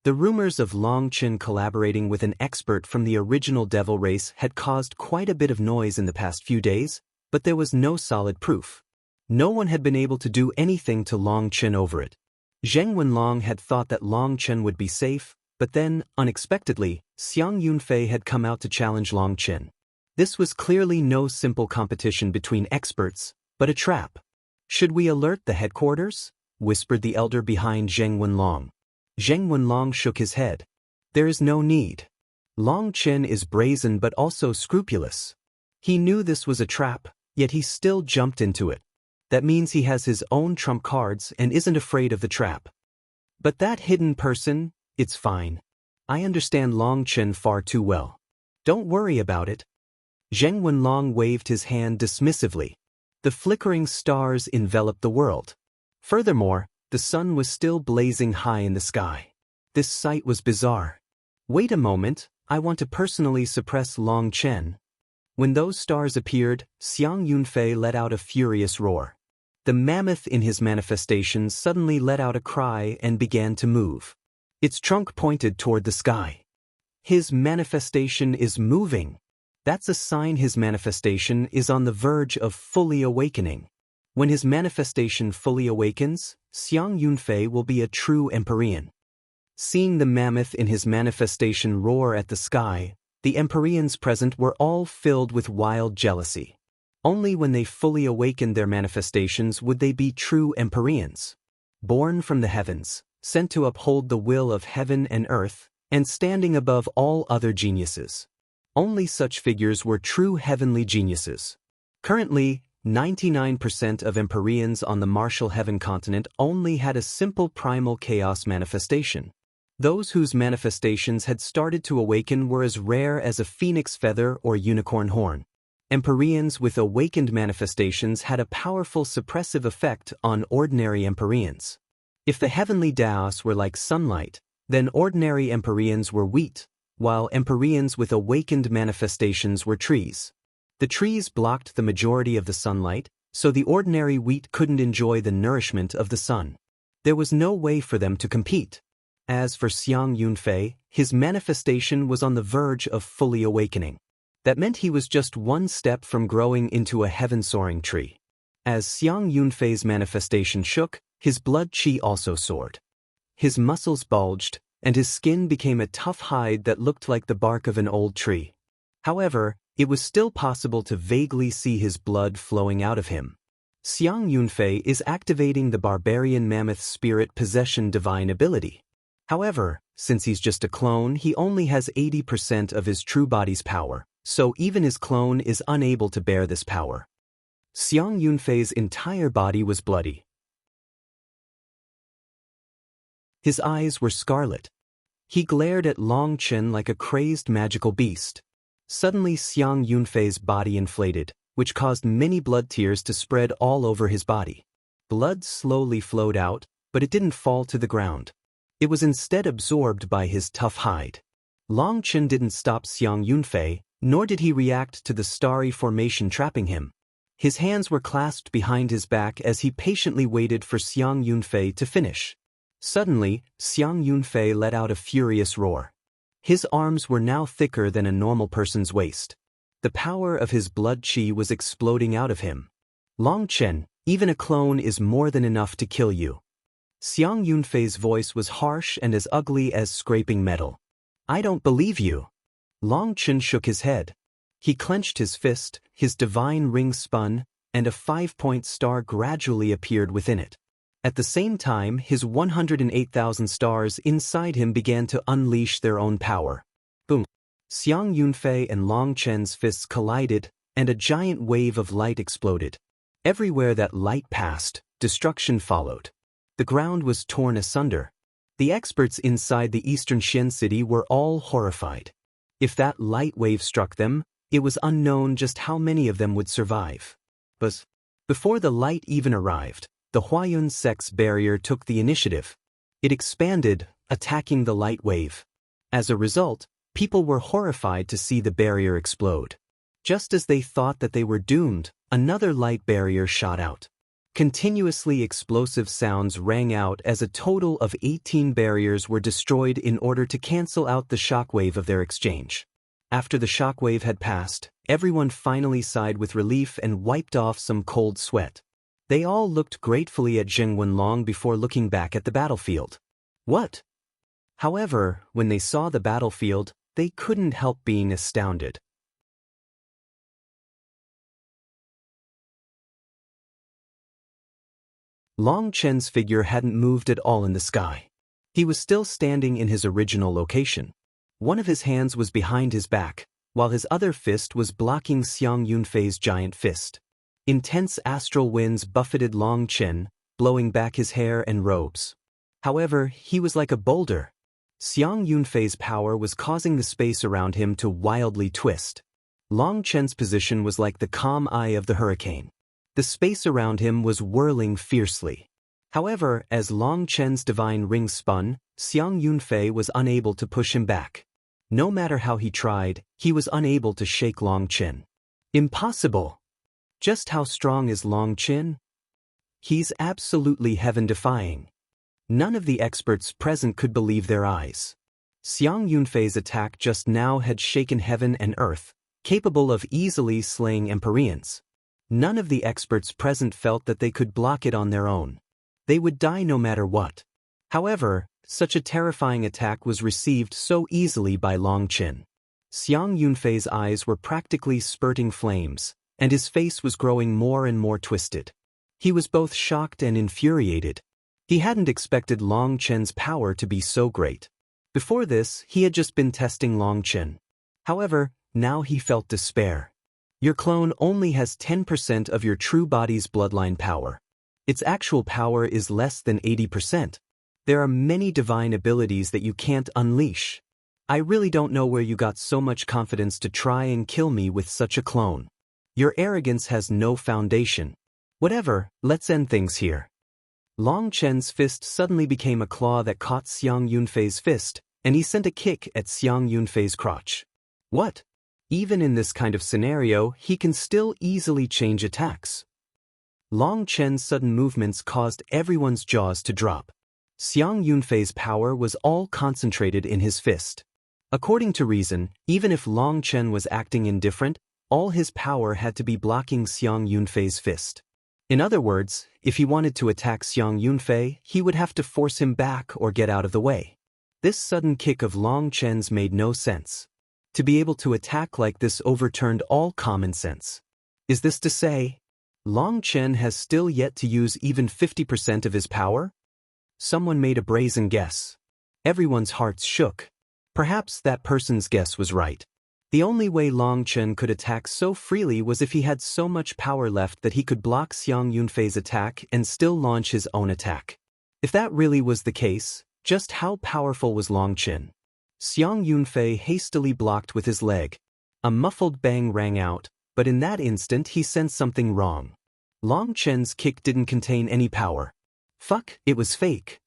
The rumors of Long Chen collaborating with an expert from the original devil race had caused quite a bit of noise in the past few days, but there was no solid proof. No one had been able to do anything to Long Chen over it. Zheng Wenlong had thought that Long Chen would be safe, but then, unexpectedly, Xiang Yunfei had come out to challenge Long Chen. This was clearly no simple competition between experts, but a trap. Should we alert the headquarters? Whispered the elder behind Zheng Wenlong. Zheng Wenlong shook his head. There is no need. Long Chen is brazen but also scrupulous. He knew this was a trap, yet he still jumped into it. That means he has his own trump cards and isn't afraid of the trap. But that hidden person, it's fine. I understand Long Chen far too well. Don't worry about it. Zheng Wenlong waved his hand dismissively. The flickering stars enveloped the world. Furthermore, the sun was still blazing high in the sky. This sight was bizarre. Wait a moment, I want to personally suppress Long Chen. When those stars appeared, Xiang Yunfei let out a furious roar. The mammoth in his manifestation suddenly let out a cry and began to move. Its trunk pointed toward the sky. His manifestation is moving. That's a sign his manifestation is on the verge of fully awakening. When his manifestation fully awakens, Xiang Yunfei will be a true Empyrean. Seeing the mammoth in his manifestation roar at the sky, the Empyreans present were all filled with wild jealousy. Only when they fully awakened their manifestations would they be true Empyreans. Born from the heavens, sent to uphold the will of heaven and earth, and standing above all other geniuses. Only such figures were true heavenly geniuses. Currently, 99% of Empyreans on the Martial Heaven continent only had a simple primal chaos manifestation. Those whose manifestations had started to awaken were as rare as a phoenix feather or unicorn horn. Empyreans with awakened manifestations had a powerful suppressive effect on ordinary Empyreans. If the heavenly Daos were like sunlight, then ordinary Empyreans were wheat, while Empyreans with awakened manifestations were trees. The trees blocked the majority of the sunlight, so the ordinary wheat couldn't enjoy the nourishment of the sun. There was no way for them to compete. As for Xiang Yunfei, his manifestation was on the verge of fully awakening. That meant he was just one step from growing into a heaven-soaring tree. As Xiang Yunfei's manifestation shook, his blood qi also soared. His muscles bulged, and his skin became a tough hide that looked like the bark of an old tree. However, it was still possible to vaguely see his blood flowing out of him. Xiang Yunfei is activating the barbarian mammoth spirit possession divine ability. However, since he's just a clone, he only has 80% of his true body's power, so even his clone is unable to bear this power. Xiang Yunfei's entire body was bloody. His eyes were scarlet. He glared at Long Chen like a crazed magical beast. Suddenly Xiang Yunfei's body inflated, which caused many blood tears to spread all over his body. Blood slowly flowed out, but it didn't fall to the ground. It was instead absorbed by his tough hide. Long Chen didn't stop Xiang Yunfei, nor did he react to the starry formation trapping him. His hands were clasped behind his back as he patiently waited for Xiang Yunfei to finish. Suddenly, Xiang Yunfei let out a furious roar. His arms were now thicker than a normal person's waist. The power of his blood qi was exploding out of him. Long Chen, even a clone is more than enough to kill you. Xiang Yunfei's voice was harsh and as ugly as scraping metal. I don't believe you. Long Chen shook his head. He clenched his fist, his divine ring spun, and a 5-point star gradually appeared within it. At the same time, his 108,000 stars inside him began to unleash their own power. Boom! Xiang Yunfei and Long Chen's fists collided, and a giant wave of light exploded. Everywhere that light passed, destruction followed. The ground was torn asunder. The experts inside the eastern Xian city were all horrified. If that light wave struck them, it was unknown just how many of them would survive. But before the light even arrived, the Huayun sect's barrier took the initiative. It expanded, attacking the light wave. As a result, people were horrified to see the barrier explode. Just as they thought that they were doomed, another light barrier shot out. Continuously explosive sounds rang out as a total of 18 barriers were destroyed in order to cancel out the shockwave of their exchange. After the shockwave had passed, everyone finally sighed with relief and wiped off some cold sweat. They all looked gratefully at Zheng Wenlong before looking back at the battlefield. What? However, when they saw the battlefield, they couldn't help being astounded. Long Chen's figure hadn't moved at all in the sky. He was still standing in his original location. One of his hands was behind his back, while his other fist was blocking Xiang Yunfei's giant fist. Intense astral winds buffeted Long Chen, blowing back his hair and robes. However, he was like a boulder. Xiang Yunfei's power was causing the space around him to wildly twist. Long Chen's position was like the calm eye of the hurricane. The space around him was whirling fiercely. However, as Long Chen's divine ring spun, Xiang Yunfei was unable to push him back. No matter how he tried, he was unable to shake Long Chen. Impossible! Just how strong is Long Chen? He's absolutely heaven-defying. None of the experts present could believe their eyes. Xiang Yunfei's attack just now had shaken heaven and earth, capable of easily slaying Empyreans. None of the experts present felt that they could block it on their own. They would die no matter what. However, such a terrifying attack was received so easily by Long Chen. Xiang Yunfei's eyes were practically spurting flames, and his face was growing more and more twisted. He was both shocked and infuriated. He hadn't expected Long Chen's power to be so great. Before this, he had just been testing Long Chen. However, now he felt despair. Your clone only has 10% of your true body's bloodline power. Its actual power is less than 80%. There are many divine abilities that you can't unleash. I really don't know where you got so much confidence to try and kill me with such a clone. Your arrogance has no foundation. Whatever, let's end things here. Long Chen's fist suddenly became a claw that caught Xiang Yunfei's fist, and he sent a kick at Xiang Yunfei's crotch. What? Even in this kind of scenario, he can still easily change attacks. Long Chen's sudden movements caused everyone's jaws to drop. Xiang Yunfei's power was all concentrated in his fist. According to reason, even if Long Chen was acting indifferent, all his power had to be blocking Xiang Yunfei's fist. In other words, if he wanted to attack Xiang Yunfei, he would have to force him back or get out of the way. This sudden kick of Long Chen's made no sense. To be able to attack like this overturned all common sense. Is this to say, Long Chen has still yet to use even 50% of his power? Someone made a brazen guess. Everyone's hearts shook. Perhaps that person's guess was right. The only way Long Chen could attack so freely was if he had so much power left that he could block Xiang Yunfei's attack and still launch his own attack. If that really was the case, just how powerful was Long Chen? Xiang Yunfei hastily blocked with his leg. A muffled bang rang out, but in that instant he sensed something wrong. Long Chen's kick didn't contain any power. Fuck, it was fake.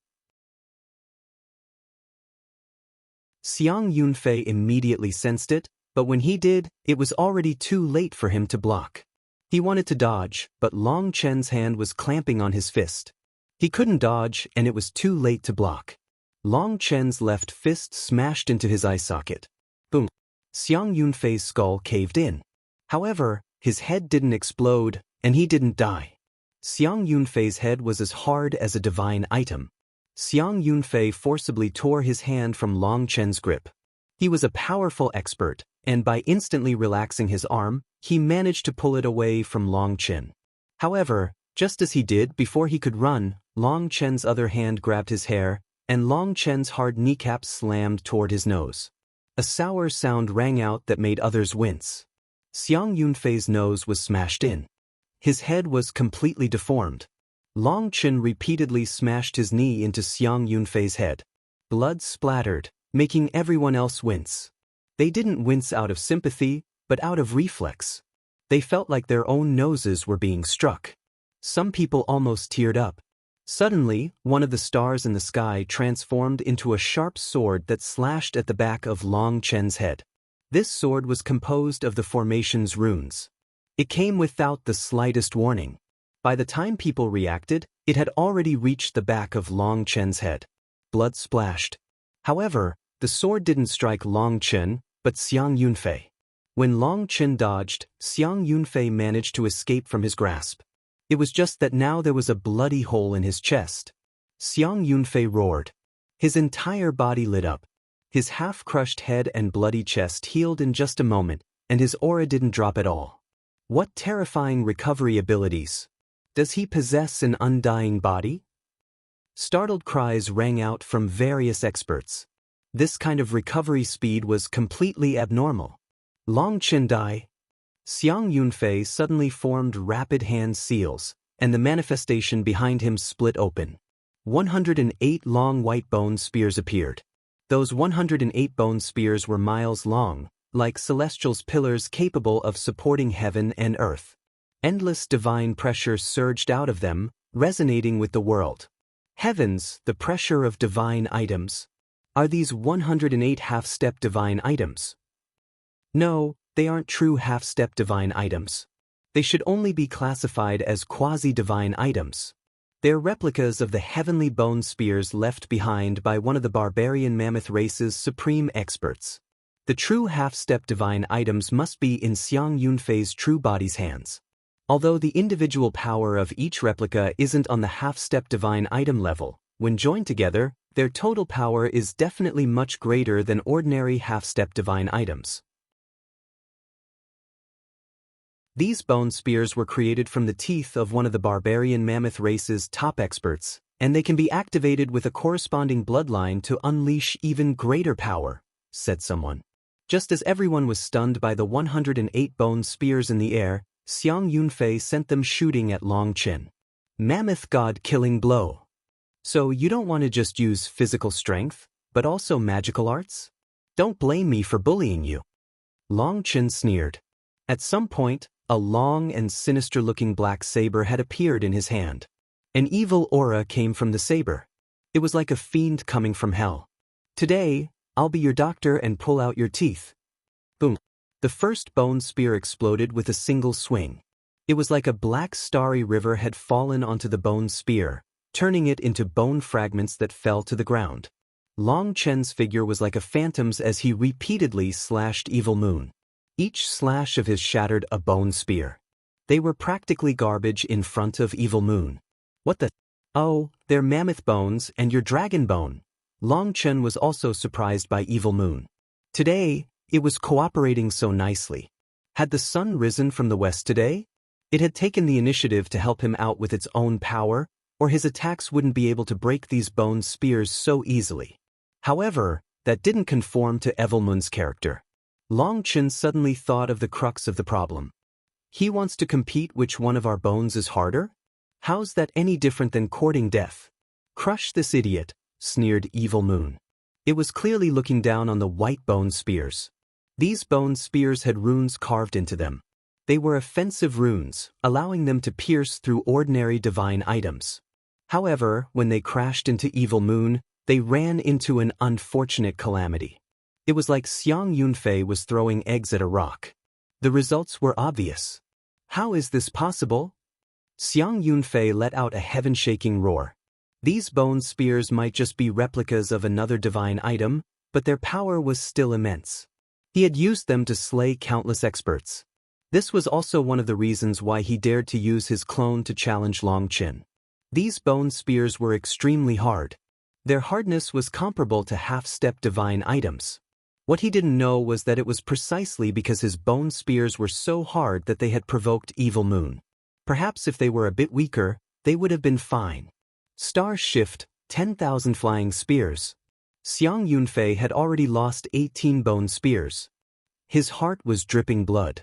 Xiang Yunfei immediately sensed it, but when he did, it was already too late for him to block. He wanted to dodge, but Long Chen's hand was clamping on his fist. He couldn't dodge, and it was too late to block. Long Chen's left fist smashed into his eye socket. Boom. Xiang Yunfei's skull caved in. However, his head didn't explode, and he didn't die. Xiang Yunfei's head was as hard as a divine item. Xiang Yunfei forcibly tore his hand from Long Chen's grip. He was a powerful expert, and by instantly relaxing his arm, he managed to pull it away from Long Chen. However, just as he did before he could run, Long Chen's other hand grabbed his hair, and Long Chen's hard kneecap slammed toward his nose. A sour sound rang out that made others wince. Xiang Yunfei's nose was smashed in. His head was completely deformed. Long Chen repeatedly smashed his knee into Xiang Yunfei's head. Blood splattered, making everyone else wince. They didn't wince out of sympathy, but out of reflex. They felt like their own noses were being struck. Some people almost teared up. Suddenly, one of the stars in the sky transformed into a sharp sword that slashed at the back of Long Chen's head. This sword was composed of the formation's runes. It came without the slightest warning. By the time people reacted, it had already reached the back of Long Chen's head. Blood splashed. However, the sword didn't strike Long Chen, but Xiang Yunfei. When Long Chen dodged, Xiang Yunfei managed to escape from his grasp. It was just that now there was a bloody hole in his chest. Xiang Yunfei roared. His entire body lit up. His half-crushed head and bloody chest healed in just a moment, and his aura didn't drop at all. What terrifying recovery abilities! Does he possess an undying body? Startled cries rang out from various experts. This kind of recovery speed was completely abnormal. Long Chen die. Xiang Yunfei suddenly formed rapid hand seals, and the manifestation behind him split open. 108 long white bone spears appeared. Those 108 bone spears were miles long, like celestial's pillars capable of supporting heaven and earth. Endless divine pressure surged out of them, resonating with the world. Heavens, the pressure of divine items. Are these 108 half-step divine items? No, they aren't true half-step divine items. They should only be classified as quasi-divine items. They're replicas of the heavenly bone spears left behind by one of the barbarian mammoth race's supreme experts. The true half-step divine items must be in Xiang Yunfei's true body's hands. Although the individual power of each replica isn't on the half-step divine item level, when joined together, their total power is definitely much greater than ordinary half-step divine items. These bone spears were created from the teeth of one of the barbarian mammoth race's top experts, and they can be activated with a corresponding bloodline to unleash even greater power, said someone. Just as everyone was stunned by the 108 bone spears in the air, Xiang Yunfei sent them shooting at Long Chen. Mammoth god killing blow. So you don't want to just use physical strength, but also magical arts? Don't blame me for bullying you. Long Chen sneered. At some point, a long and sinister-looking black saber had appeared in his hand. An evil aura came from the saber. It was like a fiend coming from hell. Today, I'll be your doctor and pull out your teeth. Boom. The first bone spear exploded with a single swing. It was like a black starry river had fallen onto the bone spear, turning it into bone fragments that fell to the ground. Long Chen's figure was like a phantom's as he repeatedly slashed Evil Moon. Each slash of his shattered a bone spear. They were practically garbage in front of Evil Moon. What the? Oh, they're mammoth bones and your dragon bone. Long Chen was also surprised by Evil Moon. Today, it was cooperating so nicely. Had the sun risen from the west today? It had taken the initiative to help him out with its own power, or his attacks wouldn't be able to break these bone spears so easily. However, that didn't conform to Evil Moon's character. Long Chen suddenly thought of the crux of the problem. He wants to compete which one of our bones is harder? How's that any different than courting death? Crush this idiot, sneered Evil Moon. It was clearly looking down on the white bone spears. These bone spears had runes carved into them. They were offensive runes, allowing them to pierce through ordinary divine items. However, when they crashed into Evil Moon, they ran into an unfortunate calamity. It was like Xiang Yunfei was throwing eggs at a rock. The results were obvious. How is this possible? Xiang Yunfei let out a heaven-shaking roar. These bone spears might just be replicas of another divine item, but their power was still immense. He had used them to slay countless experts. This was also one of the reasons why he dared to use his clone to challenge Long Chen. These bone spears were extremely hard. Their hardness was comparable to half-step divine items. What he didn't know was that it was precisely because his bone spears were so hard that they had provoked Evil Moon. Perhaps if they were a bit weaker, they would have been fine. Star Shift, 10,000 flying spears. Xiang Yunfei had already lost 18 bone spears. His heart was dripping blood.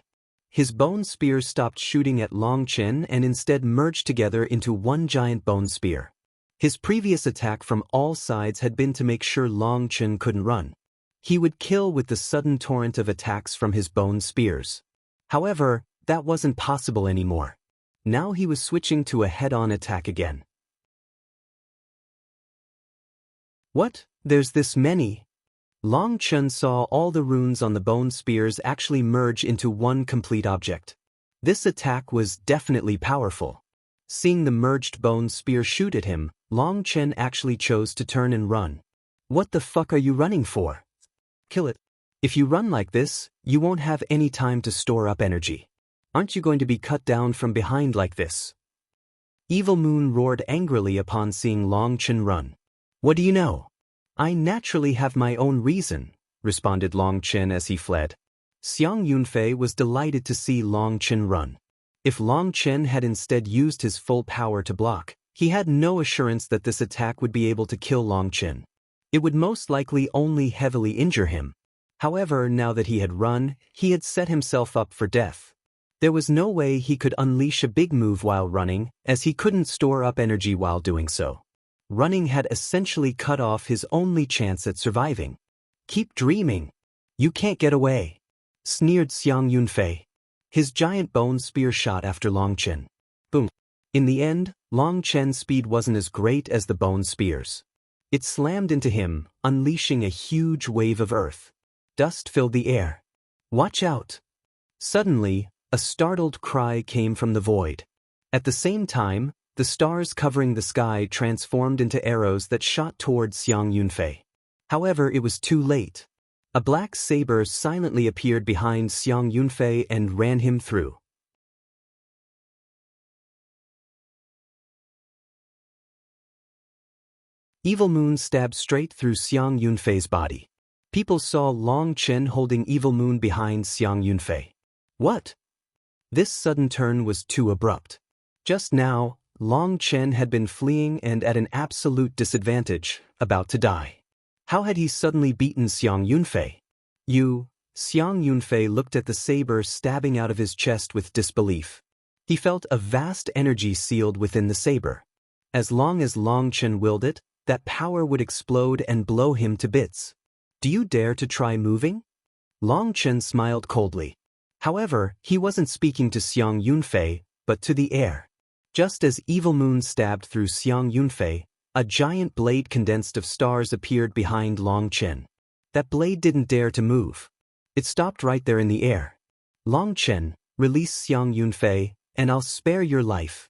His bone spears stopped shooting at Long Chen and instead merged together into one giant bone spear. His previous attack from all sides had been to make sure Long Chen couldn't run. He would kill with the sudden torrent of attacks from his bone spears. However, that wasn't possible anymore. Now he was switching to a head-on attack again. What? There's this many? Long Chen saw all the runes on the bone spears actually merge into one complete object. This attack was definitely powerful. Seeing the merged bone spear shoot at him, Long Chen actually chose to turn and run. What the fuck are you running for? Kill it. If you run like this, you won't have any time to store up energy. Aren't you going to be cut down from behind like this? Evil Moon roared angrily upon seeing Long Chen run. What do you know? I naturally have my own reason, responded Long Chen as he fled. Xiang Yunfei was delighted to see Long Chen run. If Long Chen had instead used his full power to block, he had no assurance that this attack would be able to kill Long Chen. It would most likely only heavily injure him. However, now that he had run, he had set himself up for death. There was no way he could unleash a big move while running, as he couldn't store up energy while doing so. Running had essentially cut off his only chance at surviving. Keep dreaming. You can't get away, sneered Xiang Yunfei. His giant bone spear shot after Long Chen. Boom. In the end, Long Chen's speed wasn't as great as the bone spears. It slammed into him, unleashing a huge wave of earth. Dust filled the air. Watch out! Suddenly, a startled cry came from the void. At the same time, the stars covering the sky transformed into arrows that shot toward Xiang Yunfei. However, it was too late. A black saber silently appeared behind Xiang Yunfei and ran him through. Evil Moon stabbed straight through Xiang Yunfei's body. People saw Long Chen holding Evil Moon behind Xiang Yunfei. What? This sudden turn was too abrupt. Just now, Long Chen had been fleeing and at an absolute disadvantage, about to die. How had he suddenly beaten Xiang Yunfei? Xiang Yunfei looked at the saber stabbing out of his chest with disbelief. He felt a vast energy sealed within the saber. As long as Long Chen willed it, that power would explode and blow him to bits. Do you dare to try moving? Long Chen smiled coldly. However, he wasn't speaking to Xiang Yunfei, but to the air. Just as Evil Moon stabbed through Xiang Yunfei, a giant blade condensed of stars appeared behind Long Chen. That blade didn't dare to move. It stopped right there in the air. Long Chen, release Xiang Yunfei, and I'll spare your life.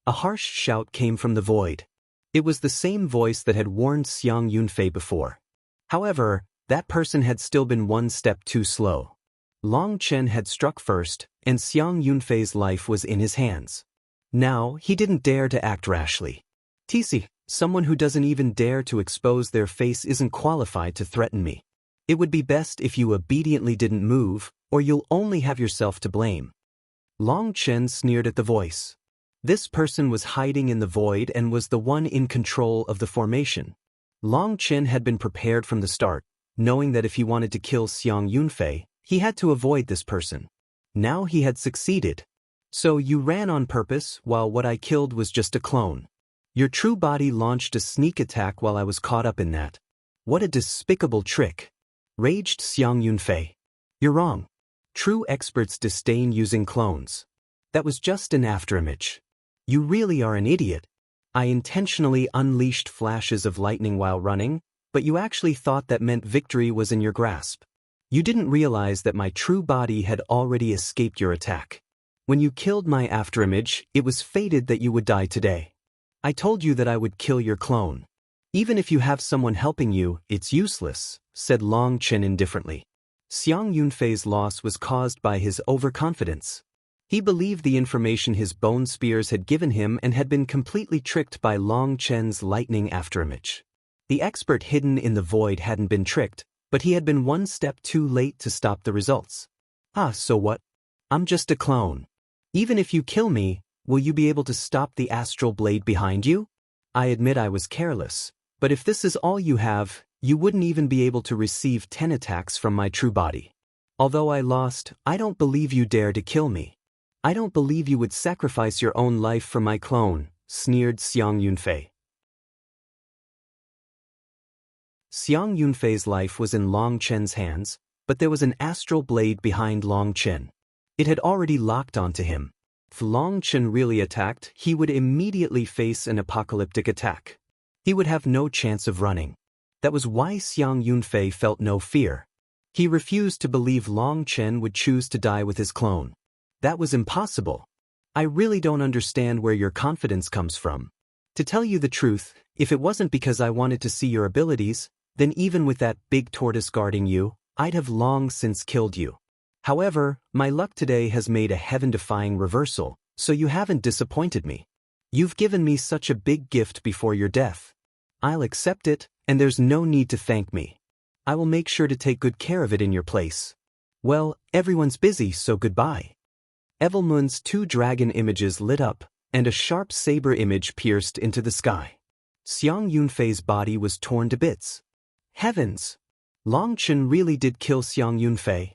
A harsh shout came from the void. It was the same voice that had warned Xiang Yunfei before. However, that person had still been one step too slow. Long Chen had struck first, and Xiang Yunfei's life was in his hands. Now, he didn't dare to act rashly. TC, someone who doesn't even dare to expose their face isn't qualified to threaten me. It would be best if you obediently didn't move, or you'll only have yourself to blame. Long Chen sneered at the voice. This person was hiding in the void and was the one in control of the formation. Long Chen had been prepared from the start, knowing that if he wanted to kill Xiang Yunfei, he had to avoid this person. Now he had succeeded. So you ran on purpose while what I killed was just a clone. Your true body launched a sneak attack while I was caught up in that. What a despicable trick. Raged Xiang Yunfei. You're wrong. True experts disdain using clones. That was just an afterimage. You really are an idiot. I intentionally unleashed flashes of lightning while running, but you actually thought that meant victory was in your grasp. You didn't realize that my true body had already escaped your attack. When you killed my afterimage, it was fated that you would die today. I told you that I would kill your clone. Even if you have someone helping you, it's useless, said Long Chen indifferently. Xiang Yunfei's loss was caused by his overconfidence. He believed the information his bone spears had given him and had been completely tricked by Long Chen's lightning afterimage. The expert hidden in the void hadn't been tricked, but he had been one step too late to stop the results. So what? I'm just a clone. Even if you kill me, will you be able to stop the astral blade behind you? I admit I was careless, but if this is all you have, you wouldn't even be able to receive 10 attacks from my true body. Although I lost, I don't believe you dare to kill me. I don't believe you would sacrifice your own life for my clone, sneered Xiang Yunfei. Xiang Yunfei's life was in Long Chen's hands, but there was an astral blade behind Long Chen. It had already locked onto him. If Long Chen really attacked, he would immediately face an apocalyptic attack. He would have no chance of running. That was why Xiang Yunfei felt no fear. He refused to believe Long Chen would choose to die with his clone. That was impossible. I really don't understand where your confidence comes from. To tell you the truth, if it wasn't because I wanted to see your abilities, then even with that big tortoise guarding you, I'd have long since killed you. However, my luck today has made a heaven-defying reversal, so you haven't disappointed me. You've given me such a big gift before your death. I'll accept it, and there's no need to thank me. I will make sure to take good care of it in your place. Well, everyone's busy, so goodbye. Evelmun's 2 dragon images lit up, and a sharp saber image pierced into the sky. Xiang Yunfei's body was torn to bits. Heavens! Long Chen really did kill Xiang Yunfei.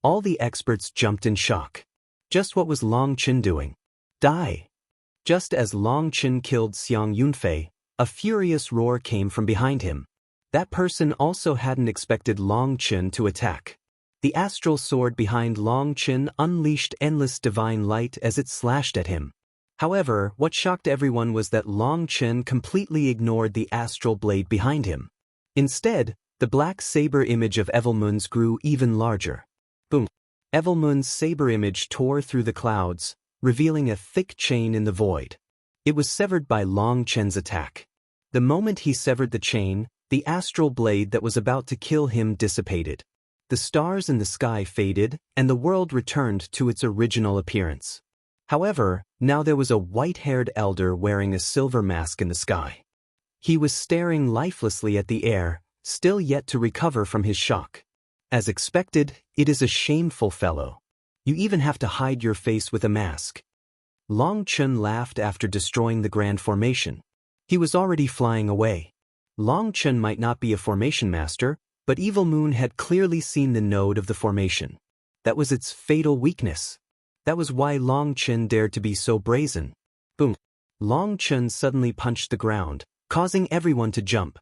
All the experts jumped in shock. Just what was Long Chen doing? Die! Just as Long Chen killed Xiang Yunfei, a furious roar came from behind him. That person also hadn't expected Long Chen to attack. The astral sword behind Long Chen unleashed endless divine light as it slashed at him. However, what shocked everyone was that Long Chen completely ignored the astral blade behind him. Instead, the black saber image of Evelmun's grew even larger. Boom! Evelmun's saber image tore through the clouds, revealing a thick chain in the void. It was severed by Long Chen's attack. The moment he severed the chain, the astral blade that was about to kill him dissipated. The stars in the sky faded, and the world returned to its original appearance. However, now there was a white-haired elder wearing a silver mask in the sky. He was staring lifelessly at the air, still yet to recover from his shock. As expected, it is a shameful fellow. You even have to hide your face with a mask. Long Chen laughed after destroying the grand formation. He was already flying away. Long Chen might not be a formation master, but Evil Moon had clearly seen the node of the formation. That was its fatal weakness. That was why Long Chen dared to be so brazen. Boom! Long Chen suddenly punched the ground, causing everyone to jump.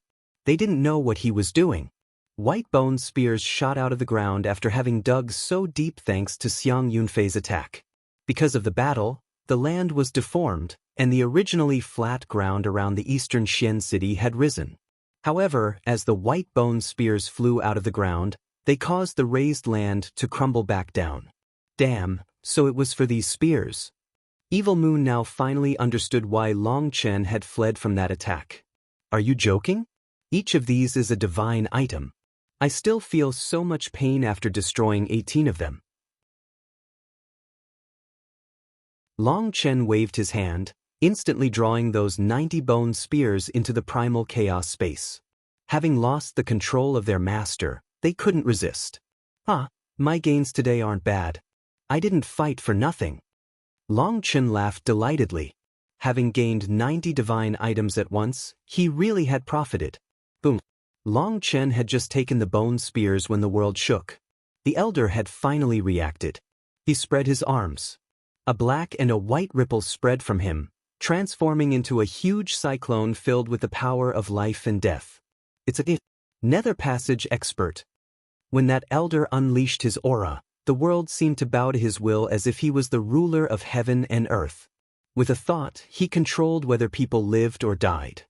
They didn't know what he was doing. White bone spears shot out of the ground after having dug so deep thanks to Xiang Yunfei's attack. Because of the battle, the land was deformed, and the originally flat ground around the eastern Xian city had risen. However, as the white bone spears flew out of the ground, they caused the raised land to crumble back down. Damn, so it was for these spears. Evil Moon now finally understood why Long Chen had fled from that attack. Are you joking? Each of these is a divine item. I still feel so much pain after destroying 18 of them. Long Chen waved his hand, instantly drawing those 90 bone spears into the primal chaos space. Having lost the control of their master, they couldn't resist. My gains today aren't bad. I didn't fight for nothing. Long Chen laughed delightedly. Having gained 90 divine items at once, he really had profited. Boom. Long Chen had just taken the bone spears when the world shook. The elder had finally reacted. He spread his arms. A black and a white ripple spread from him, transforming into a huge cyclone filled with the power of life and death. It's a nether passage expert. When that elder unleashed his aura, the world seemed to bow to his will as if he was the ruler of heaven and earth. With a thought, he controlled whether people lived or died.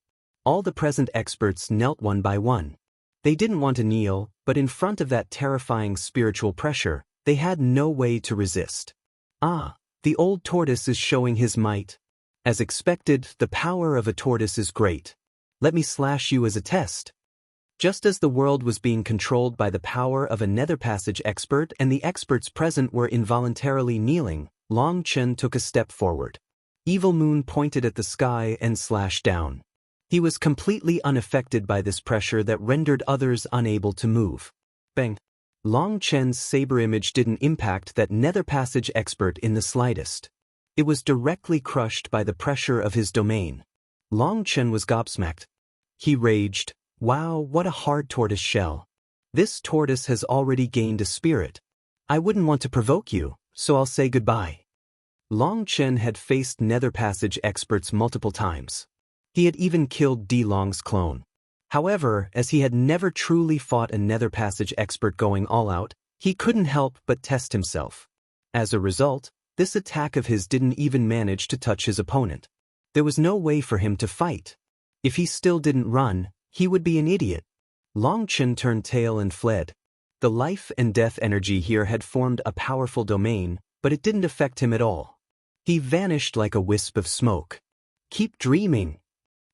All the present experts knelt one by one. They didn't want to kneel, but in front of that terrifying spiritual pressure, they had no way to resist. The old tortoise is showing his might. As expected, the power of a tortoise is great. Let me slash you as a test. Just as the world was being controlled by the power of a nether passage expert and the experts present were involuntarily kneeling, Long Chen took a step forward. Evil Moon pointed at the sky and slashed down. He was completely unaffected by this pressure that rendered others unable to move. Bang! Long Chen's saber image didn't impact that nether passage expert in the slightest. It was directly crushed by the pressure of his domain. Long Chen was gobsmacked. He raged, "Wow, what a hard tortoise shell. This tortoise has already gained a spirit. I wouldn't want to provoke you, so I'll say goodbye." Long Chen had faced nether passage experts multiple times. He had even killed D Long's clone. However, as he had never truly fought a nether passage expert going all out, he couldn't help but test himself. As a result, this attack of his didn't even manage to touch his opponent. There was no way for him to fight. If he still didn't run, he would be an idiot. Long Chen turned tail and fled. The life and death energy here had formed a powerful domain, but it didn't affect him at all. He vanished like a wisp of smoke. Keep dreaming.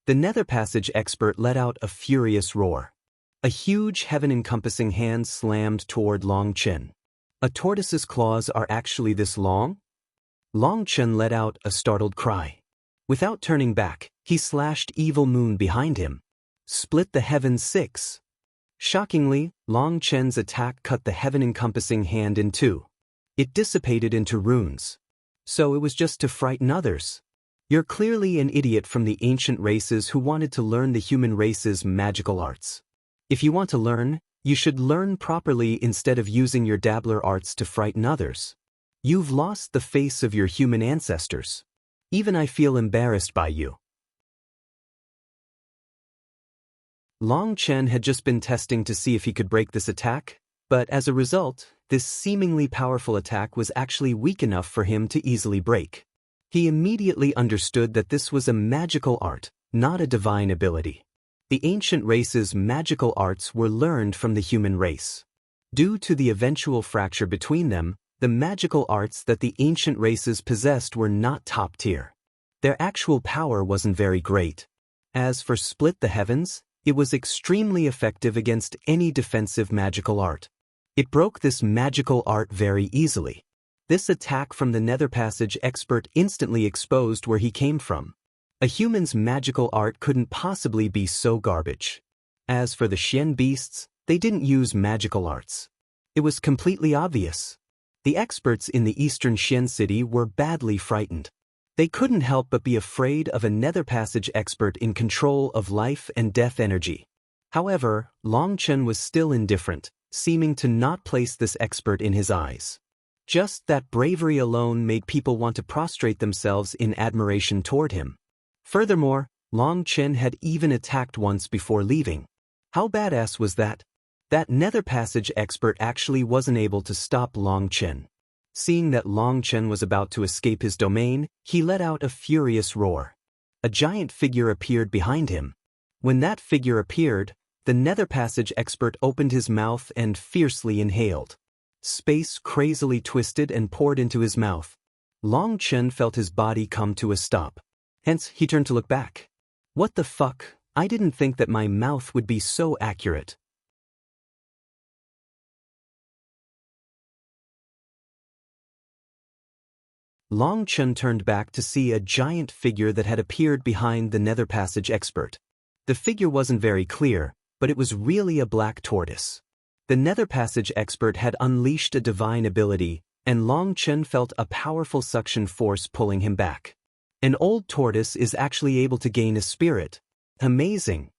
The nether passage expert let out a furious roar. A huge heaven-encompassing hand slammed toward Long Chen. A tortoise's claws are actually this long? Long Chen let out a startled cry. Without turning back, he slashed Evil Moon behind him. Split the heavens 6. Shockingly, Long Chen's attack cut the heaven-encompassing hand in two. It dissipated into runes. So it was just to frighten others. You're clearly an idiot from the ancient races who wanted to learn the human race's magical arts. If you want to learn, you should learn properly instead of using your dabbler arts to frighten others. You've lost the face of your human ancestors. Even I feel embarrassed by you. Long Chen had just been testing to see if he could break this attack, but as a result, this seemingly powerful attack was actually weak enough for him to easily break. He immediately understood that this was a magical art, not a divine ability. The ancient race's magical arts were learned from the human race. Due to the eventual fracture between them, the magical arts that the ancient races possessed were not top tier. Their actual power wasn't very great. As for Split the Heavens, it was extremely effective against any defensive magical art. It broke this magical art very easily. This attack from the nether passage expert instantly exposed where he came from. A human's magical art couldn't possibly be so garbage. As for the Xian beasts, they didn't use magical arts. It was completely obvious. The experts in the eastern Xian city were badly frightened. They couldn't help but be afraid of a nether passage expert in control of life and death energy. However, Long Chen was still indifferent, seeming to not place this expert in his eyes. Just that bravery alone made people want to prostrate themselves in admiration toward him. Furthermore, Long Chen had even attacked once before leaving. How badass was that? That nether passage expert actually wasn't able to stop Long Chen. Seeing that Long Chen was about to escape his domain, he let out a furious roar. A giant figure appeared behind him. When that figure appeared, the nether passage expert opened his mouth and fiercely inhaled. Space crazily twisted and poured into his mouth. Long Chen felt his body come to a stop. Hence, he turned to look back. What the fuck? I didn't think that my mouth would be so accurate. Long Chen turned back to see a giant figure that had appeared behind the nether passage expert. The figure wasn't very clear, but it was really a black tortoise. The nether passage expert had unleashed a divine ability, and Long Chen felt a powerful suction force pulling him back. An old tortoise is actually able to gain a spirit. Amazing.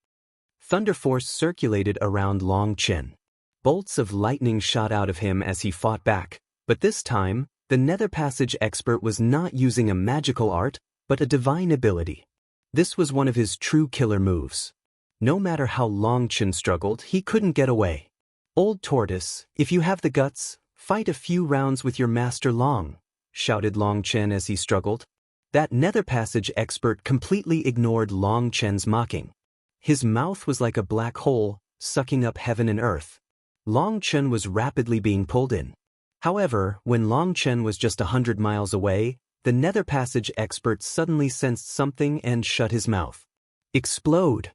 Thunder force circulated around Long Chen. Bolts of lightning shot out of him as he fought back, but this time, the nether passage expert was not using a magical art, but a divine ability. This was one of his true killer moves. No matter how Long Chen struggled, he couldn't get away. Old tortoise, if you have the guts, fight a few rounds with your master Long, shouted Long Chen as he struggled. That nether passage expert completely ignored Long Chen's mocking. His mouth was like a black hole, sucking up heaven and earth. Long Chen was rapidly being pulled in. However, when Long Chen was just 100 miles away, the nether passage expert suddenly sensed something and shut his mouth. Explode!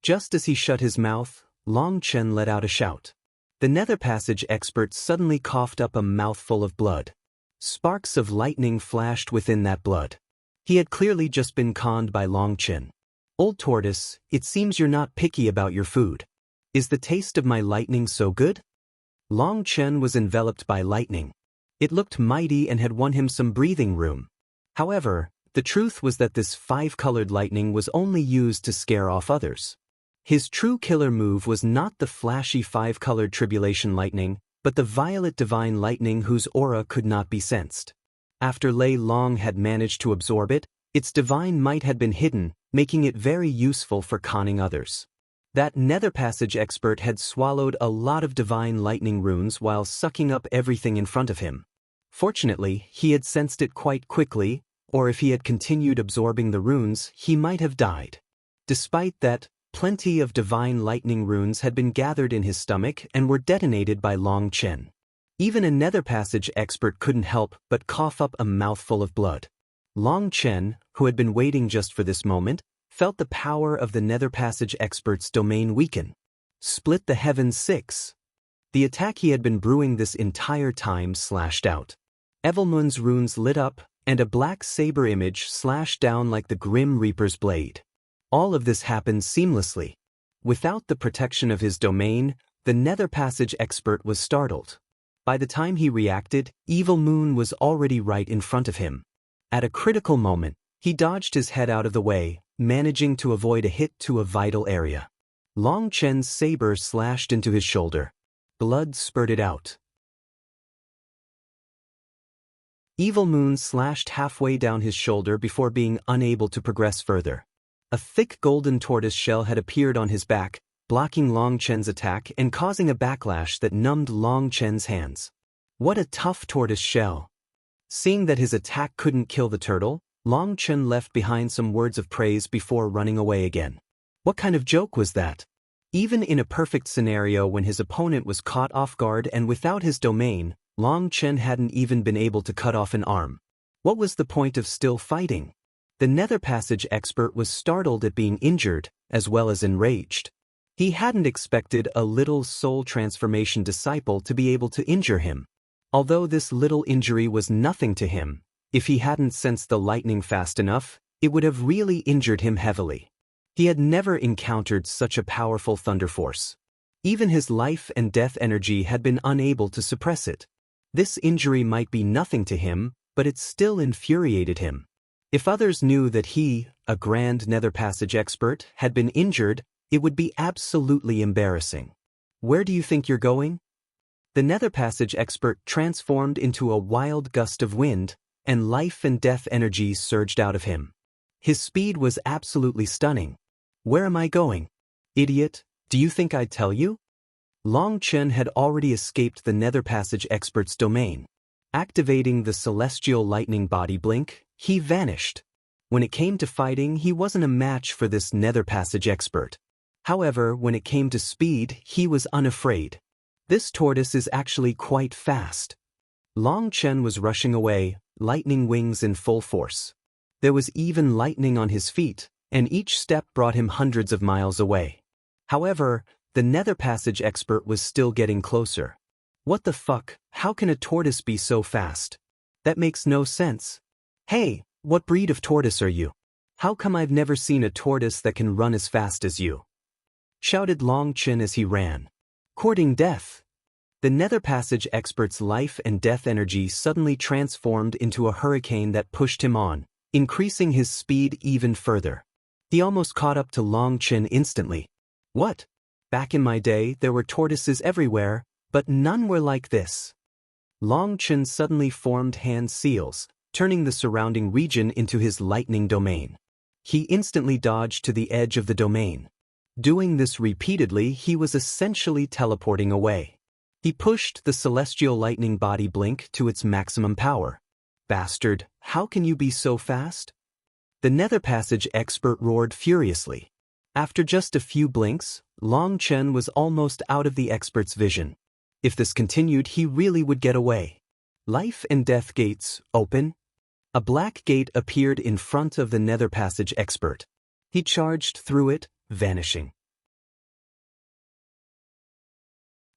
Just as he shut his mouth, Long Chen let out a shout. The nether passage expert suddenly coughed up a mouthful of blood. Sparks of lightning flashed within that blood. He had clearly just been conned by Long Chen. Old tortoise, it seems you're not picky about your food. Is the taste of my lightning so good? Long Chen was enveloped by lightning. It looked mighty and had won him some breathing room. However, the truth was that this 5-colored lightning was only used to scare off others. His true killer move was not the flashy 5-colored tribulation lightning, but the violet divine lightning whose aura could not be sensed. After Lei Long had managed to absorb it, its divine might had been hidden, making it very useful for conning others. That nether passage expert had swallowed a lot of divine lightning runes while sucking up everything in front of him. Fortunately, he had sensed it quite quickly, or if he had continued absorbing the runes, he might have died. Despite that, plenty of divine lightning runes had been gathered in his stomach and were detonated by Long Chen. Even a nether passage expert couldn't help but cough up a mouthful of blood. Long Chen, who had been waiting just for this moment, felt the power of the nether passage expert's domain weaken. Split the heavens 6. The attack he had been brewing this entire time slashed out. Evelmun's runes lit up, and a black saber image slashed down like the Grim Reaper's blade. All of this happened seamlessly. Without the protection of his domain, the nether passage expert was startled. By the time he reacted, Evil Moon was already right in front of him. At a critical moment, he dodged his head out of the way, managing to avoid a hit to a vital area. Long Chen's saber slashed into his shoulder. Blood spurted out. Evil Moon slashed halfway down his shoulder before being unable to progress further. A thick golden tortoise shell had appeared on his back, blocking Long Chen's attack and causing a backlash that numbed Long Chen's hands. What a tough tortoise shell! Seeing that his attack couldn't kill the turtle, Long Chen left behind some words of praise before running away again. What kind of joke was that? Even in a perfect scenario when his opponent was caught off guard and without his domain, Long Chen hadn't even been able to cut off an arm. What was the point of still fighting? The nether passage expert was startled at being injured, as well as enraged. He hadn't expected a little soul transformation disciple to be able to injure him. Although this little injury was nothing to him, if he hadn't sensed the lightning fast enough, it would have really injured him heavily. He had never encountered such a powerful thunder force. Even his life and death energy had been unable to suppress it. This injury might be nothing to him, but it still infuriated him. If others knew that he, a grand nether passage expert, had been injured, it would be absolutely embarrassing. Where do you think you're going? The nether passage expert transformed into a wild gust of wind, and life and death energy surged out of him. His speed was absolutely stunning. Where am I going? Idiot, do you think I'd tell you? Long Chen had already escaped the Nether Passage expert's domain. Activating the celestial lightning body blink, he vanished. When it came to fighting, he wasn't a match for this Nether Passage expert. However, when it came to speed, he was unafraid. This tortoise is actually quite fast. Long Chen was rushing away, lightning wings in full force. There was even lightning on his feet, and each step brought him hundreds of miles away. However, the Nether Passage expert was still getting closer. What the fuck, how can a tortoise be so fast? That makes no sense. Hey, what breed of tortoise are you? How come I've never seen a tortoise that can run as fast as you? Shouted Long Chen as he ran. Courting death. The Nether Passage expert's life and death energy suddenly transformed into a hurricane that pushed him on, increasing his speed even further. He almost caught up to Long Chen instantly. What? Back in my day, there were tortoises everywhere, but none were like this. Long Chen suddenly formed hand seals, turning the surrounding region into his lightning domain. He instantly dodged to the edge of the domain. Doing this repeatedly, he was essentially teleporting away. He pushed the celestial lightning body blink to its maximum power. Bastard, how can you be so fast? The Nether Passage expert roared furiously. After just a few blinks, Long Chen was almost out of the expert's vision. If this continued, he really would get away. Life and death gates, open. A black gate appeared in front of the Nether Passage expert. He charged through it, vanishing.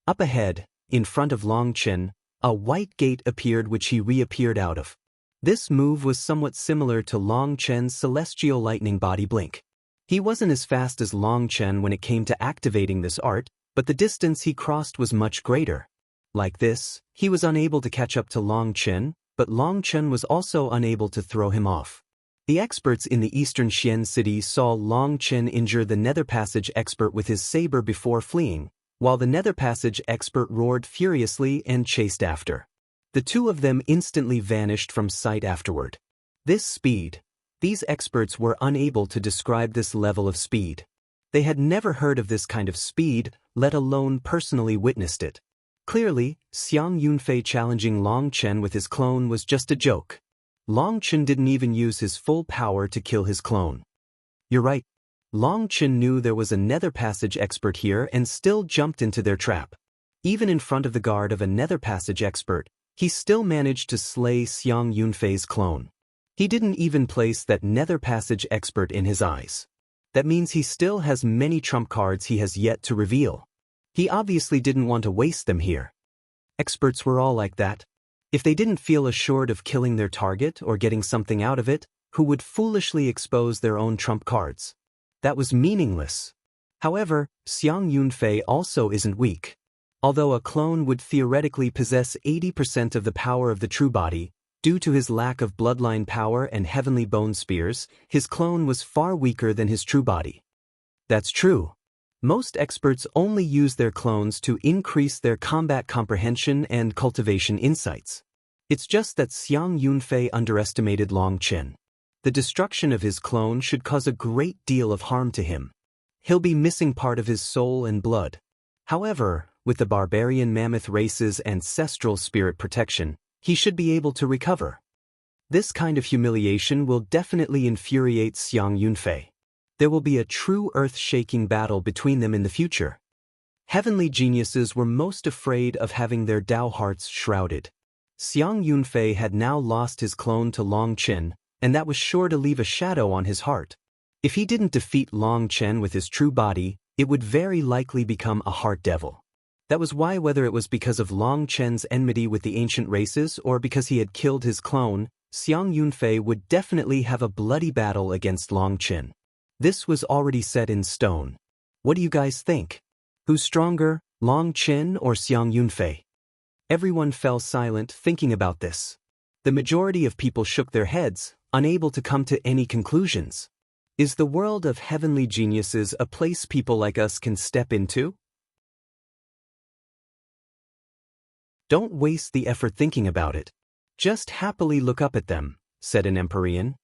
Up ahead, in front of Long Chen, a white gate appeared which he reappeared out of. This move was somewhat similar to Long Chen's celestial lightning body blink. He wasn't as fast as Long Chen when it came to activating this art, but the distance he crossed was much greater. Like this, he was unable to catch up to Long Chen, but Long Chen was also unable to throw him off. The experts in the eastern Xian city saw Long Chen injure the Nether Passage expert with his saber before fleeing, while the Nether Passage expert roared furiously and chased after. The two of them instantly vanished from sight afterward. This speed. These experts were unable to describe this level of speed. They had never heard of this kind of speed, let alone personally witnessed it. Clearly, Xiang Yunfei challenging Long Chen with his clone was just a joke. Long Chen didn't even use his full power to kill his clone. You're right. Long Chen knew there was a Nether Passage expert here and still jumped into their trap. Even in front of the guard of a Nether Passage expert, he still managed to slay Xiang Yunfei's clone. He didn't even place that Nether Passage expert in his eyes. That means he still has many trump cards he has yet to reveal. He obviously didn't want to waste them here. Experts were all like that. If they didn't feel assured of killing their target or getting something out of it, who would foolishly expose their own trump cards? That was meaningless. However, Xiang Yunfei also isn't weak. Although a clone would theoretically possess 80% of the power of the true body, due to his lack of bloodline power and heavenly bone spears, his clone was far weaker than his true body. That's true. Most experts only use their clones to increase their combat comprehension and cultivation insights. It's just that Xiang Yunfei underestimated Long Chen. The destruction of his clone should cause a great deal of harm to him. He'll be missing part of his soul and blood. However, with the barbarian mammoth race's ancestral spirit protection, he should be able to recover. This kind of humiliation will definitely infuriate Xiang Yunfei. There will be a true earth-shaking battle between them in the future. Heavenly geniuses were most afraid of having their Tao hearts shrouded. Xiang Yunfei had now lost his clone to Long Chen, and that was sure to leave a shadow on his heart. If he didn't defeat Long Chen with his true body, it would very likely become a heart devil. That was why, whether it was because of Long Chen's enmity with the ancient races or because he had killed his clone, Xiang Yunfei would definitely have a bloody battle against Long Chen. This was already set in stone. What do you guys think? Who's stronger, Long Chen or Xiang Yunfei? Everyone fell silent thinking about this. The majority of people shook their heads, unable to come to any conclusions. Is the world of heavenly geniuses a place people like us can step into? Don't waste the effort thinking about it. Just happily look up at them, said an Empyrean.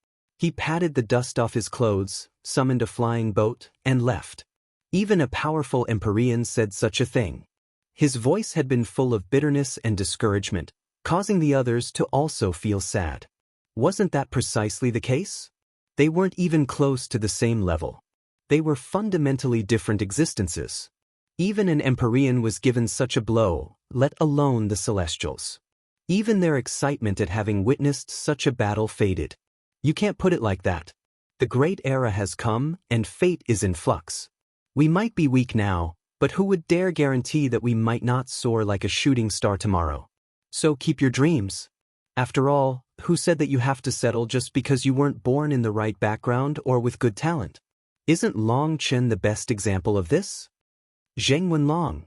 He patted the dust off his clothes, summoned a flying boat, and left. Even a powerful Empyrean said such a thing. His voice had been full of bitterness and discouragement, causing the others to also feel sad. Wasn't that precisely the case? They weren't even close to the same level. They were fundamentally different existences. Even an Empyrean was given such a blow, let alone the Celestials. Even their excitement at having witnessed such a battle faded. You can't put it like that. The great era has come, and fate is in flux. We might be weak now, but who would dare guarantee that we might not soar like a shooting star tomorrow? So keep your dreams. After all, who said that you have to settle just because you weren't born in the right background or with good talent? Isn't Long Chen the best example of this? Zheng Wenlong.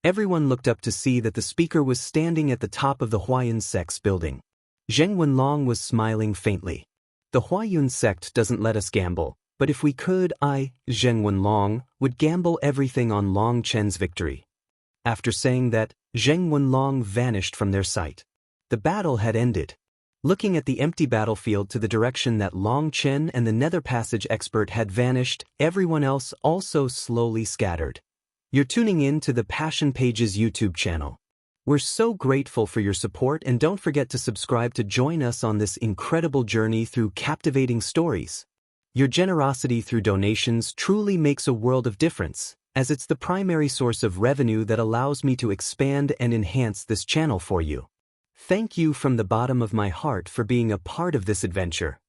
Everyone looked up to see that the speaker was standing at the top of the Huayun sect's building. Zheng Wenlong was smiling faintly. The Huayun sect doesn't let us gamble, but if we could, I, Zheng Wenlong, would gamble everything on Long Chen's victory. After saying that, Zheng Wenlong vanished from their sight. The battle had ended. Looking at the empty battlefield to the direction that Long Chen and the Nether Passage expert had vanished, everyone else also slowly scattered. You're tuning in to the Passion Pages YouTube channel. We're so grateful for your support, and don't forget to subscribe to join us on this incredible journey through captivating stories. Your generosity through donations truly makes a world of difference, as it's the primary source of revenue that allows me to expand and enhance this channel for you. Thank you from the bottom of my heart for being a part of this adventure.